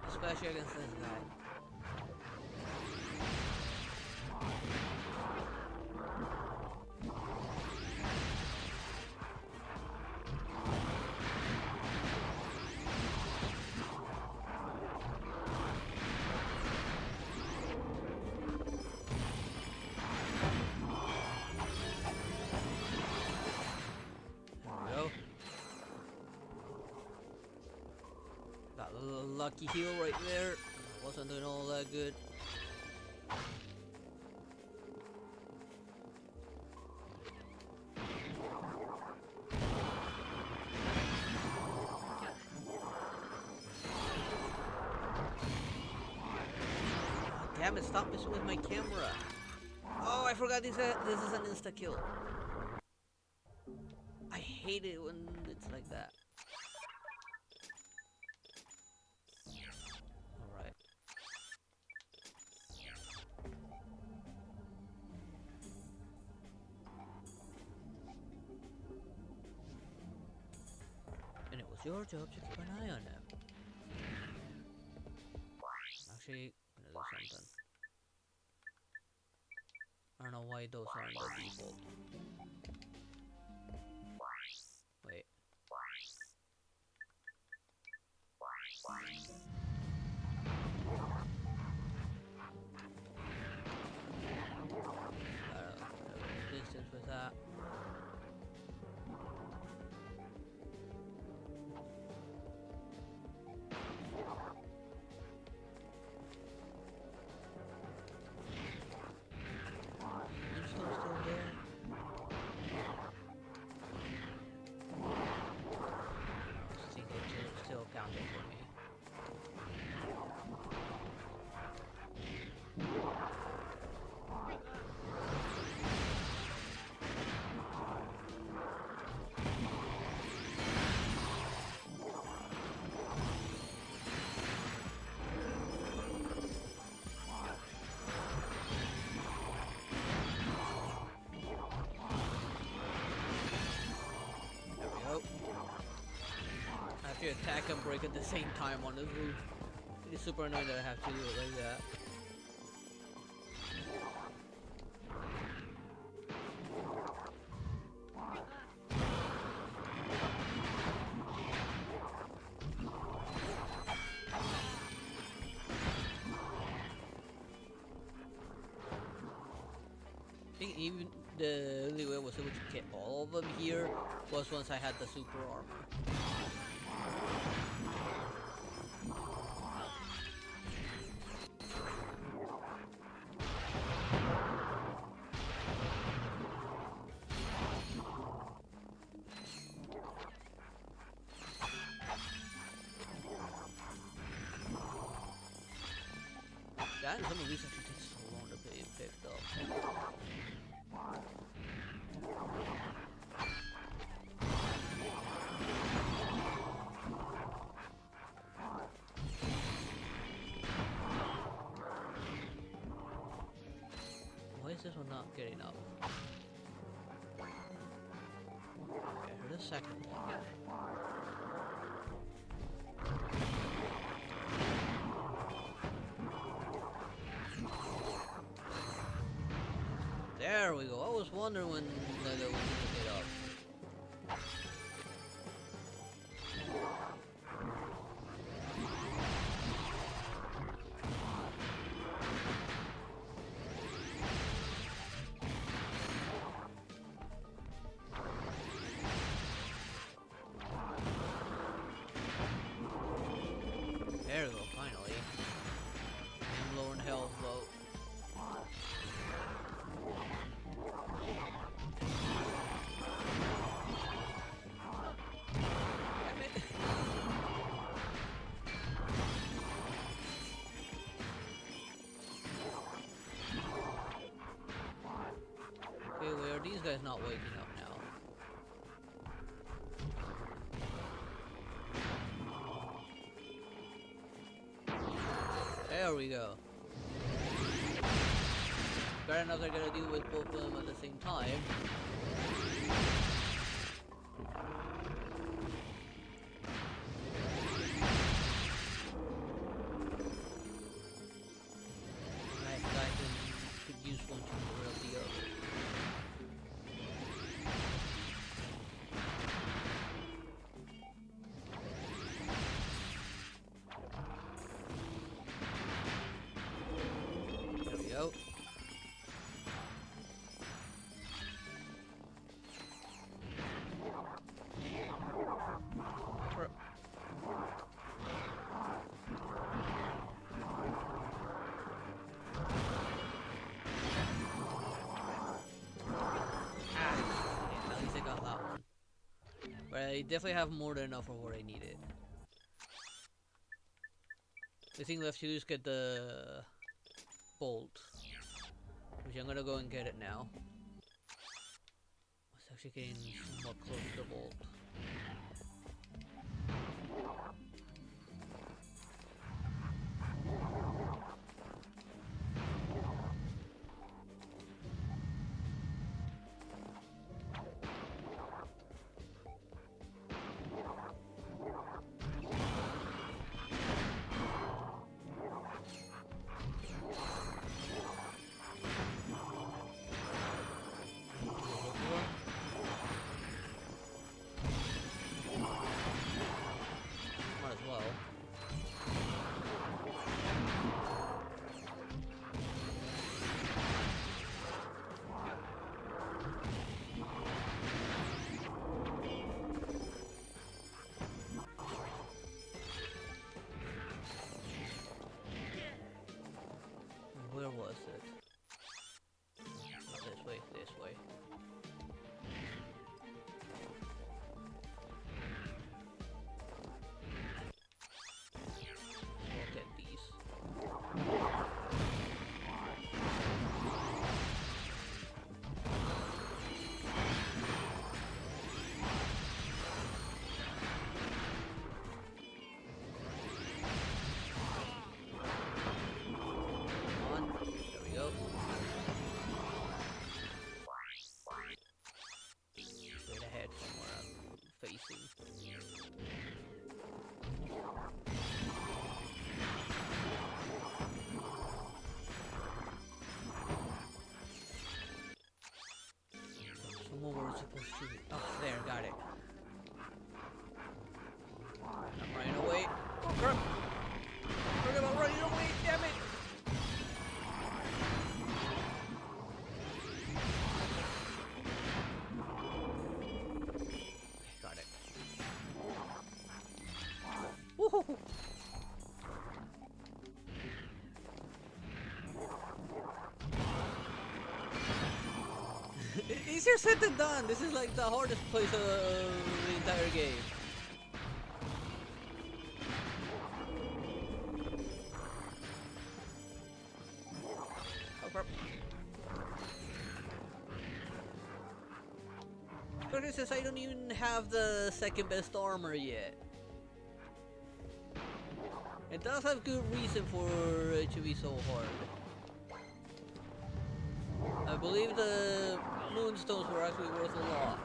Especially against this guy. Lucky heal right there. Wasn't doing all that good. Damn it, stop messing with my camera. Oh, I forgot this is an insta kill. I hate it when it's like that. Your job to keep an eye on them. Actually, I'm gonna do something. I don't know why those aren't the default. Wait. Distance with that. Attack and break at the same time on this roof. It is super annoying that I have to do it like that. think even the only way I was able to get all of them here was once I had the super armor. And some of these actually take so long to be picked up. Why is this one not getting up? Okay, I heard a second one. There we go. I was wondering when the was gonna get up. There we go, finally. I'm low in health though. Okay, where are these guys not waking up now? There we go. Fair enough, they're gonna deal with both of them at the same time. Right, I could use one to derail the other. There we go. At least I got that one. But I definitely have more than enough for what I needed. The thing left to do is get the bolt, which I'm gonna go and get it now. It's actually getting somewhat close to the bolt. Might as well. Where was it? Not this way, this way. We'll get these. Come on. There we go. Straight ahead from where I'm facing. Somewhere where we're supposed to be. Oh, there, got it. I'm running away. Oh, crap! Forget about running away, damn it! Easier said than done. This is like the hardest place of the entire game. Oh, crap. Especially since I don't even have the second best armor yet. It does have good reason for it to be so hard. I believe the moonstones were actually worth a lot.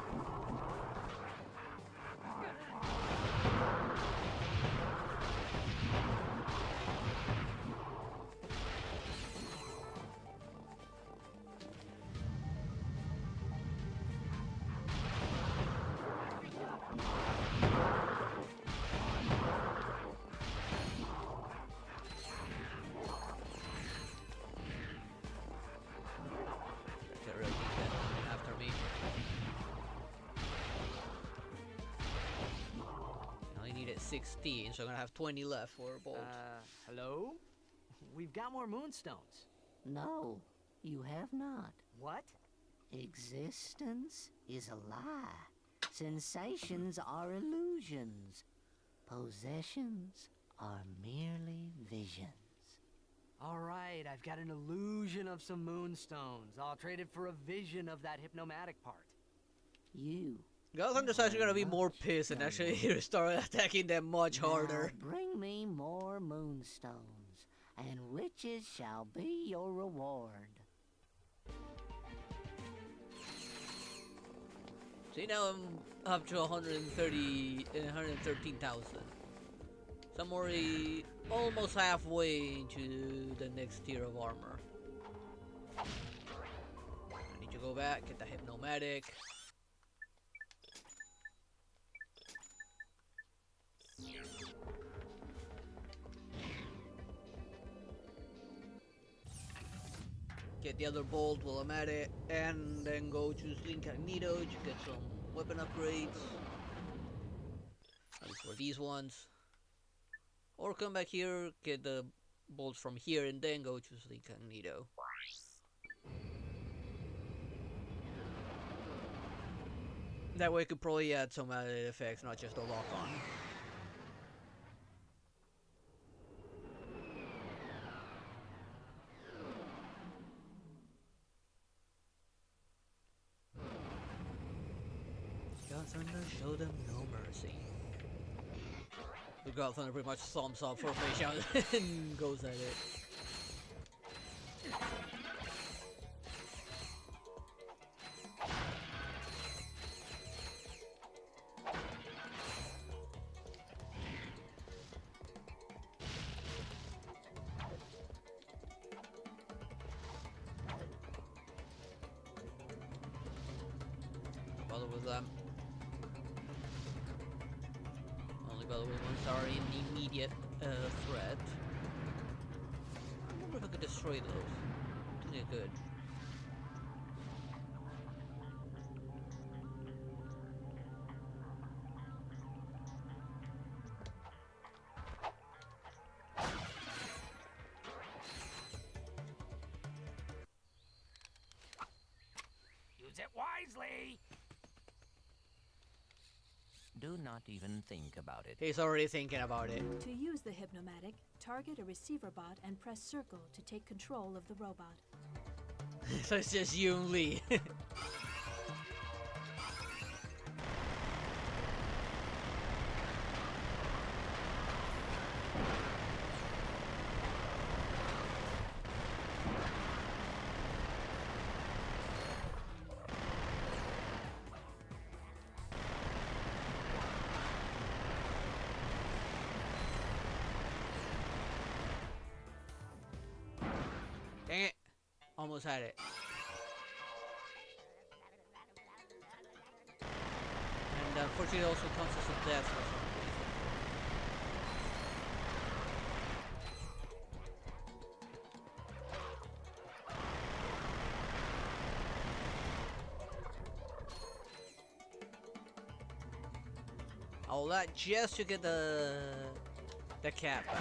After me. I only needed 16, so I'm gonna have 20 left for a bolt. Hello? We've got more moonstones. No, you have not. What? Existence is a lie. Sensations are illusions. Possessions are merely visions. All right, I've got an illusion of some moonstones. I'll trade it for a vision of that hypnomatic part. You. Gotham is actually gonna be more pissed and actually start attacking them much harder. Now bring me more moonstones, and riches shall be your reward. See, now I'm up to 113,000. So I'm already almost halfway into the next tier of armor. I need to go back, get the hypnomatic. Get the other bolt while I'm at it, and then go to Incognito to get some weapon upgrades. At least for these ones. Or come back here, get the bolts from here, and then go to Incognito. That way I could probably add some added effects, not just a lock-on. God Thunder, show them no mercy. The God Thunder pretty much thumbs up for face out and goes at it. Bother with them. Only bother with ones that are in immediate threat. I wonder if I could destroy those. I think I could. Use it wisely! Do not even think about it. He's already thinking about it. To use the Hypnomatic, target a receiver bot and press circle to take control of the robot. So it's just you and Lee. Dang it. Almost had it. And unfortunately it also counts as a death for some reason. All that just to get the The cat back.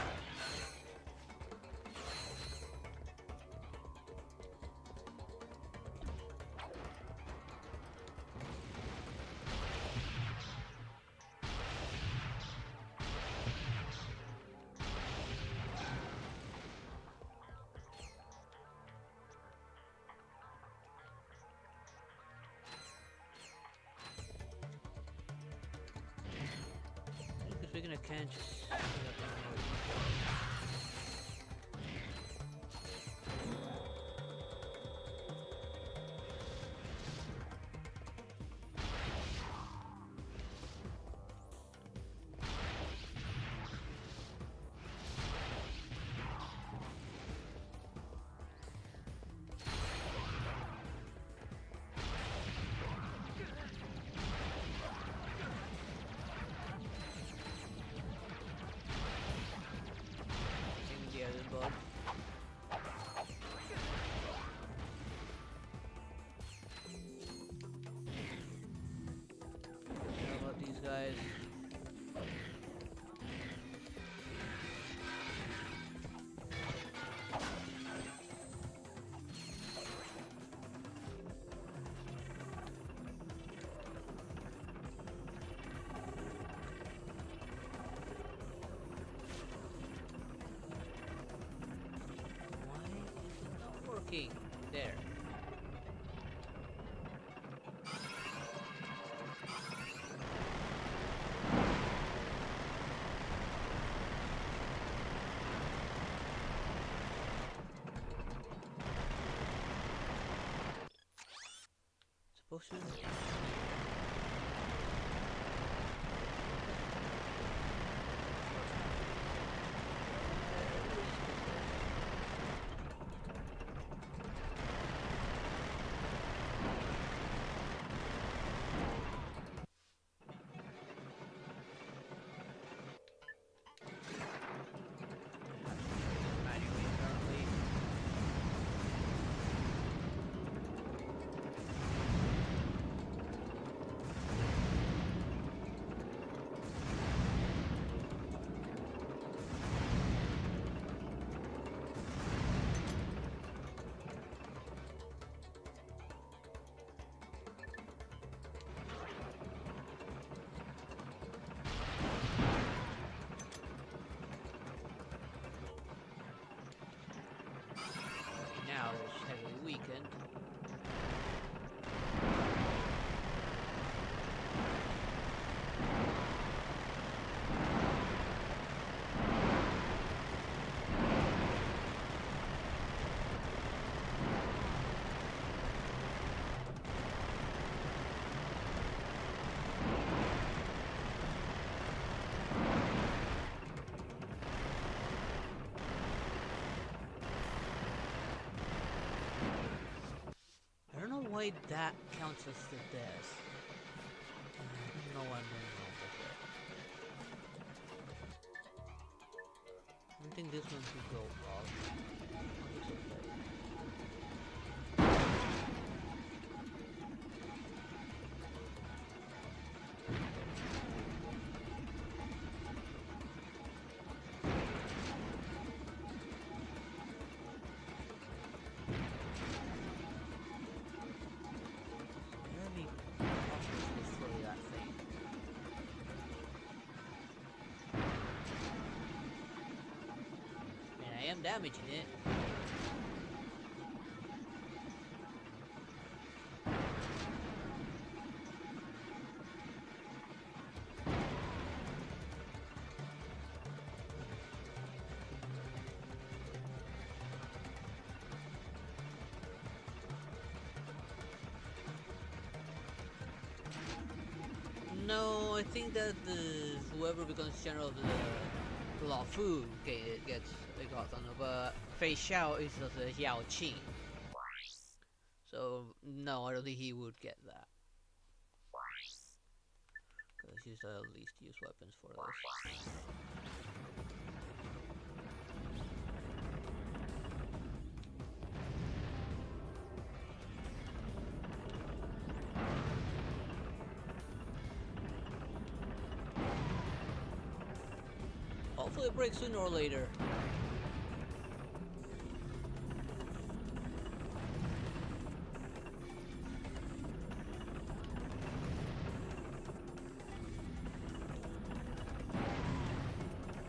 Speaking of can't bug. How about these guys? There. Supposed to. Now it's heavily weakened. Why that counts as the death? No one knows with it. I don't think this one should go off. It's okay. I am damaging it. No, I think that whoever becomes general of the Law Fu gets got on, but Fei Xiao is the Yao Qing. So no, I don't think he would get that. Because he's the least used weapons for this. Hopefully it breaks sooner or later.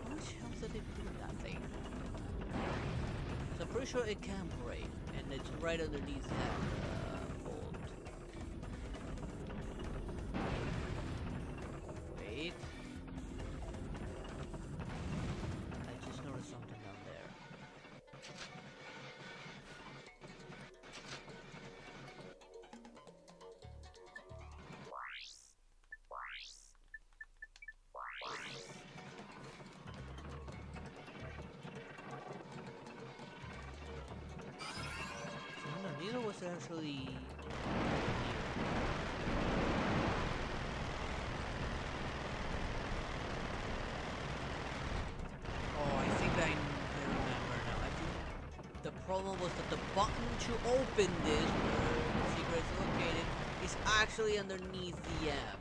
How much health did it do with that thing? So I'm pretty sure it can break, and it's right underneath that bolt. Wait. I just noticed something down there. So the needle was actually oh, I think I remember now. I think the problem was that the button to open this, where the secret is located, is actually underneath the M.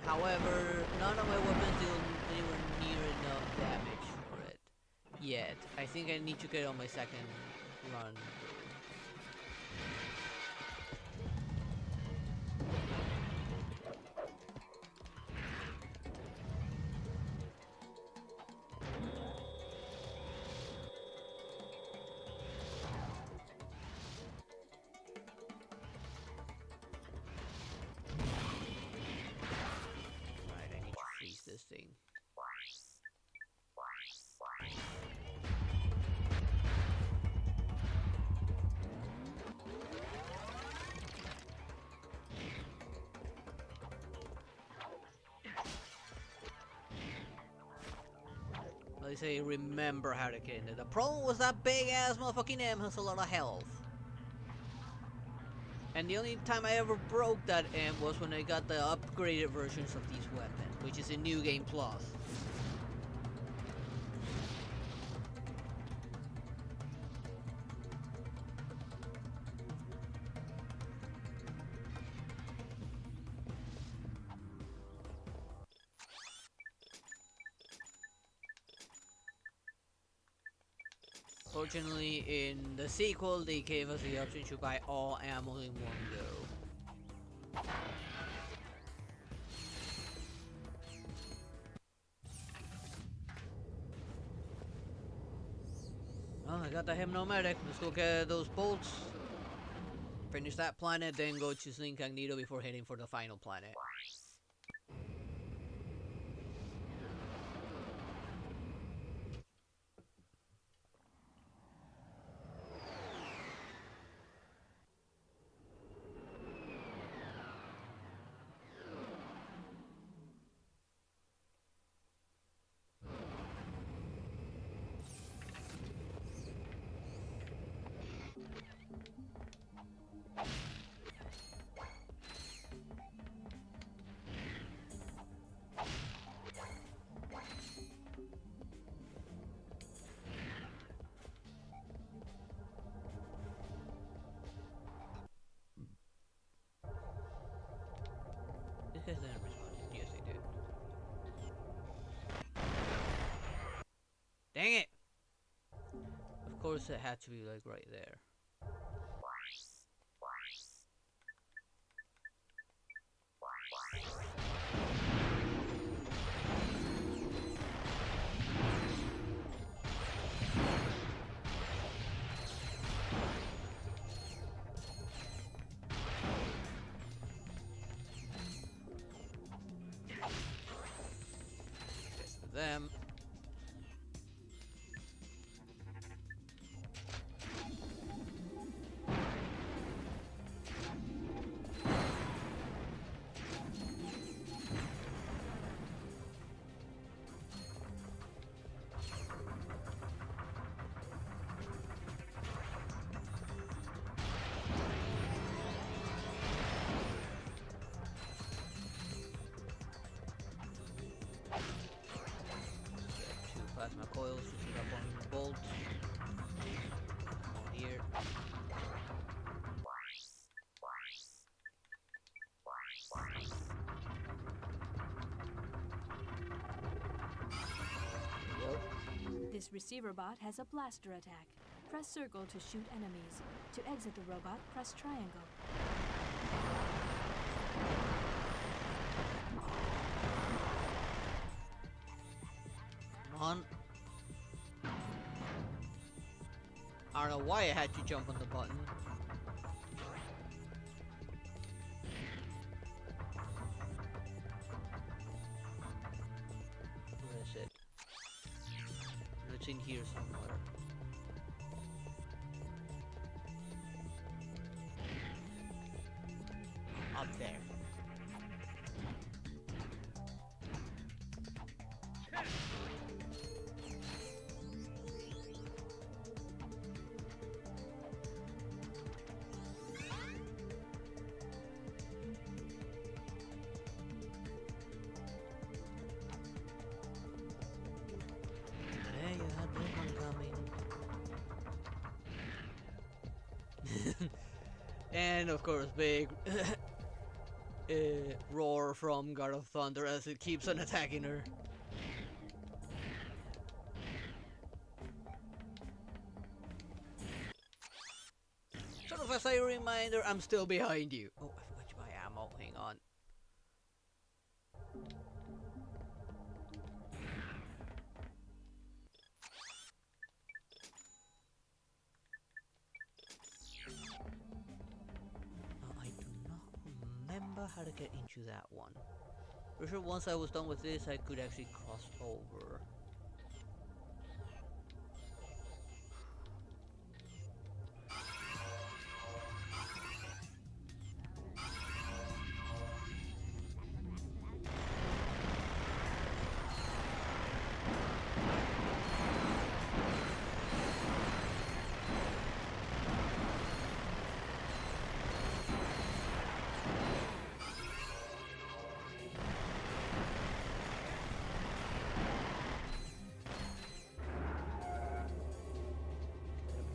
However, none of my weapons deal anywhere near enough damage for it yet. I think I need to get on my second run. Right, I need to freeze this thing. At least I remember how to get in there. The problem was that big ass motherfucking M has a lot of health. And the only time I ever broke that M was when I got the upgraded versions of these weapons, which is in New Game Plus. Fortunately, in the sequel, they gave us the option to buy all ammo in one go. Well, I got the Hypnomatic. Let's go get those bolts. Finish that planet, then go to Incognito before heading for the final planet. This guy didn't respond. Yes, he did. Dang it! Of course, it had to be like right there. Them. This receiver bot has a blaster attack. Press circle to shoot enemies. To exit the robot, press triangle. Come on. I don't know why I had to jump on the button. Where is it? It's in here somewhere. Up there. And of course, big roar from God of Thunder as it keeps on attacking her. Sort of as a reminder, I'm still behind you. Oh, I forgot my ammo. Hang on. How to get into that one. Pretty sure once I was done with this, I could actually cross over.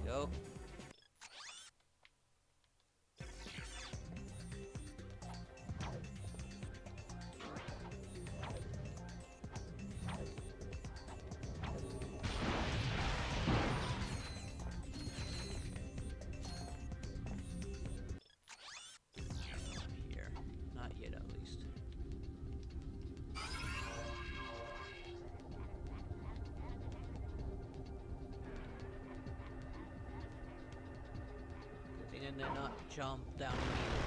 Go. Here. Not yet, at least. And then not jump down immediately.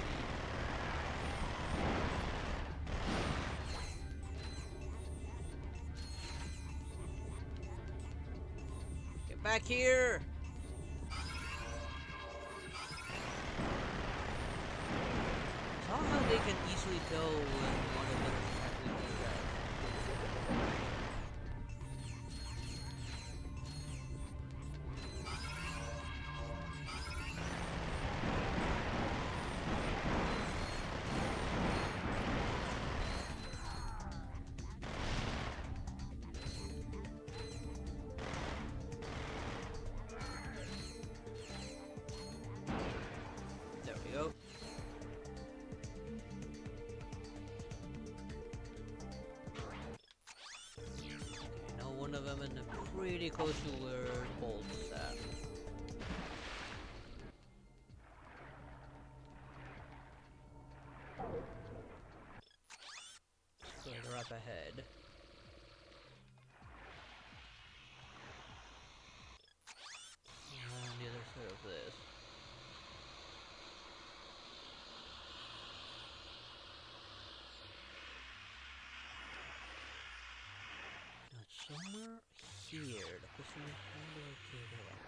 Get back here! Saw how they can easily tell when one of them is actually doing that. There we go. Okay, now one of them is pretty close to where the bolt's at. Further up ahead. On the other side of this. Somewhere here. The question is how do I get up?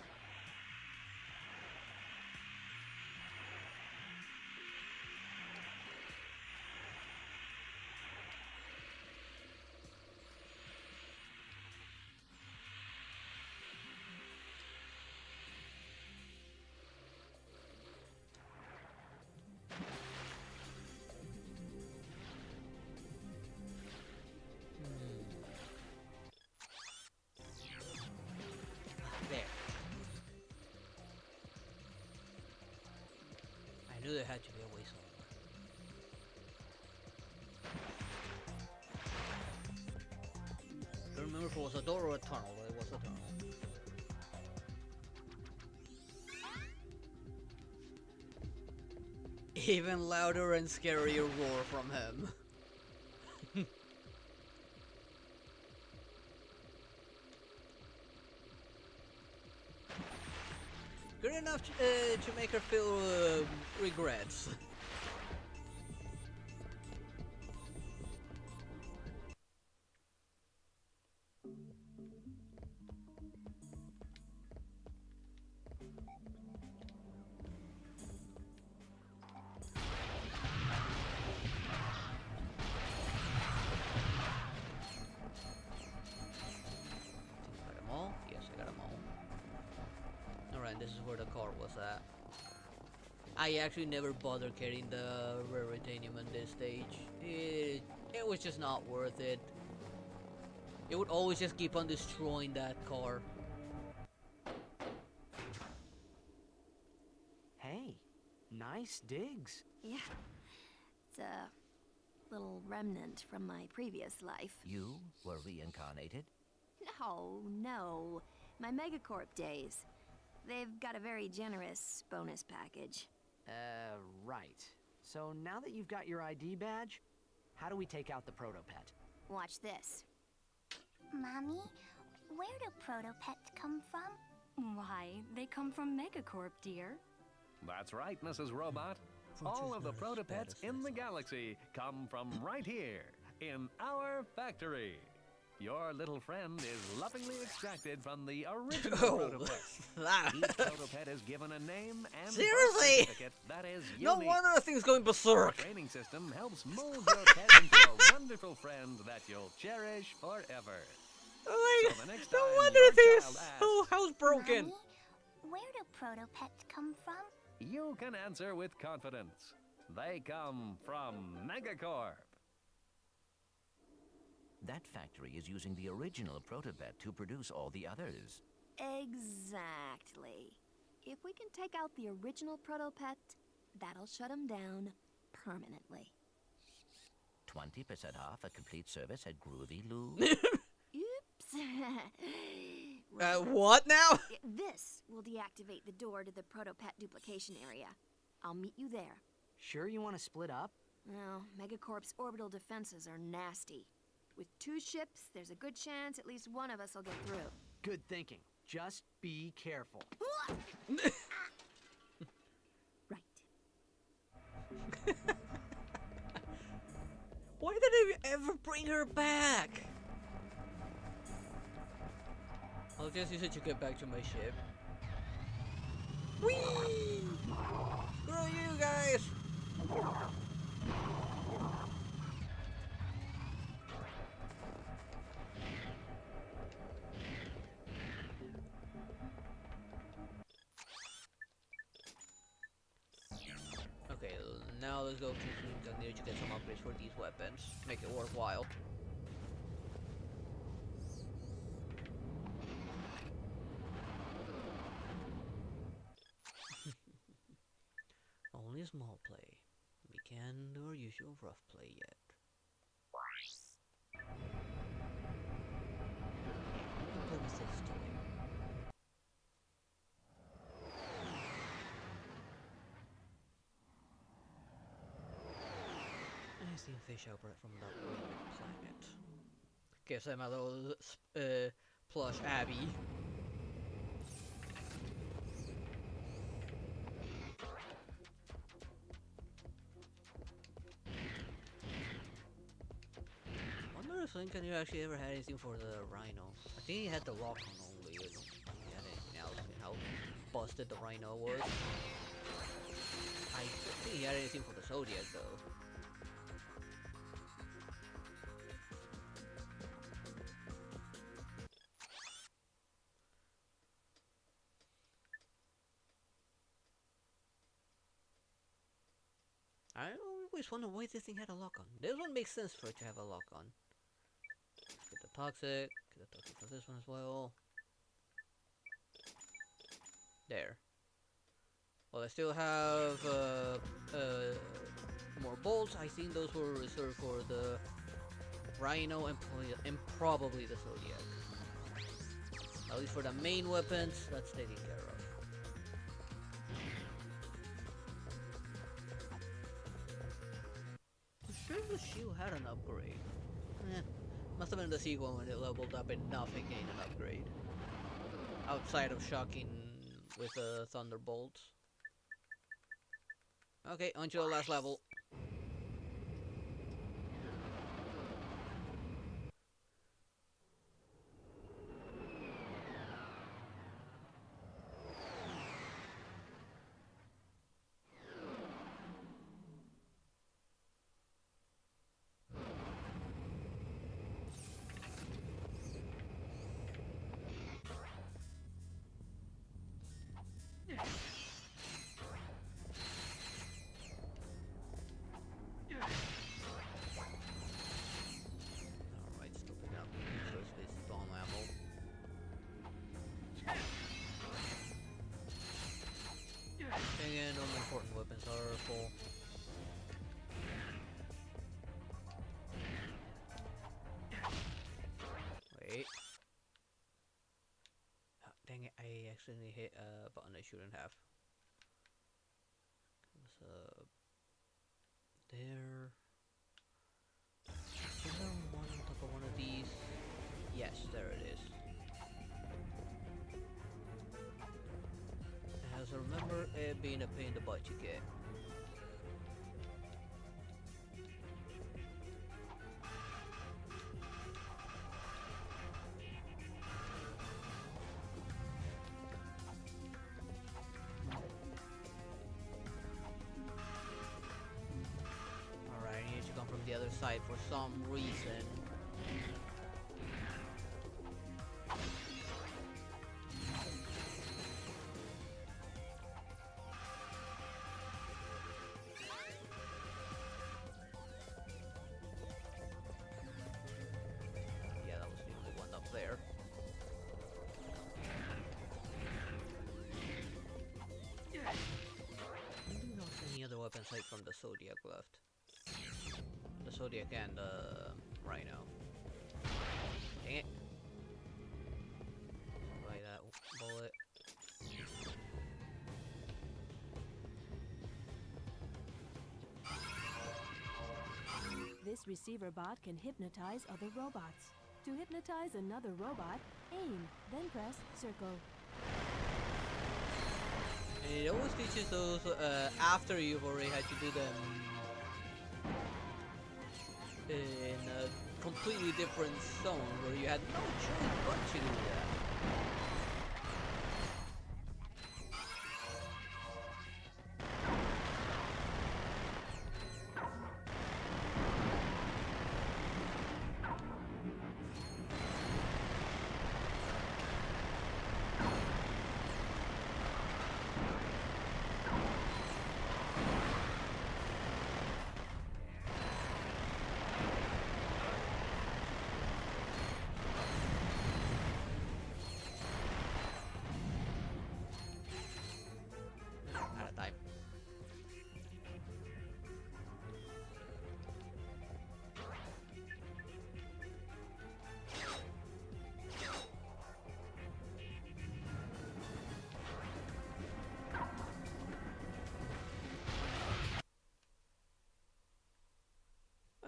There. I knew there had to be a way somewhere. I don't remember if it was a door or a tunnel, but it was a tunnel. even louder and scarier roar from him. Good enough to make her feel regrets. This is where the car was at. I actually never bothered carrying the raritanium in this stage. It was just not worth it. It would always just keep on destroying that car. Hey, nice digs. Yeah, it's a little remnant from my previous life. You were reincarnated? No. My Megacorp days. They've got a very generous bonus package. Right. So now that you've got your ID badge, how do we take out the protopet? Watch this. Mommy, where do protopets come from? Why, they come from Megacorp, dear. That's right, Mrs. Robot. All of the protopets in the galaxy come from right here, in our factory. Your little friend is lovingly extracted from the original protopet. Each protopet is given a name and seriously? certificate that is unique. No wonder the thing's going berserk. The training system helps mold your pet into a wonderful friend that you'll cherish forever. Oh my So the next no time wonder your the thing is child asks, so housebroken. Mommy, where do protopets come from? you can answer with confidence. They come from Megacorp. That factory is using the original protopet to produce all the others. Exactly. If we can take out the original protopet, that'll shut him down permanently. 20% off a complete service at Groovy Lou. Oops. What now? This will deactivate the door to the protopet duplication area. I'll meet you there. Sure you want to split up? Well, Megacorp's orbital defenses are nasty. With 2 ships, there's a good chance at least one of us will get through. Good thinking. Just be careful. Right. Why did they ever bring her back? I'll just use it to get back to my ship. Whee! Screw you guys! Okay, now let's go to Clank to get some upgrades for these weapons. Make it worthwhile. Only a small play. We can't do our usual rough play yet. We'll play with this toy. I see a fish out from the planet. Guess I'm a little plush Abby. I wonder if Lincoln actually ever had anything for the Rhino. I think he had the rock on only. I don't think he had anything else. How busted the Rhino was. I don't think he had anything for the Zodiac though. I always wonder why this thing had a lock on. This one makes sense for it to have a lock on. Get the toxic for this one as well. There. Well, I still have more bolts. I think those were reserved for the Rhino and probably the Zodiac. At least for the main weapons, that's taken care of. the shield had an upgrade. Must have been the sequel when it leveled up enough and gained an upgrade. Outside of shocking with the thunderbolts. Okay, on to the last level. Again, all my important weapons are full. Wait. Oh, dang it, I accidentally hit a button I shouldn't have. There. Is there one on top of one of these? Yes, there it is. As I remember it being a pain in the butt to get. Alright, I need to come from the other side for some reason. There. I don't know if any other weapons aside from the Zodiac left. The Zodiac and the Rhino. Dang it. Buy that bullet. This receiver bot can hypnotize other robots. To hypnotize another robot, aim, then press circle. And it always teaches those after you've already had to do them in a completely different zone where you had no choice but to do that.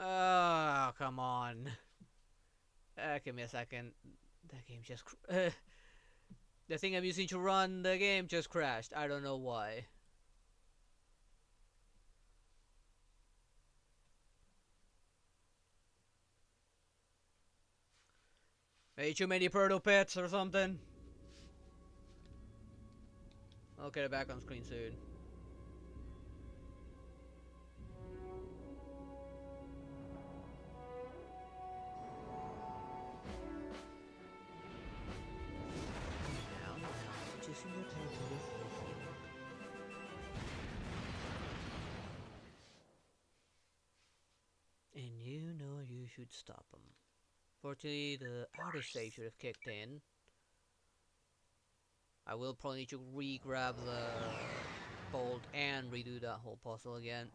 Oh, come on. Give me a second. That game just... the thing I'm using to run the game just crashed. I don't know why. Maybe too many proto pets or something. I'll get it back on screen soon. And you know you should stop them. Fortunately, the autosave should have kicked in. I will probably need to re-grab the bolt and redo that whole puzzle again.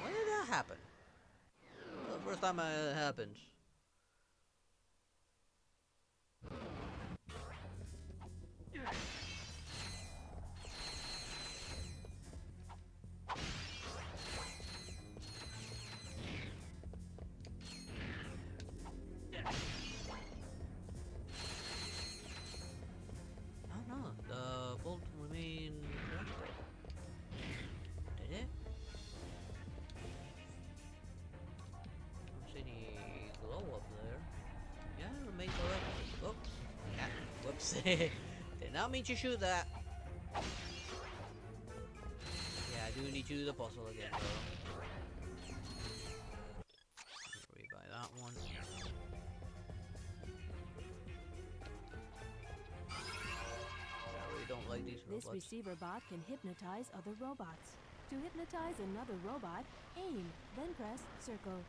When did that happen? The first time it happened. Did not mean to shoot that. Yeah, I do need to do the puzzle again, though. Rebuy that one. I really don't like these robots. This receiver bot can hypnotize other robots. To hypnotize another robot, aim, then press circle.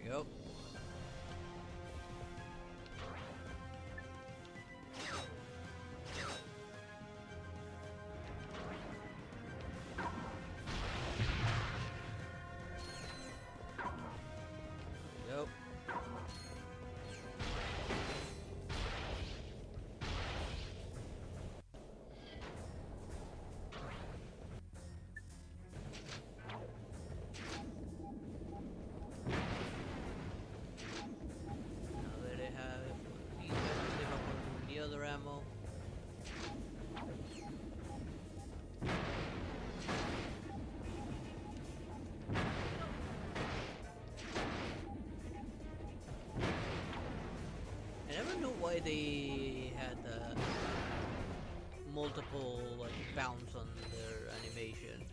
Yep. Yep. Ammo. I never knew why they had multiple like bounce on their animation.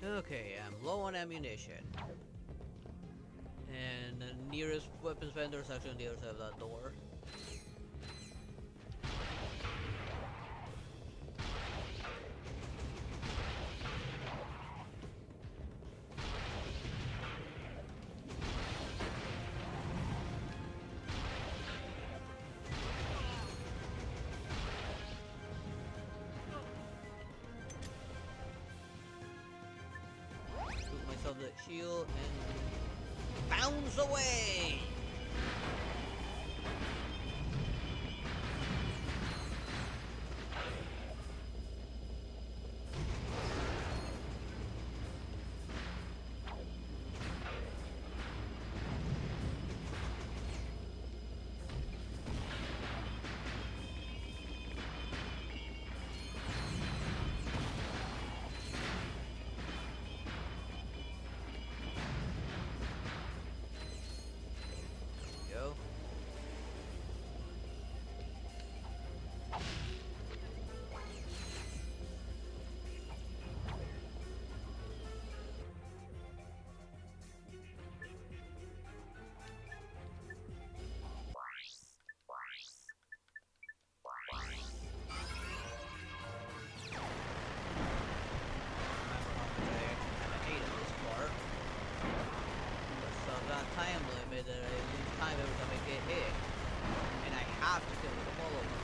Okay, I'm low on ammunition. And the nearest weapons vendor is actually on the other side of that door. Of the shield and bounce away. Time limit that I lose time every time I get hit, and I have to kill the all of them.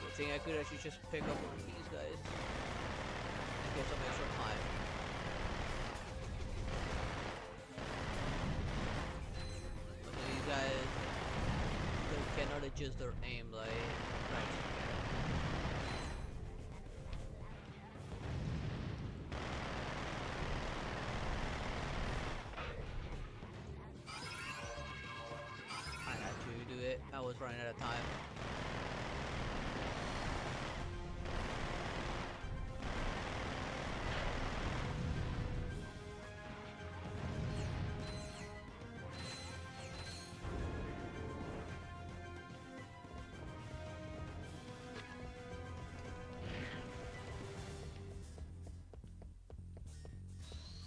I think I could actually just pick up one of these guys and get some extra time. Some of these guys, they cannot adjust their aim like Ratchet can. was running out of time.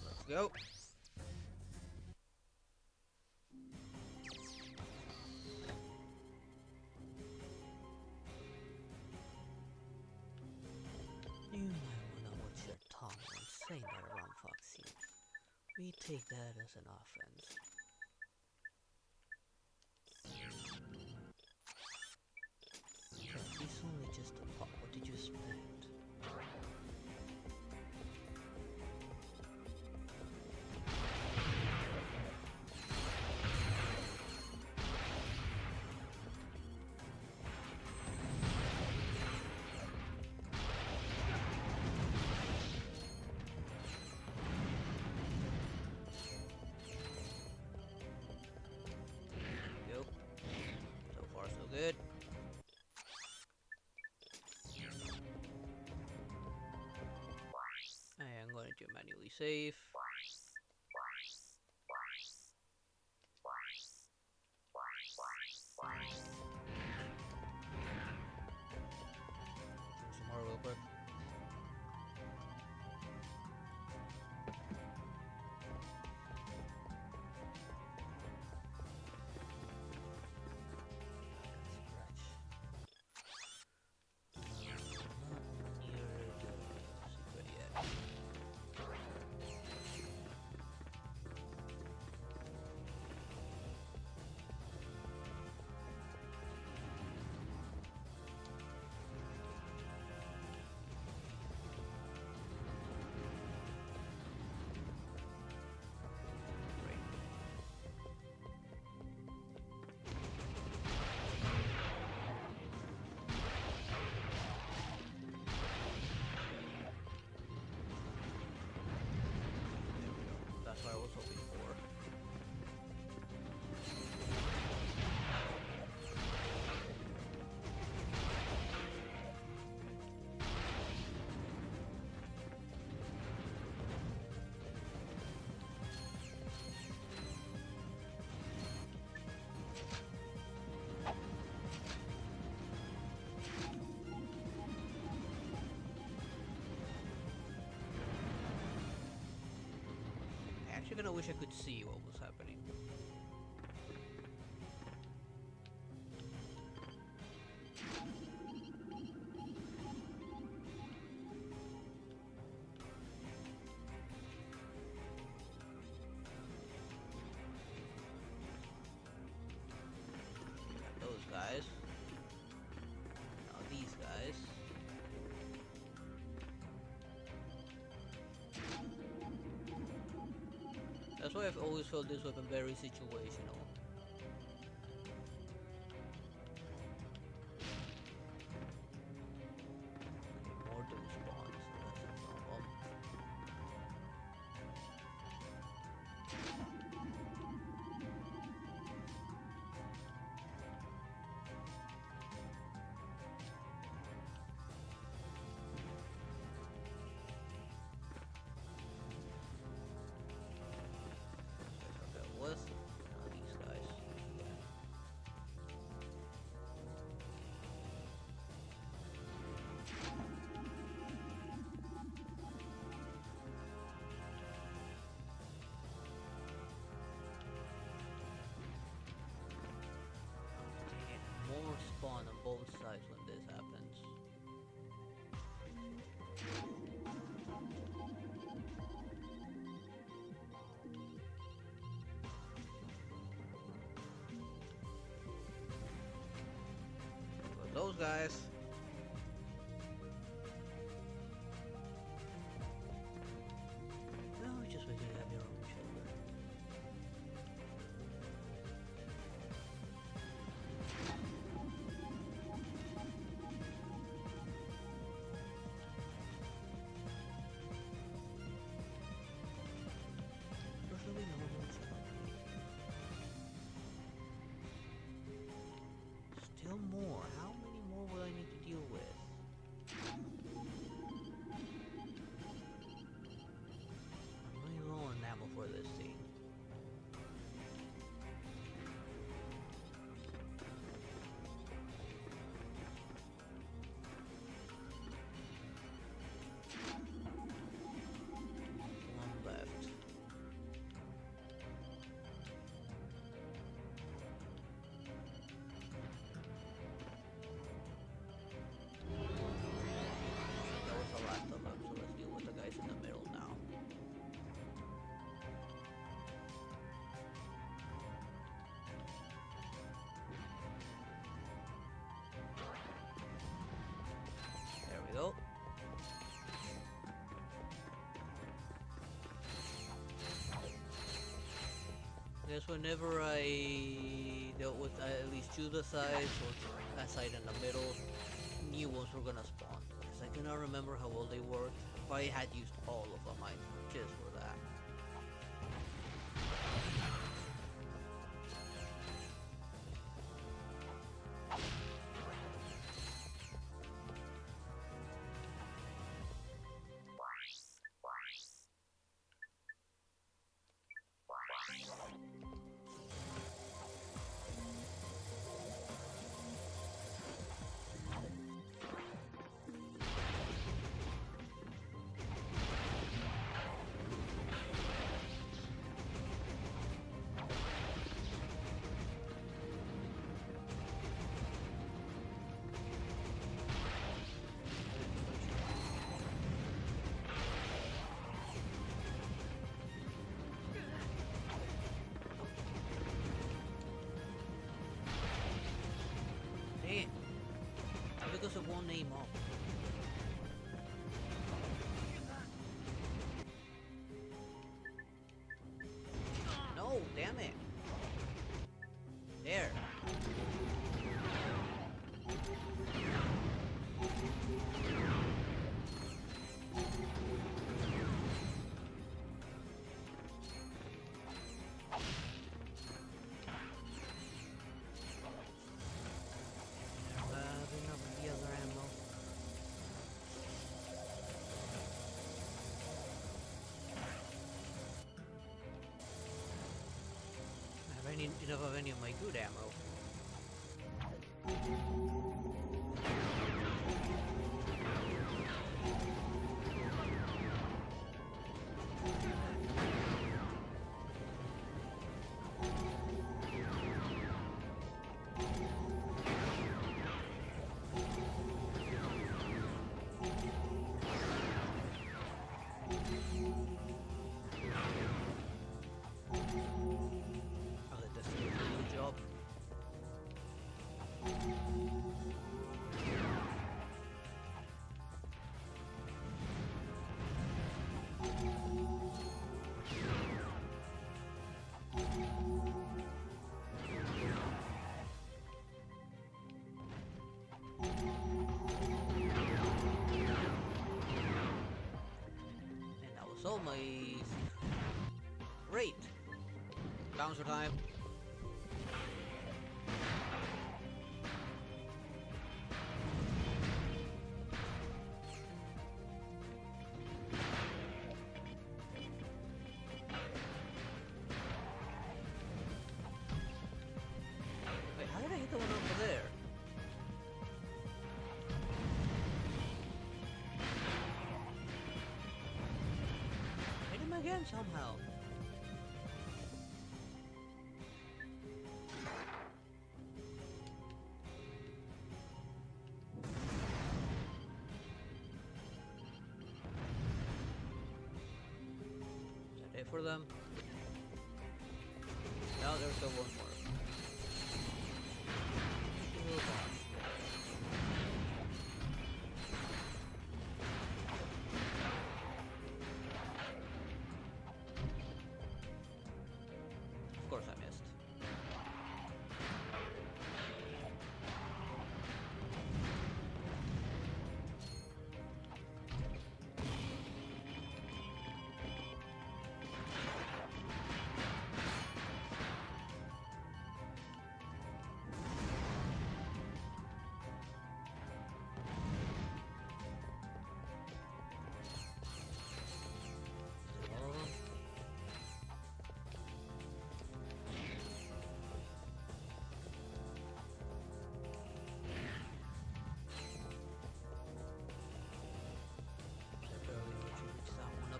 Let's go. You might wanna watch your tongue when saying that around Foxy. We take that as an offense. He's only just a pup. What did you expect? Go. So far, so good. I am going to manually save. Some more real quick. That's what I was hoping for. I actually kinda wish I could see what was happening. Got those guys. Now these guys. That's why I've always felt this weapon very situational. Okay, more doom spawns, so that's a problem. That was now these guys. More spawn on both sides when this happens. But those guys. Well, just wait till you have your own children. Personally, no one wants to. guess whenever I dealt with at least two of the sides, or a side in the middle, new ones were gonna spawn. Because I cannot remember how well they worked. If I had used all of them, I just for that. Because of one name off. No, damn it. There. Enough of any of my good ammo. So my great bouncer time. Wait, how did I hit the one over there? Again somehow. Is that it for them? No, there's still one more. Of course I missed.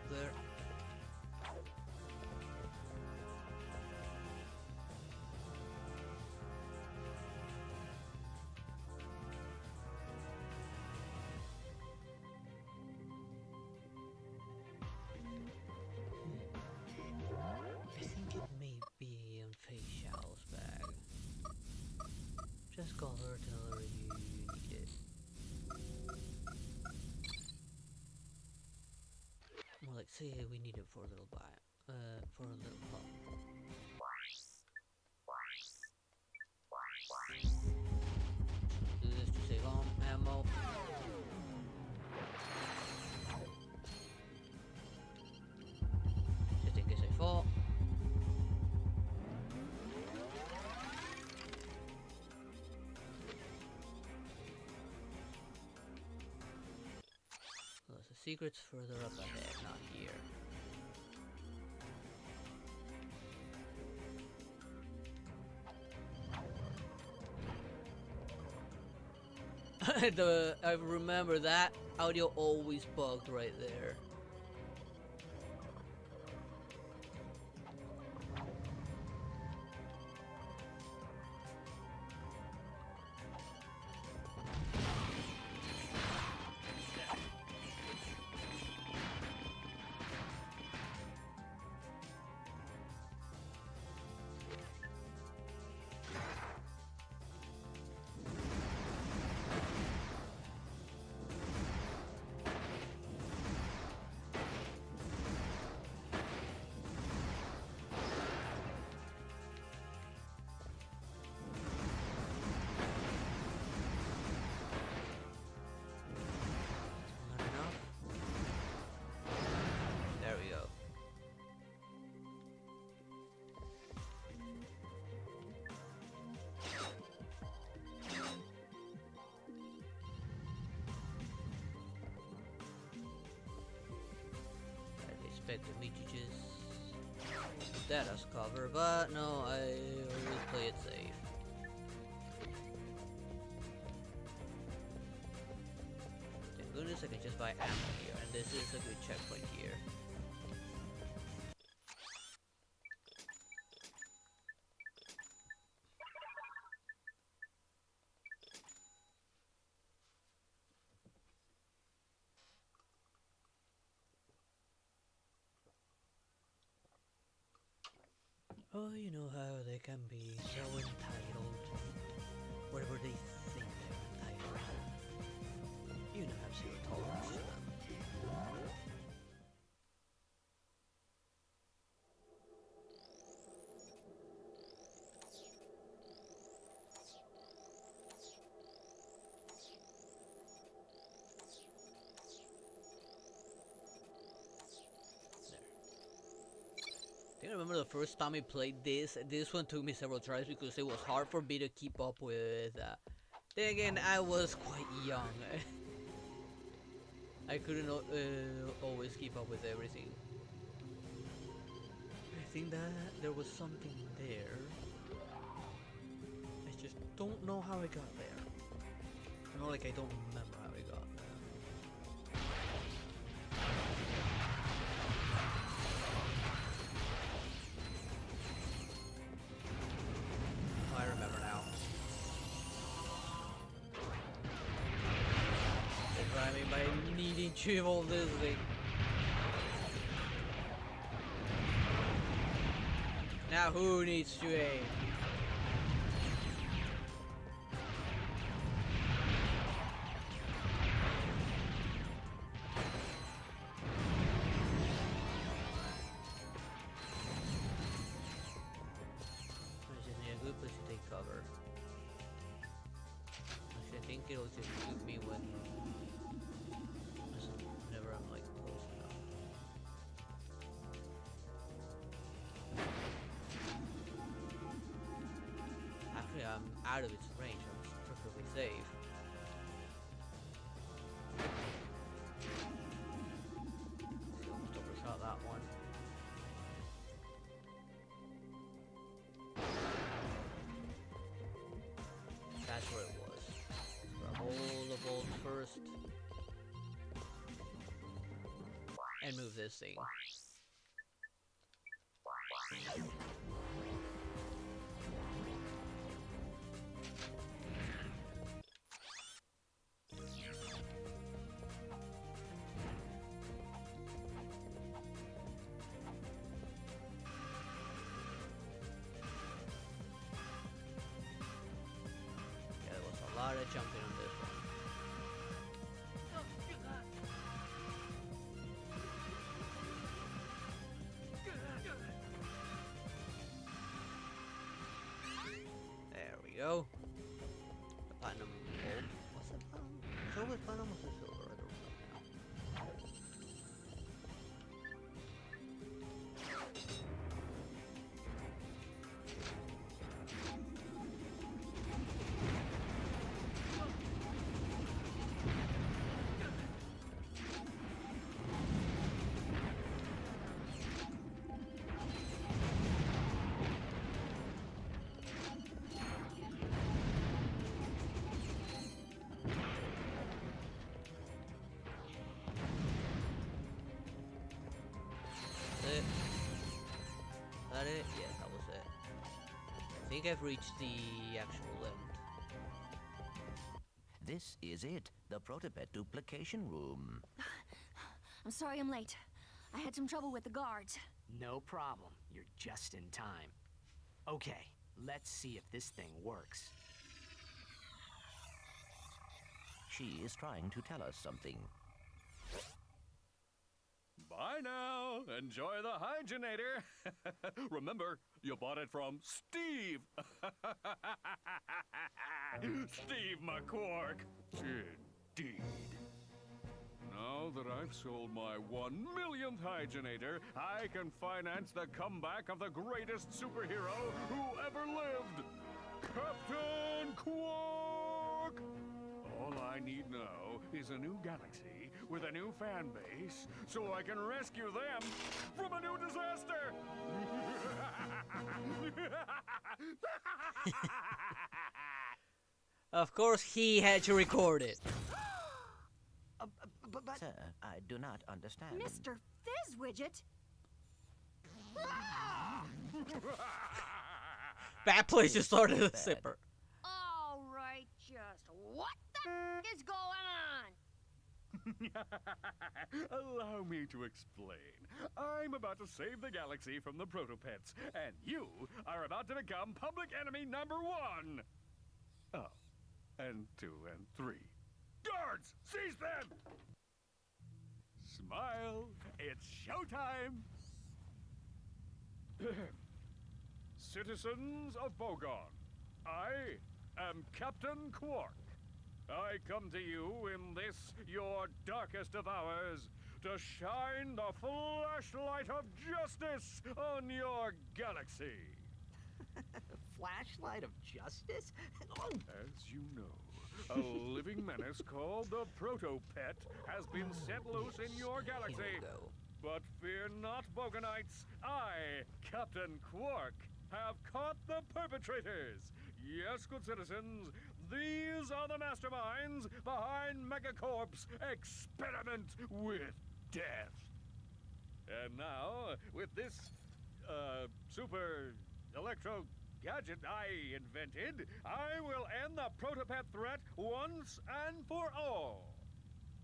There. I think it may be in Facial's bag. Just call her, tell her you need it. More like, say we need it for a little for a little pup. secret's further up ahead, not here. I remember that audio always bugged right there. Expected me to just put that as cover, but no, I always play it safe. Thank goodness I can just buy ammo here, and this is a good checkpoint here. Oh, you know how they can be so entitled. Whatever they think they're entitled. You know, have zero tolerance to them. I think I remember the first time I played this one took me several tries because it was hard for me to keep up with. Then again, I was quite young. I couldn't always keep up with everything. I think that there was something there. I just don't know how I got there. I know, like, I don't remember how I got there. I remember now. That's what I mean by needing to evolve this thing. Now who needs to aim? It'll just shoot me whenever I'm like close enough. Actually, I'm out of its range. I'm perfectly safe. Almost overshot that one. That's where it was. All the bolts first, and move this thing. Yeah, there was a lot of jumping on this one. Go. The platinum gold. What's the platinum? Silver platinum was the silver. I don't know now. think I've reached the actual limit. This is it, the protopet duplication room. I'm sorry I'm late. I had some trouble with the guards. No problem. You're just in time. Okay, let's see if this thing works. She is trying to tell us something. Bye now. Enjoy the hygienator. Remember, you bought it from Steve. Steve McQuark. Indeed. Now that I've sold my 1 millionth hygienator, I can finance the comeback of the greatest superhero who ever lived, Captain Quark! All I need now is a new galaxy with a new fan base so I can rescue them from a new disaster! Of course, he had to record it. But Sir, I do not understand. Mr. Fizzwidget? Bad place to start a zipper. All right, just what the is going on? Allow me to explain. I'm about to save the galaxy from the protopets, and you are about to become public enemy number 1. Oh, and 2 and 3. Guards, seize them! Smile, it's showtime! Citizens of Bogon, I am Captain Quark. I come to you in this, your darkest of hours, to shine the flashlight of justice on your galaxy. Flashlight of justice? Oh. As you know, a living menace called the Protopet has been set loose in your galaxy. But fear not, Bogonites. I, Captain Quark, have caught the perpetrators. Yes, good citizens, these are the masterminds behind Megacorp's experiment with death. And now, with this, super electro gadget I invented, I will end the protopet threat once and for all.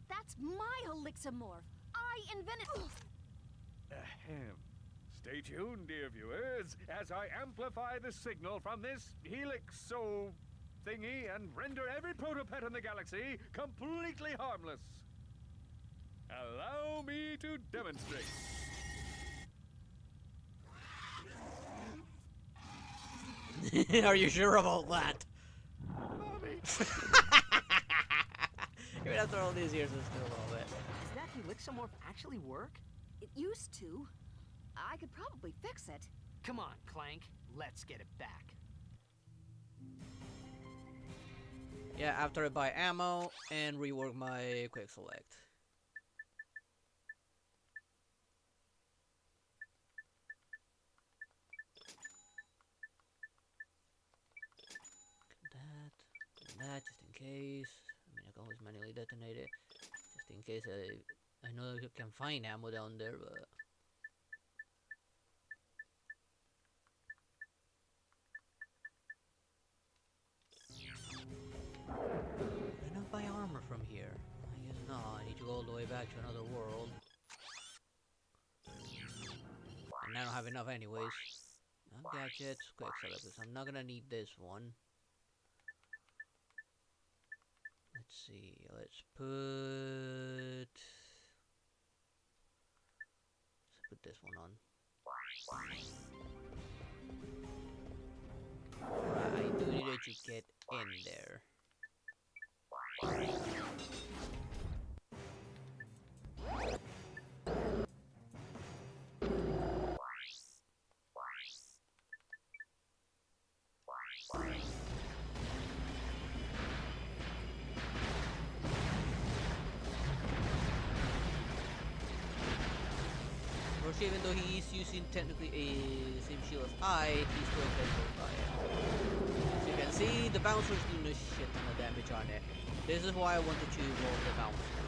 That's my Helixamorph. I invented. Ahem. Stay tuned, dear viewers, as I amplify the signal from this helixo thingy and render every protopet in the galaxy completely harmless. Allow me to demonstrate. Are you sure about that? Mommy. Even after all these years, it's still a little bit. Does that Helixamorph actually work? It used to. I could probably fix it. Come on, Clank. Let's get it back. Yeah, after I buy ammo and rework my quick select. That just in case. I mean, I can always manually detonate it, just in case I know you can find ammo down there, but I don't buy armor from here. I guess not. I need to go all the way back to another world, and I don't have enough anyways. Not gadgets, quick select, because I'm not gonna need this one. Let's see, let's put this one on. I do need it to get in there. Even though he is using technically a same shield as I, he's still affected by it. So you can see the bouncer's doing a shit ton of damage on it. This is why I wanted to roll the bouncer.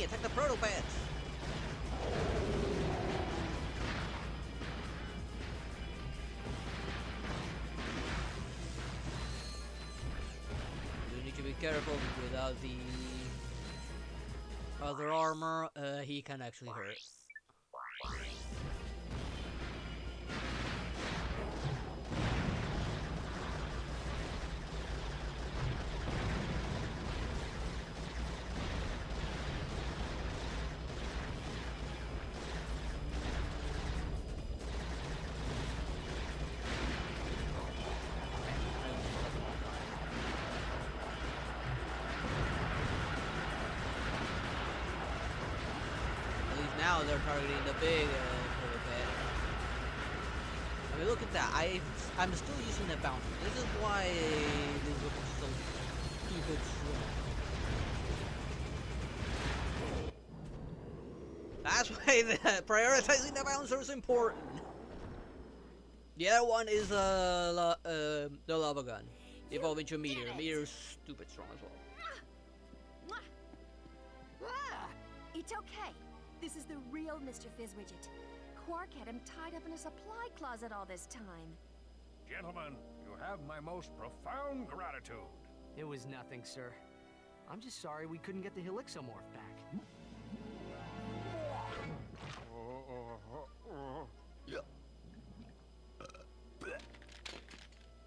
attack the proto-pets! You need to be careful without the other armor. He can actually hurt. Now they're targeting the big proto-pet. I mean, look at that. I'm still using the bouncer. This is why this weapon is so stupid strong. That's why prioritizing the bouncer is important. The other one is the lava gun, evolving to a meteor. Meteor is stupid strong as well. It's okay. This is the real Mr. Fizzwidget. Quark had him tied up in a supply closet all this time. Gentlemen, you have my most profound gratitude. It was nothing, sir. I'm just sorry we couldn't get the Helixomorph back.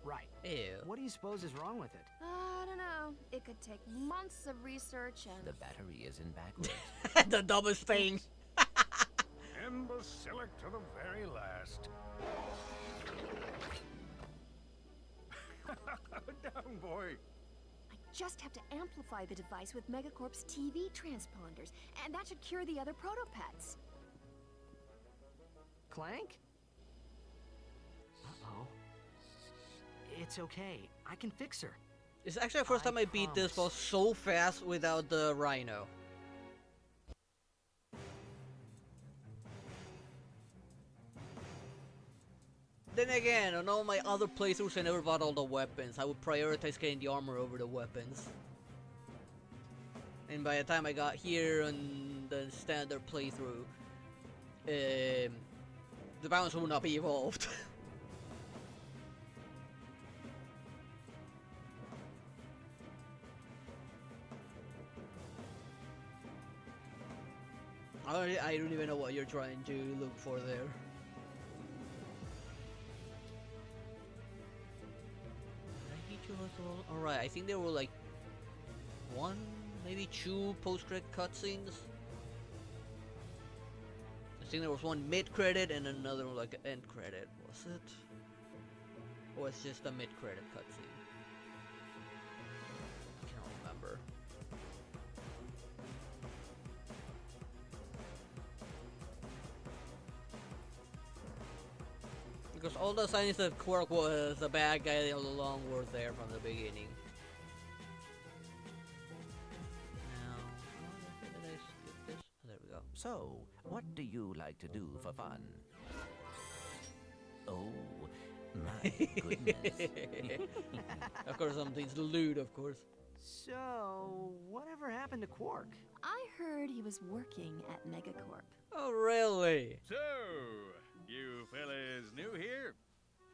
Right. Ew. What do you suppose is wrong with it? I don't know. It could take months of research and... The battery is in backwards. The dumbest thing. Imbecilic to the very last. Down, boy. I just have to amplify the device with Megacorp's TV transponders, and that should cure the other protopets. Clank? Uh-oh. It's okay. I can fix her. It's actually the first time I beat this boss so fast without the Rhino. Then again, on all my other playthroughs I never bought all the weapons. I would prioritize getting the armor over the weapons. And by the time I got here on the standard playthrough, the balance will not be evolved. I don't even know what you're trying to look for there. Alright, I think there were like one, maybe two post-credit cutscenes. I think there was one mid-credit and another like an end credit. Was it? Or it's just a mid-credit cutscene? I can't remember. Because all the signs that Quark was a bad guy all along were there from the beginning. Now, did I skip this? Oh, there we go. So, what do you like to do for fun? Oh, my goodness. Of course, something's the loot, of course. So, whatever happened to Quark? I heard he was working at Megacorp. Oh, really? So, you fellas new here?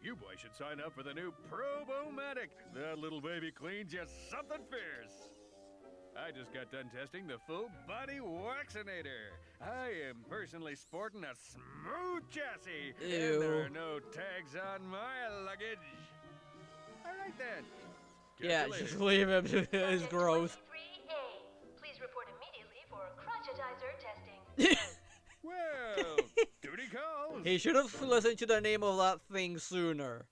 You boys should sign up for the new Probomatic. That little baby cleans just something fierce. I just got done testing the full body Waxinator. I am personally sporting a smooth chassis. Ew. And there are no tags on my luggage. All right then. Catch Yeah, you later. just leave him to his growth. 23A. Please report immediately for crotchetizer testing. Well, duty calls. He should have listened to the name of that thing sooner.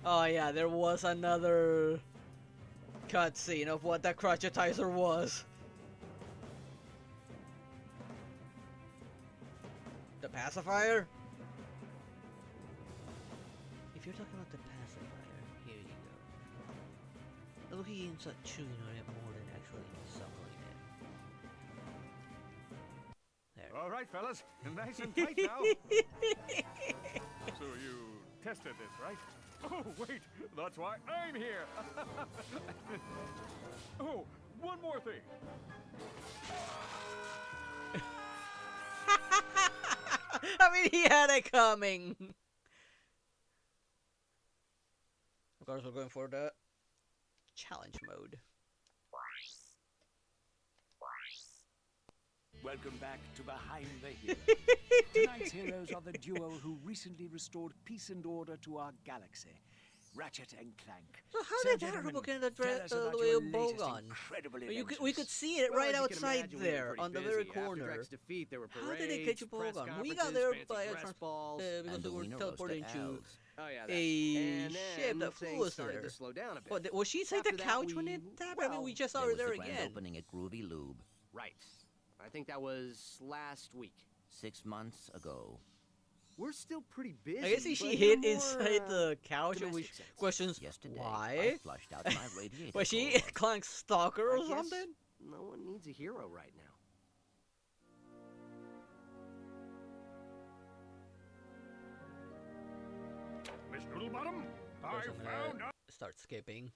Oh yeah, there was another cutscene of what that crotchetizer was. The pacifier? If you're talking about the pacifier, here you go. Looking inside chewing on it more than actually suckling it. There. All right, fellas, nice and tight now. So you tested this, right? Oh, wait, that's why I'm here. Oh, one more thing. He had it coming. Of course, we're going for the challenge mode. Welcome back to Behind the Heroes. Tonight's heroes are the duo who recently restored peace and order to our galaxy. Ratchet and Clank. So how did that robot get the way of Bogon? We could see it right outside there, on the very corner. How did they catch a Bogon? We got there by a because they were teleported into a ship that flew us there. But was she inside the couch when it happened? I mean, we just saw her there again. Opening at Groovy Lube. Right. I think that was last week. 6 months ago. We're still pretty busy. I guess she hid inside the couch and we questions why. I flushed out my radiator. Was she Clank's stalker or something? No one needs a hero right now. Miss Noodlebottom, I found out. Start skipping.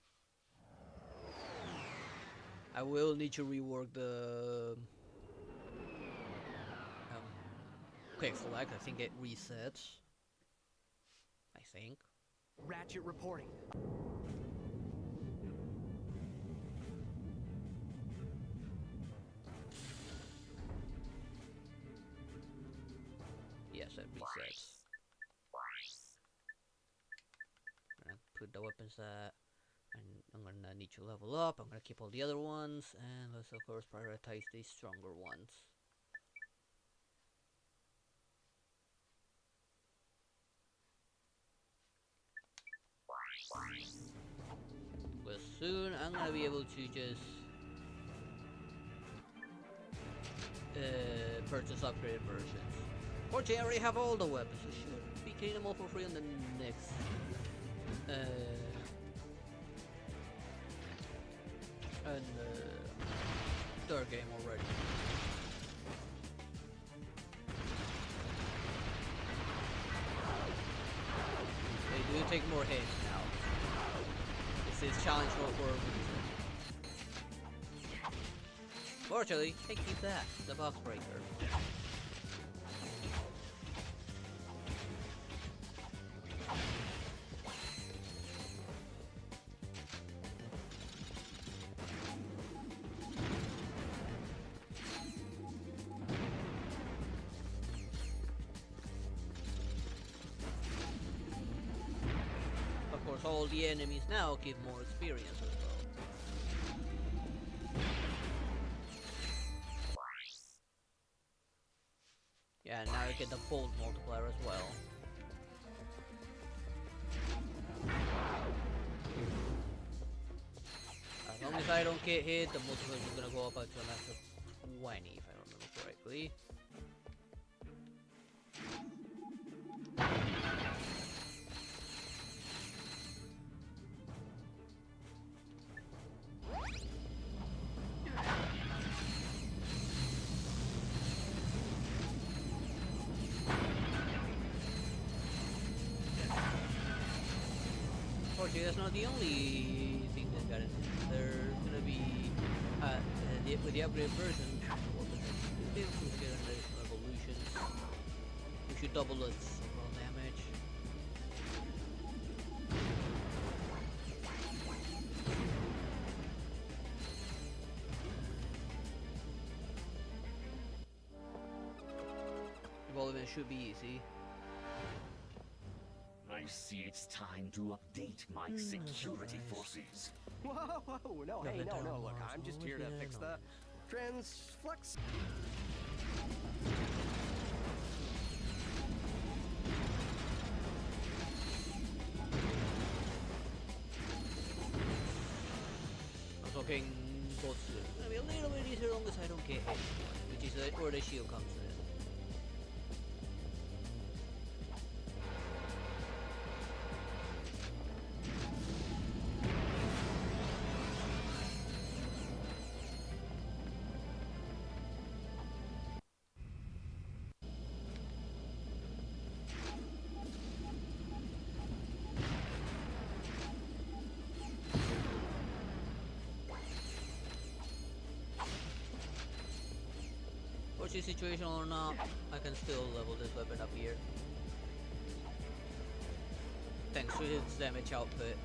I will need to rework the quick select. I think it resets. I think. Ratchet reporting. Yes, it resets. Put the weapons and I'm gonna need to level up. I'm gonna keep all the other ones, and let's of course prioritize the stronger ones. Well, soon I'm gonna be able to just purchase upgraded versions. Fortunately, I already have all the weapons, so I should be getting them all for free on the next third game already. They do take more hits now. This is challenge for a reason. Fortunately, I can keep that, the box breaker. All the enemies now give more experience as well. Yeah, now you get the bolt multiplier as well. As long as I don't get hit, the multiplier is gonna go up to a max of 20 if I remember correctly. That's not the only thing that got in. There's gonna be with the upgraded version, we'll be able to get an additional evolution. We should double its overall damage. Evolvement should be easy. I see it's time to update my security forces. Whoa, no, hey, no, look, I'm just here to fix the transflux. I'm talking both soon. It'll be a little bit easier as long as I don't get hit, which is where the shield comes in. dodgy situation or not, I can still level this weapon up here. Thanks to its damage output.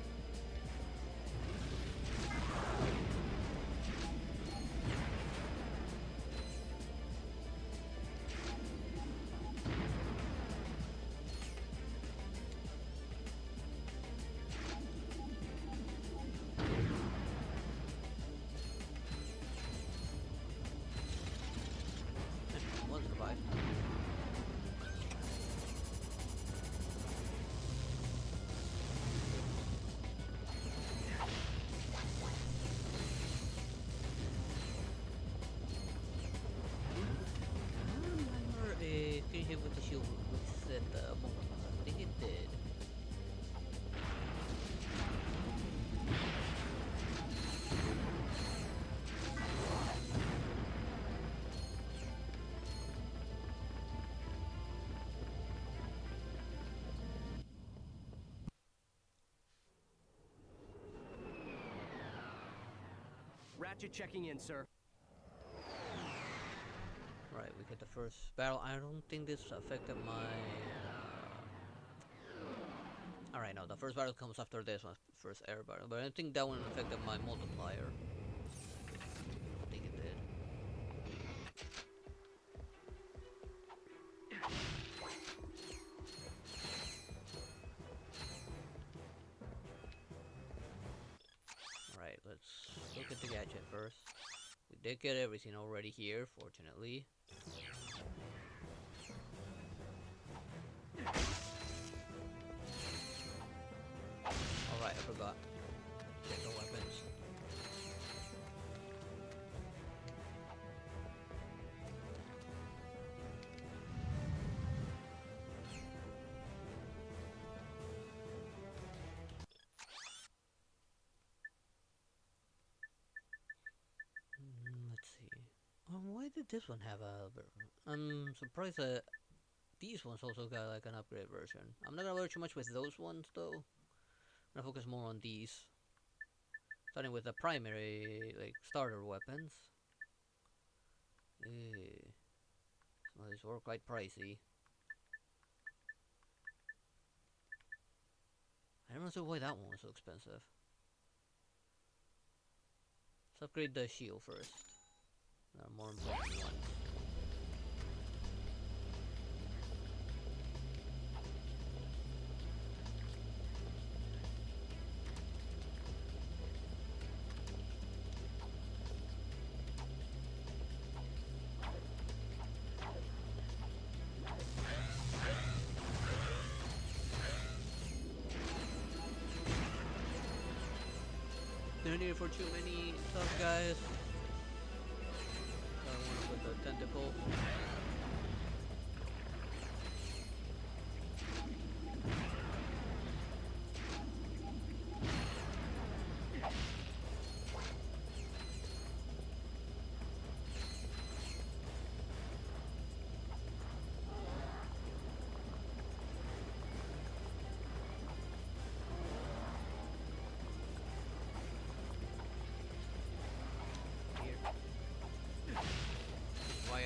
One survived. Finish it with the shield reset the moment. I think it did. Ratchet checking in, sir. Right, we get the first battle. I don't think this affected my... Alright, no, the first battle comes after this one, first air battle. But I don't think that one affected my multiplier. I think it did. Alright, let's look at the gadget first. We did get everything already here, fortunately. Alright, I forgot. Check the weapons. Let's see. Why did this one have a... I'm surprised that these ones also got like an upgrade version. I'm not gonna worry too much with those ones though. I'm gonna focus more on these. Starting with the primary, like, starter weapons. Some of these were quite pricey. I don't know why that one was so expensive. Let's upgrade the shield first. There are more important ones. No need for too many tough guys. Got one with the tentacle.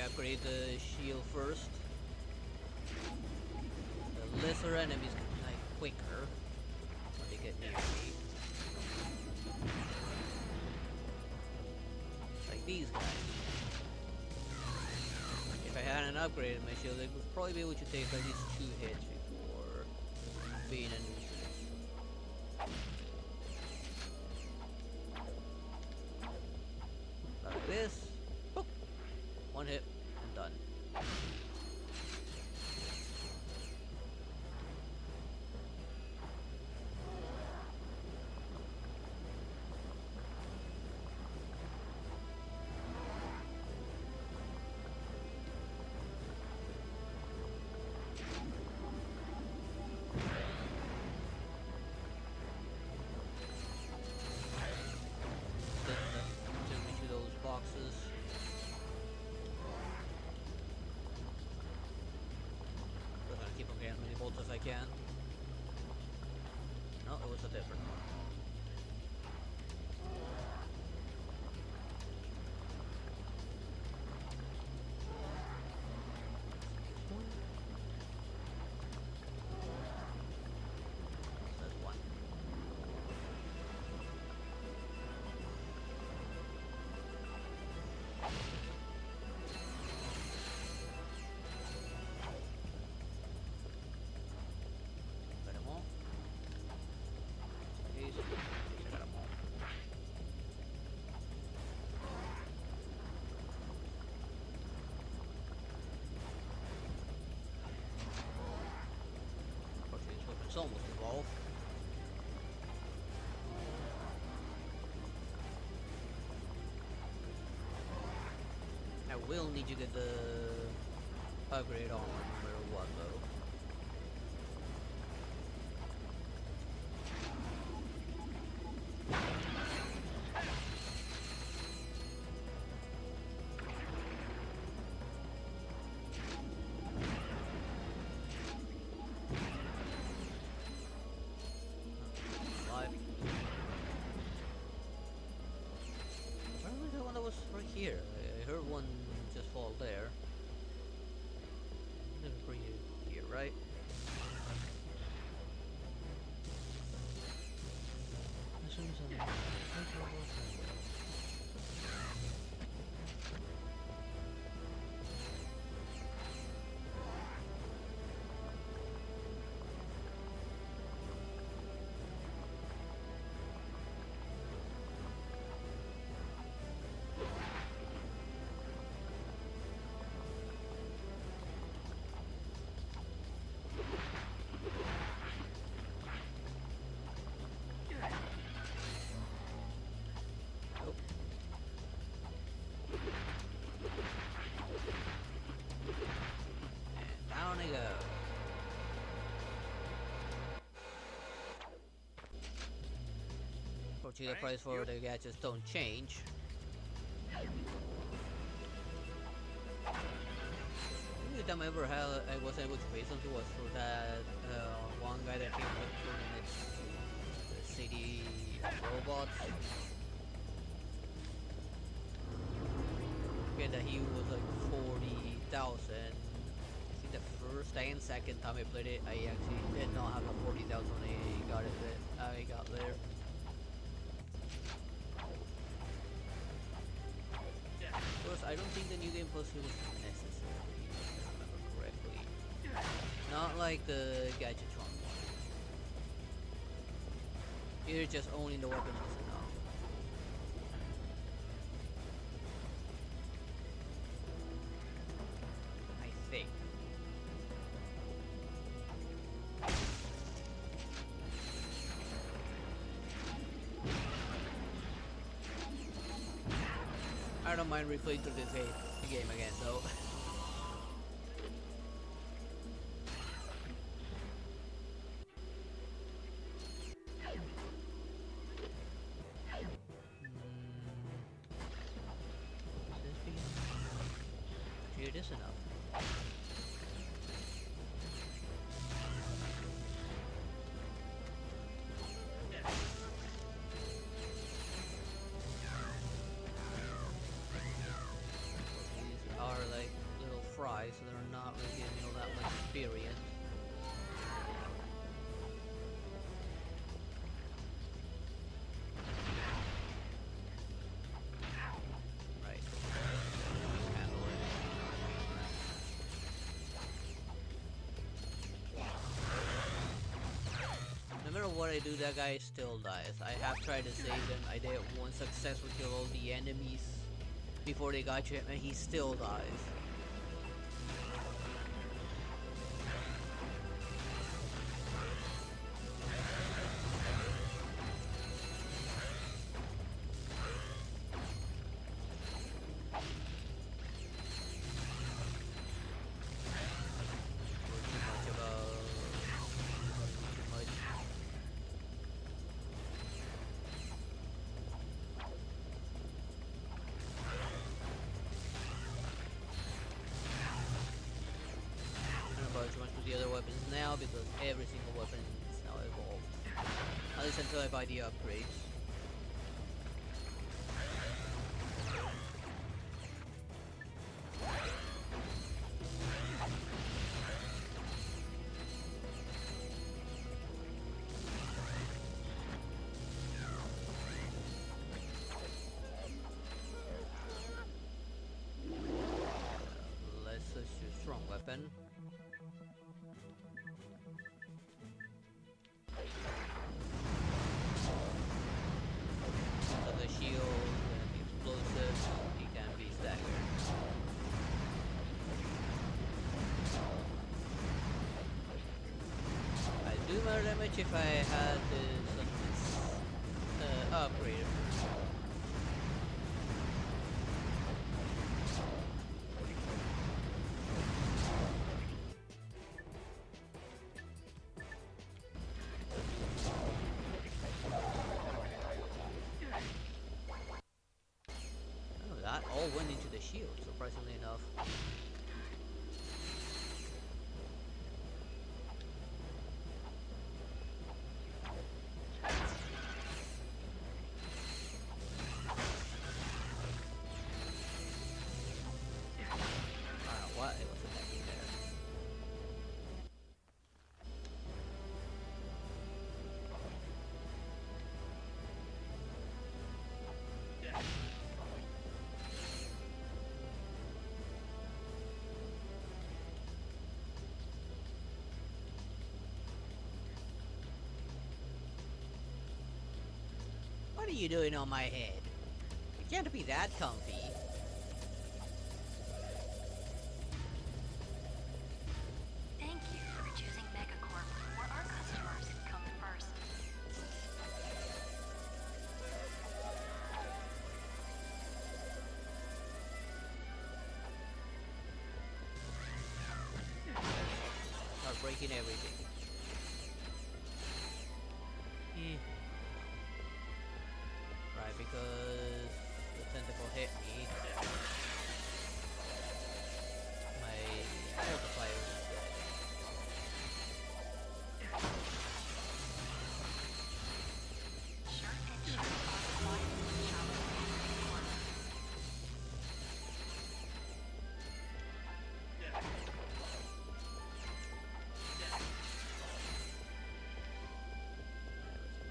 Upgrade the shield first. The lesser enemies can die quicker when they get near me. Like these guys. If I hadn't upgraded my shield, I would probably be able to take at least 2 hits before being an like this. Boop. 1 hit. Done. Took me to those boxes. Keep on getting as many bolts as I can. No, it was a different one. it's almost evolved. I will need to get the upgrade armor no matter what though. Apparently the one that was right here. I heard one just fall there. Never bring it here, right? As soon as I'm down I go. Unfortunately, the price for the gadgets don't change. The only time I ever had I was able to pay something was for that one guy that came with the city robots. Okay, that he was like 40,000. I think the first and second time I played it, I actually did not have a 40,000 I got there. Of course, I don't think the new game plus was necessary, if I remember correctly. Not like the Gadgetron one. Here, just owning the weapon is enough. I think. I don't mind replaying through this game again though. Here it is enough. Are like little fries, so they're not really giving you that much experience. Right. Handle it. No matter what I do, that guy still dies. I have tried to save him. I did one successful kill all the enemies before they got you, and he still dies. The other weapons now because every single weapon is now evolved. At least until I buy the upgrades. Let's just use strong weapon. Shield and the explosives, he can be staggered. I do more damage if I had this upgrade. Oh, that all went into the shield, surprisingly enough. What are you doing on my head? It can't be that comfy. Thank you for choosing Megacorp, where our customers come first. Start breaking everything. Right, because the tentacle hit me. My multiplier is dead. Shirt and shoes are required when shopping at Megacorp.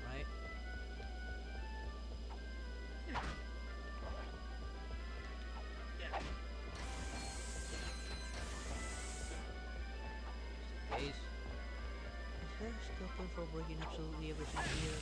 Right? Case. Is there still point for breaking absolutely everything here?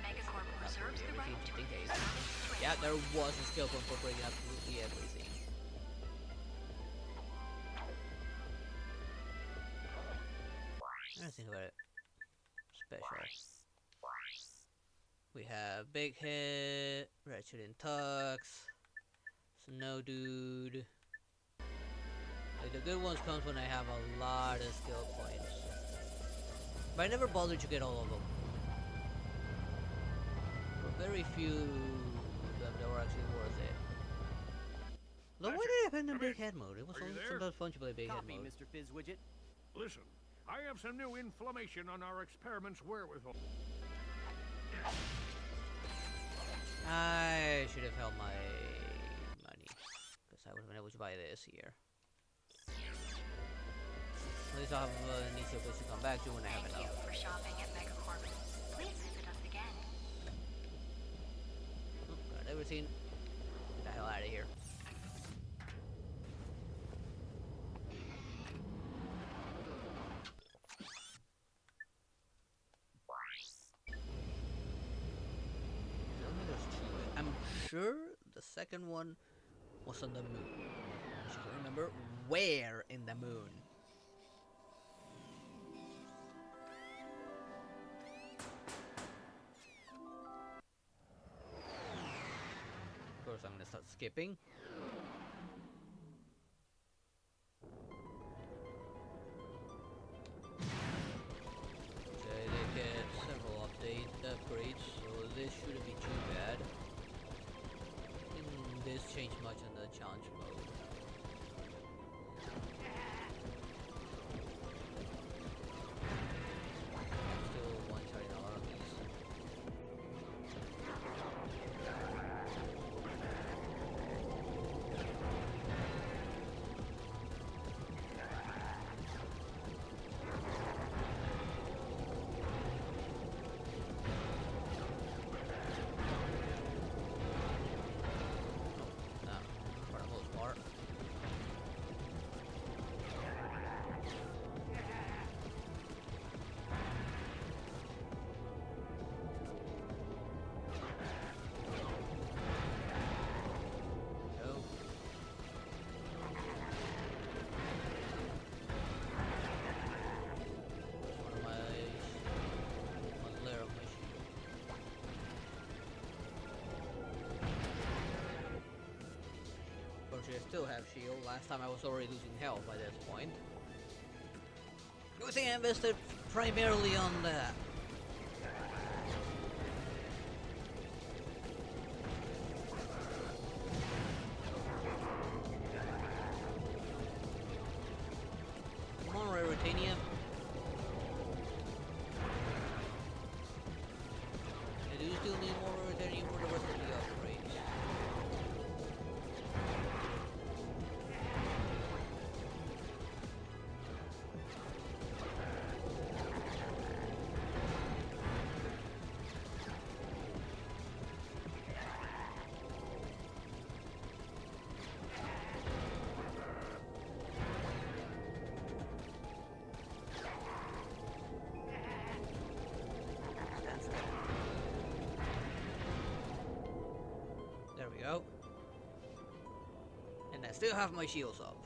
Megacorp reserves the right to Everything refuse just in case. service, Yeah, there transfer, was a skill point for breaking absolutely everything. Let's think about it. Special. We have Big Hit, Ratchet and Tux, Snow Dude. Like the good ones comes when I have a lot of skill points. But I never bothered to get all of them. But very few of them that were actually worth it. Though why did I abandon Big Head mode? It was sometimes fun to play Big Head mode. Mr. Fizzwidget. Listen, I have some new information on our experiment's wherewithal. I should have held my money, because I would have been able to buy this here. At least I'll have an easier place to come back to when I have Thank you enough. for shopping at Megacorp. Please visit us again. Oh, got everything. Get the hell out of here. I'm sure the second one was on the moon. I just don't remember where in the moon. Of course, I'm gonna start skipping. Okay, they get several upgrades, so this shouldn't be too bad. Didn't this change much in the challenge mode? Still one-shotting a lot of these. For the most part. shield. Last time I was already losing health by this point. Good thing I invested primarily on that. Come on, Raritania. I do still need more Raritania for the rest of the upgrades. There we go. And I still have my shields up.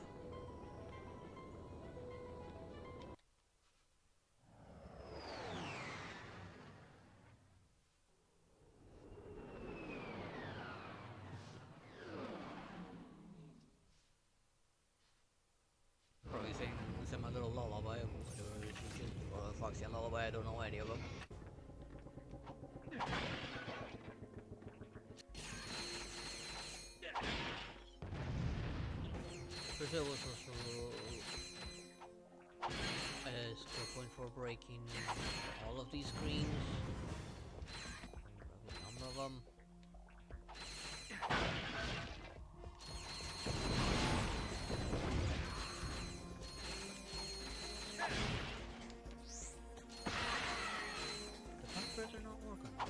Probably saying my little lullaby, or whatever it is, or a Foxy lullaby, I don't know any of them. First there was also a skill point for breaking all of these screens. A number of them. The bumpers are not working for us.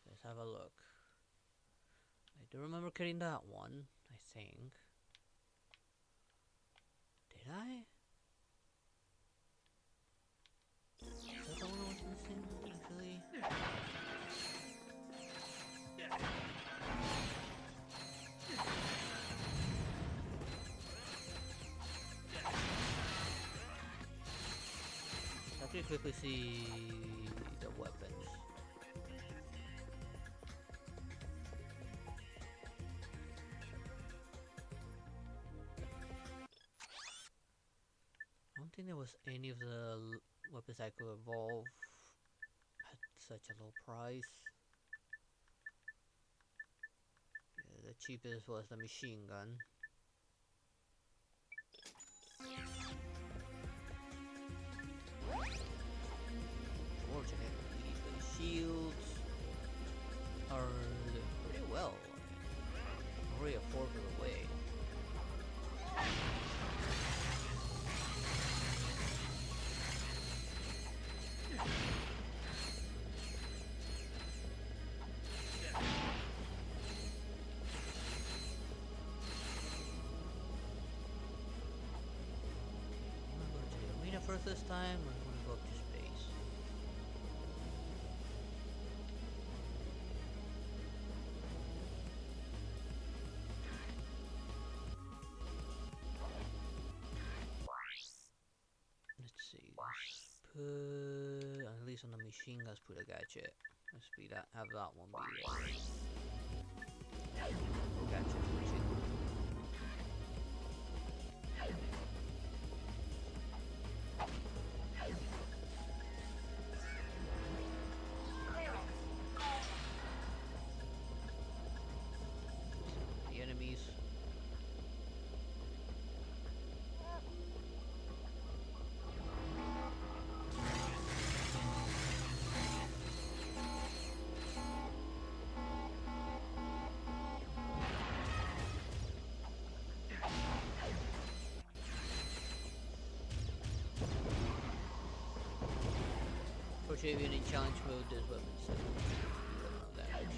Let's have a look. I do remember getting that one, I think. Did I? Is that the one I was missing, actually? Let's actually quickly see the weapons. I don't think there was any of the weapons I could evolve at such a low price. Yeah, the cheapest was the machine gun. Fortunately, the shields are doing pretty well. Already a quarter of the way. First this time, we're going to go up to space. Let's see. Put at least on the machine guns. Put a gadget. Let's be that. Have that one be gadget machine. Even in challenge mode, there's weapons that do damage.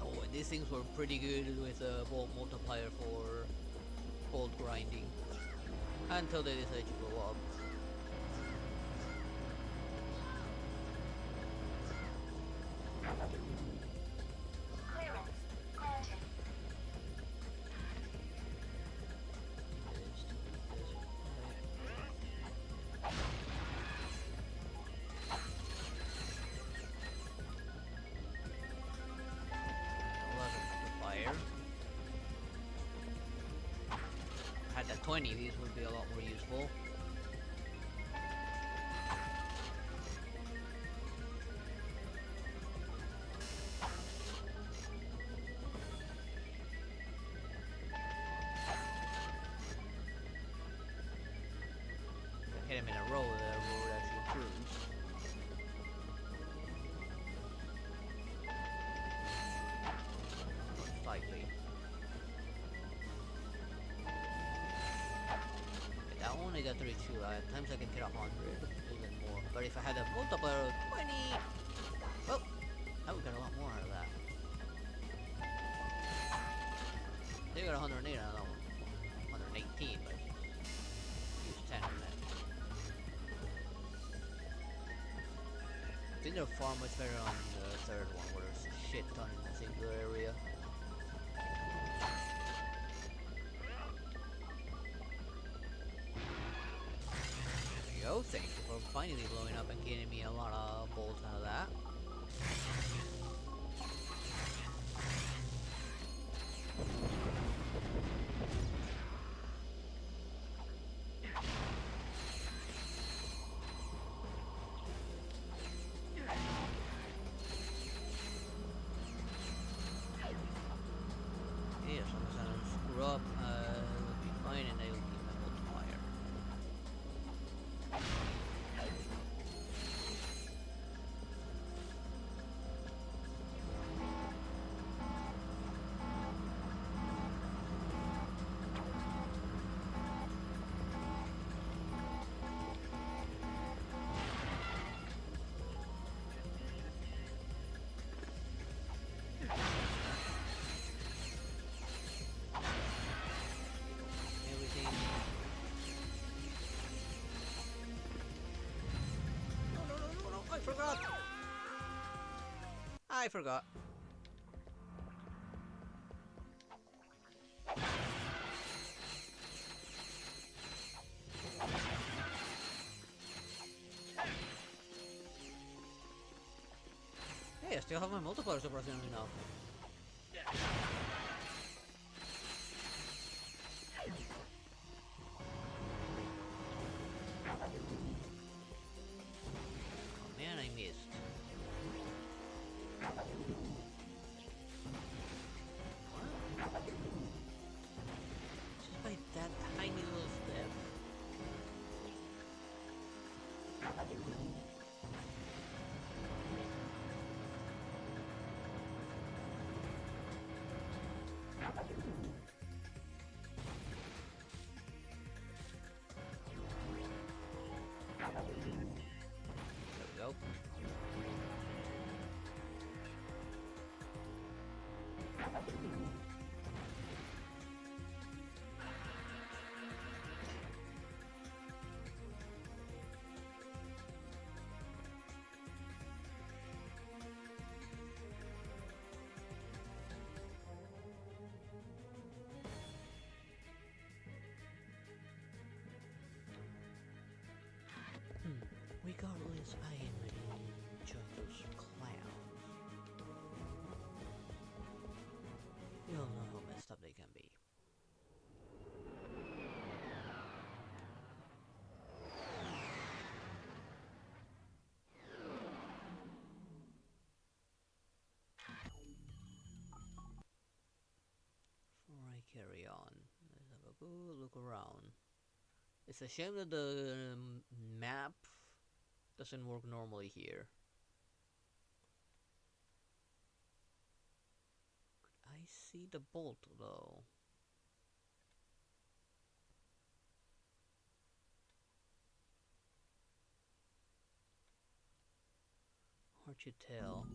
Oh, and these things were pretty good with a bolt multiplier for bolt grinding until they decided to blow up. 20, these would be a lot more useful. Hit him in a row, that would actually cruise. Slightly. That only got 32. At times I can get 100, even more. But if I had a multiplier of 20, well, I would get a lot more out of that. They got 108 on that one. 118, but use 10 on that. I think they're far much better on the third one, where there's a shit ton in a single area. There you go, thank you for finally blowing up and getting me a lot of bolts out of that. I forgot. Hey, I still have my multiplier surprisingly now. Oh man, I missed. Just by that tiny little step. There we go. Regardless, I am ready to join those clowns. We all know how messed up they can be. Before I carry on, let's have a good look around. It's a shame that the map doesn't work normally here. Could I see the bolt though? Hard to tell.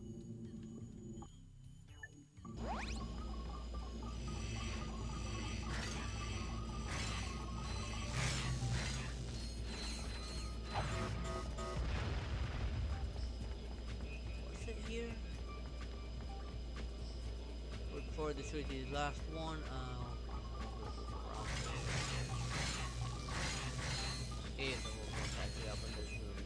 Here. But before this is the last one, if I will contact you up in this room.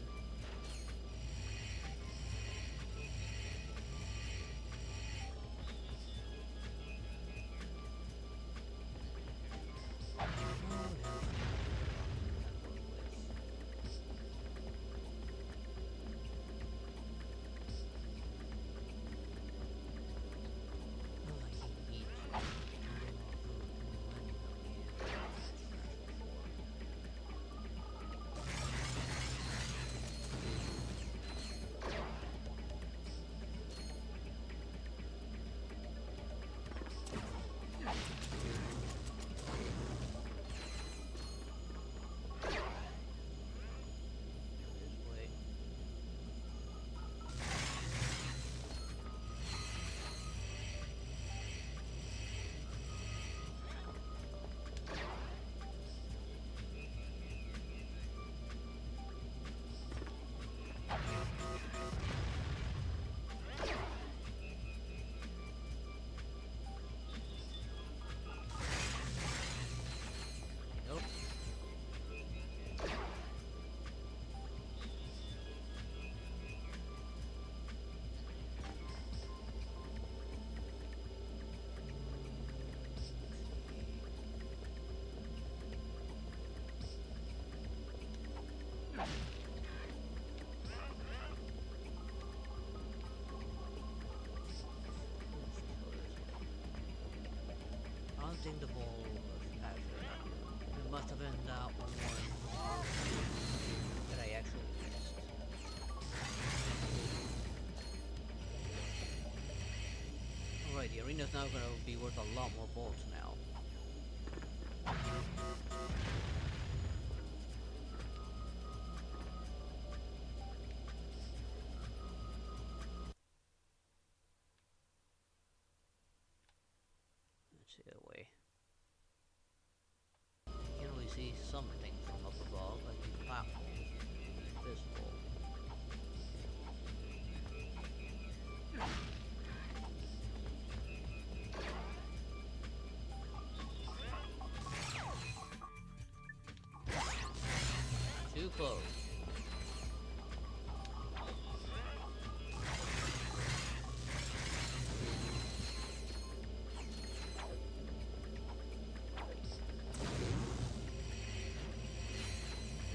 Oh, is now gonna be worth a lot more bolts now. Let's see the way. You can only see something from up above, like the platform is invisible. Too close.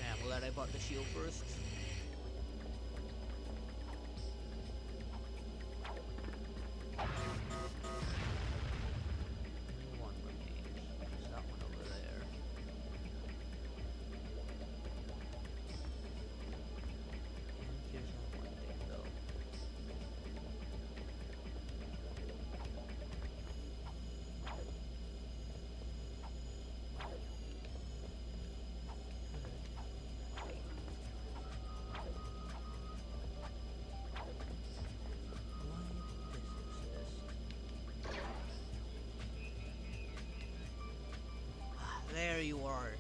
I'm glad I bought the shield first. Only one remains. There's that one over there. And here's that one thing though. There you are.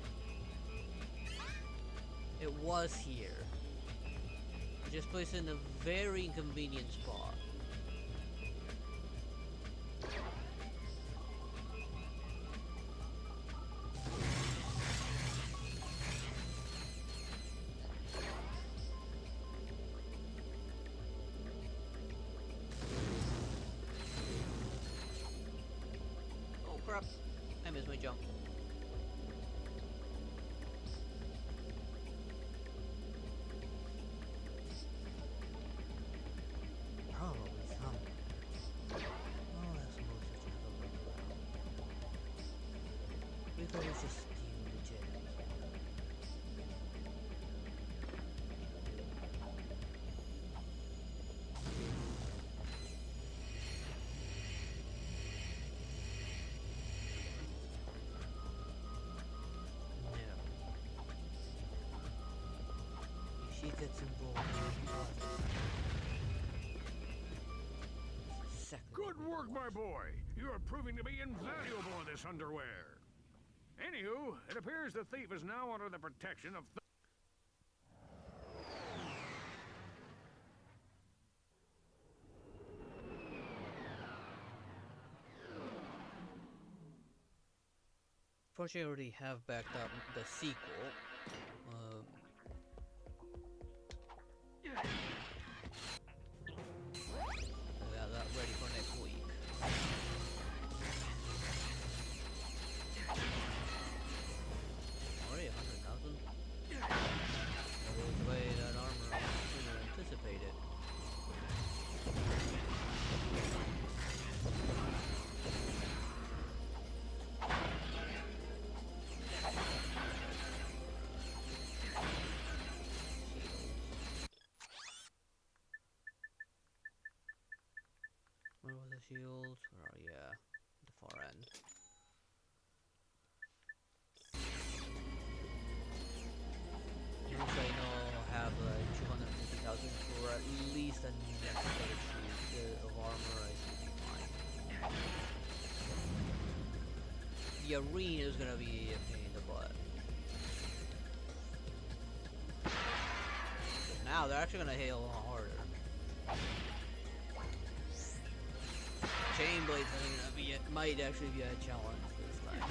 It was here. Just placed in a very inconvenient spot. Oh crap, I missed my jump. Probably some. Oh, that's most of the we could always just steal the gems. No. If she gets involved in Good work, my boy. You are proving to be invaluable in this underwear. Anywho, it appears the thief is now under the protection of... Fortunately, I already have backed up the sequel. I got that ready for next week. Already 100,000? I will play that armor sooner than anticipated. Where was the shield? Oh yeah, the far end. Which I know have like 250,000 for at least a next set of shoes of armor. I should be fine. The arena is gonna be a pain in the butt. Now they're actually gonna hit a lot harder. Chain blades are gonna be might actually be a challenge this time.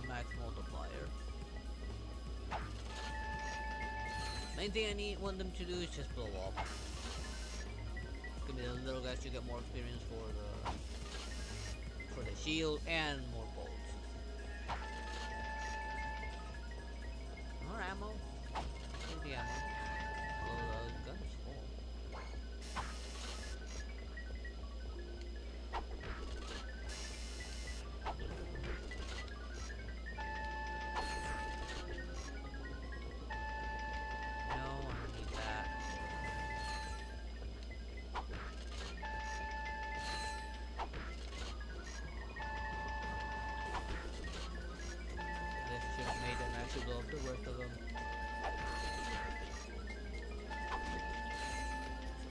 Max multiplier. Main thing want them to do is just blow up. Give me the little guys to get more experience for the shield and more bolts. More ammo. Where's the ammo? Well, the gun's full. To blow up the rest of them.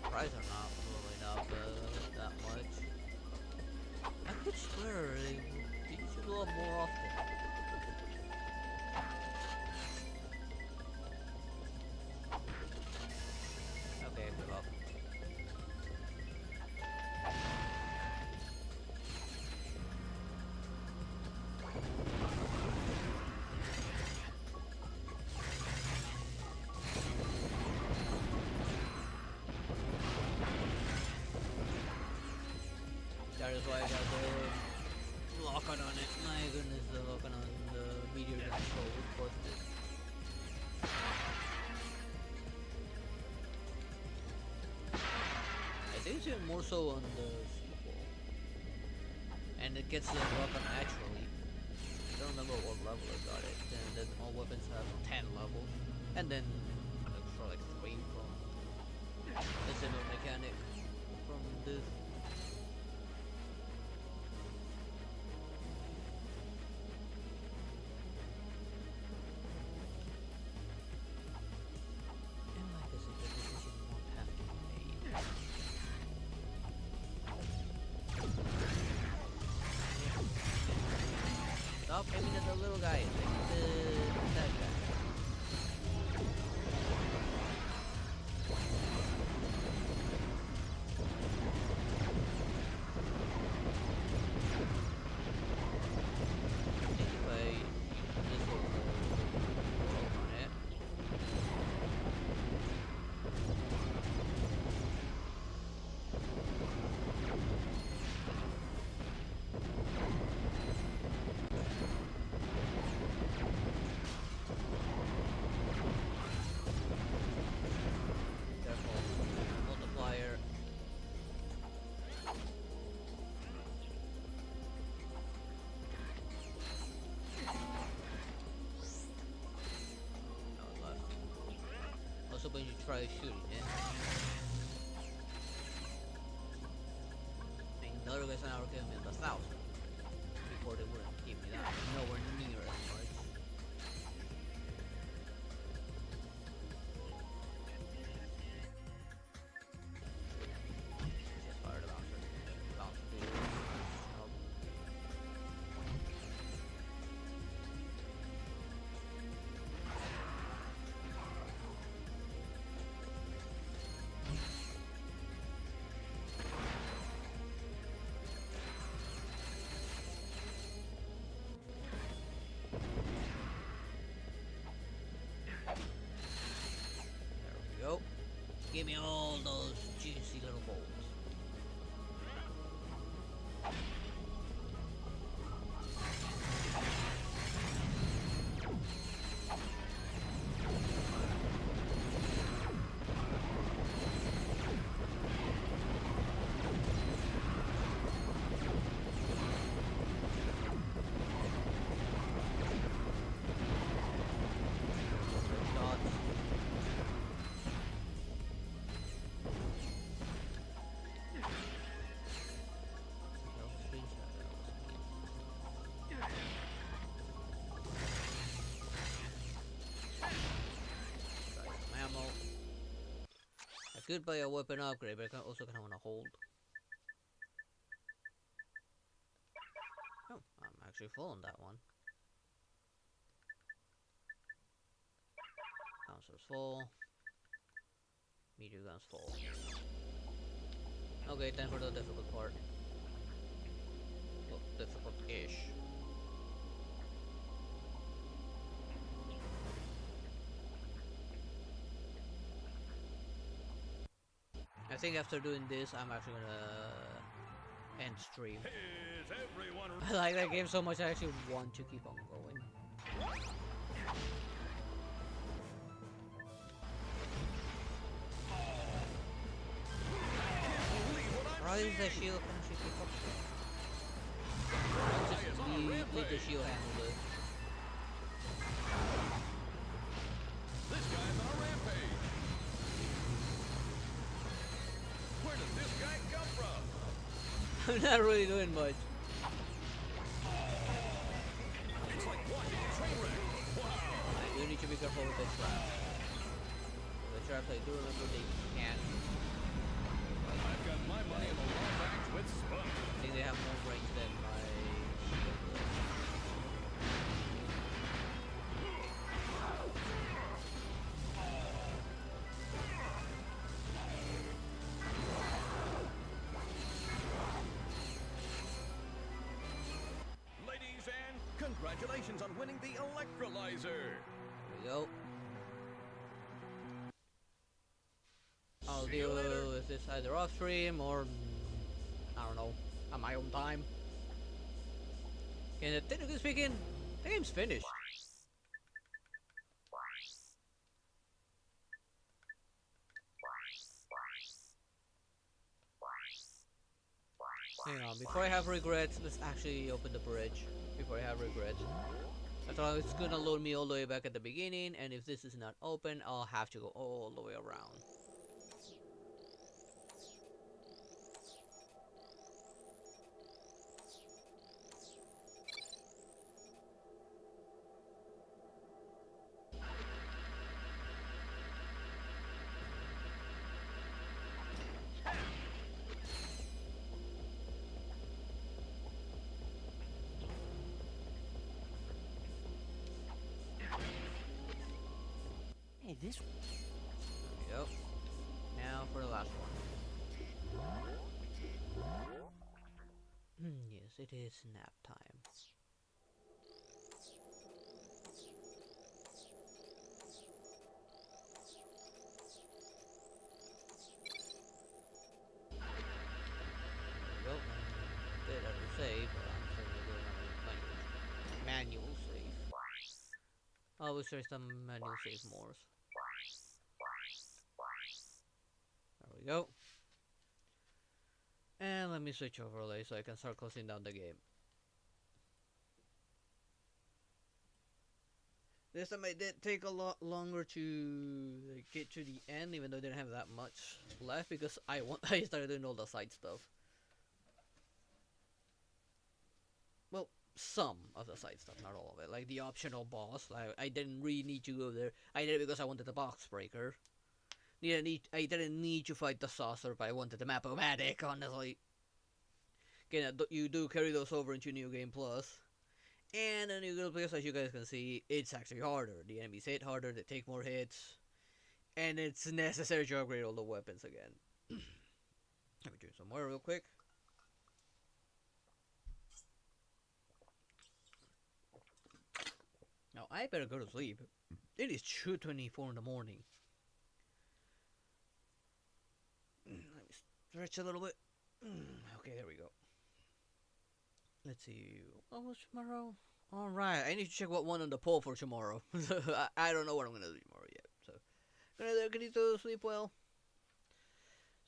Surprised they're not blowing up that much. I could swear they should blow up more often. Okay, I give up. That is why I got the lock-on on it. My goodness, the lock-on on the meteor gun so busted. I think it's even more so on the sequel. And it gets the lock-on naturally. I don't remember what level I got it. And then all weapons have 10 levels. And then an extra like 3 from the similar mechanic from this. Stop aiming at the little guy, like that guy. Anyway, this will work on it. When you try shooting it. I mean, the other guys now are giving me 1,000. Before they wouldn't give me that. Nowhere near as much. Just fire the bouncer. Bouncer to help. Go. Give me all those juicy little bolts. I could buy a weapon upgrade, but I also kind of want to hold. Oh, I'm actually full on that one. Bouncer's full. Meteor gun's full. Okay, time for the difficult part. Well, difficult-ish. think after doing this, I'm actually gonna end stream. Is everyone I like that game so much, I actually want to keep on going. Probably use the shield and actually keep up. Just leave the shield handle it. This guy's on a rampage. Where did this guy come from? I'm not really doing much. It's like watching a train wreck. Wow. I do need to be careful with the traps. The traps, I do remember they can't. I've got my money in the Lombax with Spunk. I think they have more range than my Ladies and congratulations on winning the electrolyzer. There we go. I'll deal with this either off stream or I don't know, on my own time. And technically speaking, the game's finished. Hang on, before I have regrets, let's actually open the bridge. Before I have regrets. I thought it's gonna load me all the way back at the beginning, and if this is not open, I'll have to go all the way around. Hey, this. Yep. Now for the last one. Yes, it is nap time. There we go. Did ever save, but I'm still gonna do another manual save. I wish there's some manual save more. There we go. And let me switch overlay so I can start closing down the game. This time it did take a lot longer to get to the end, even though I didn't have that much left, because I started doing all the side stuff. Well, some of the side stuff, not all of it. Like the optional boss, I didn't really need to go there. I did it because I wanted the box breaker. I didn't need to fight the saucer, but I wanted the Map-O-Matic, honestly. Again, you do carry those over into New Game Plus. And in New Game Plus, as you guys can see, it's actually harder. The enemies hit harder, they take more hits. And it's necessary to upgrade all the weapons again. Let me drink some more real quick. Now, I better go to sleep. It is 2:24 in the morning. Let me stretch a little bit. Okay, there we go. Let's see. What was tomorrow? Alright, I need to check what one on the poll for tomorrow. I don't know what I'm going to do tomorrow yet. So, gonna need to sleep well.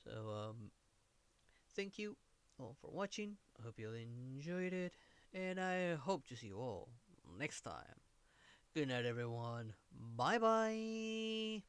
So, thank you all for watching. I hope you enjoyed it. And I hope to see you all next time. Good night, everyone. Bye-bye.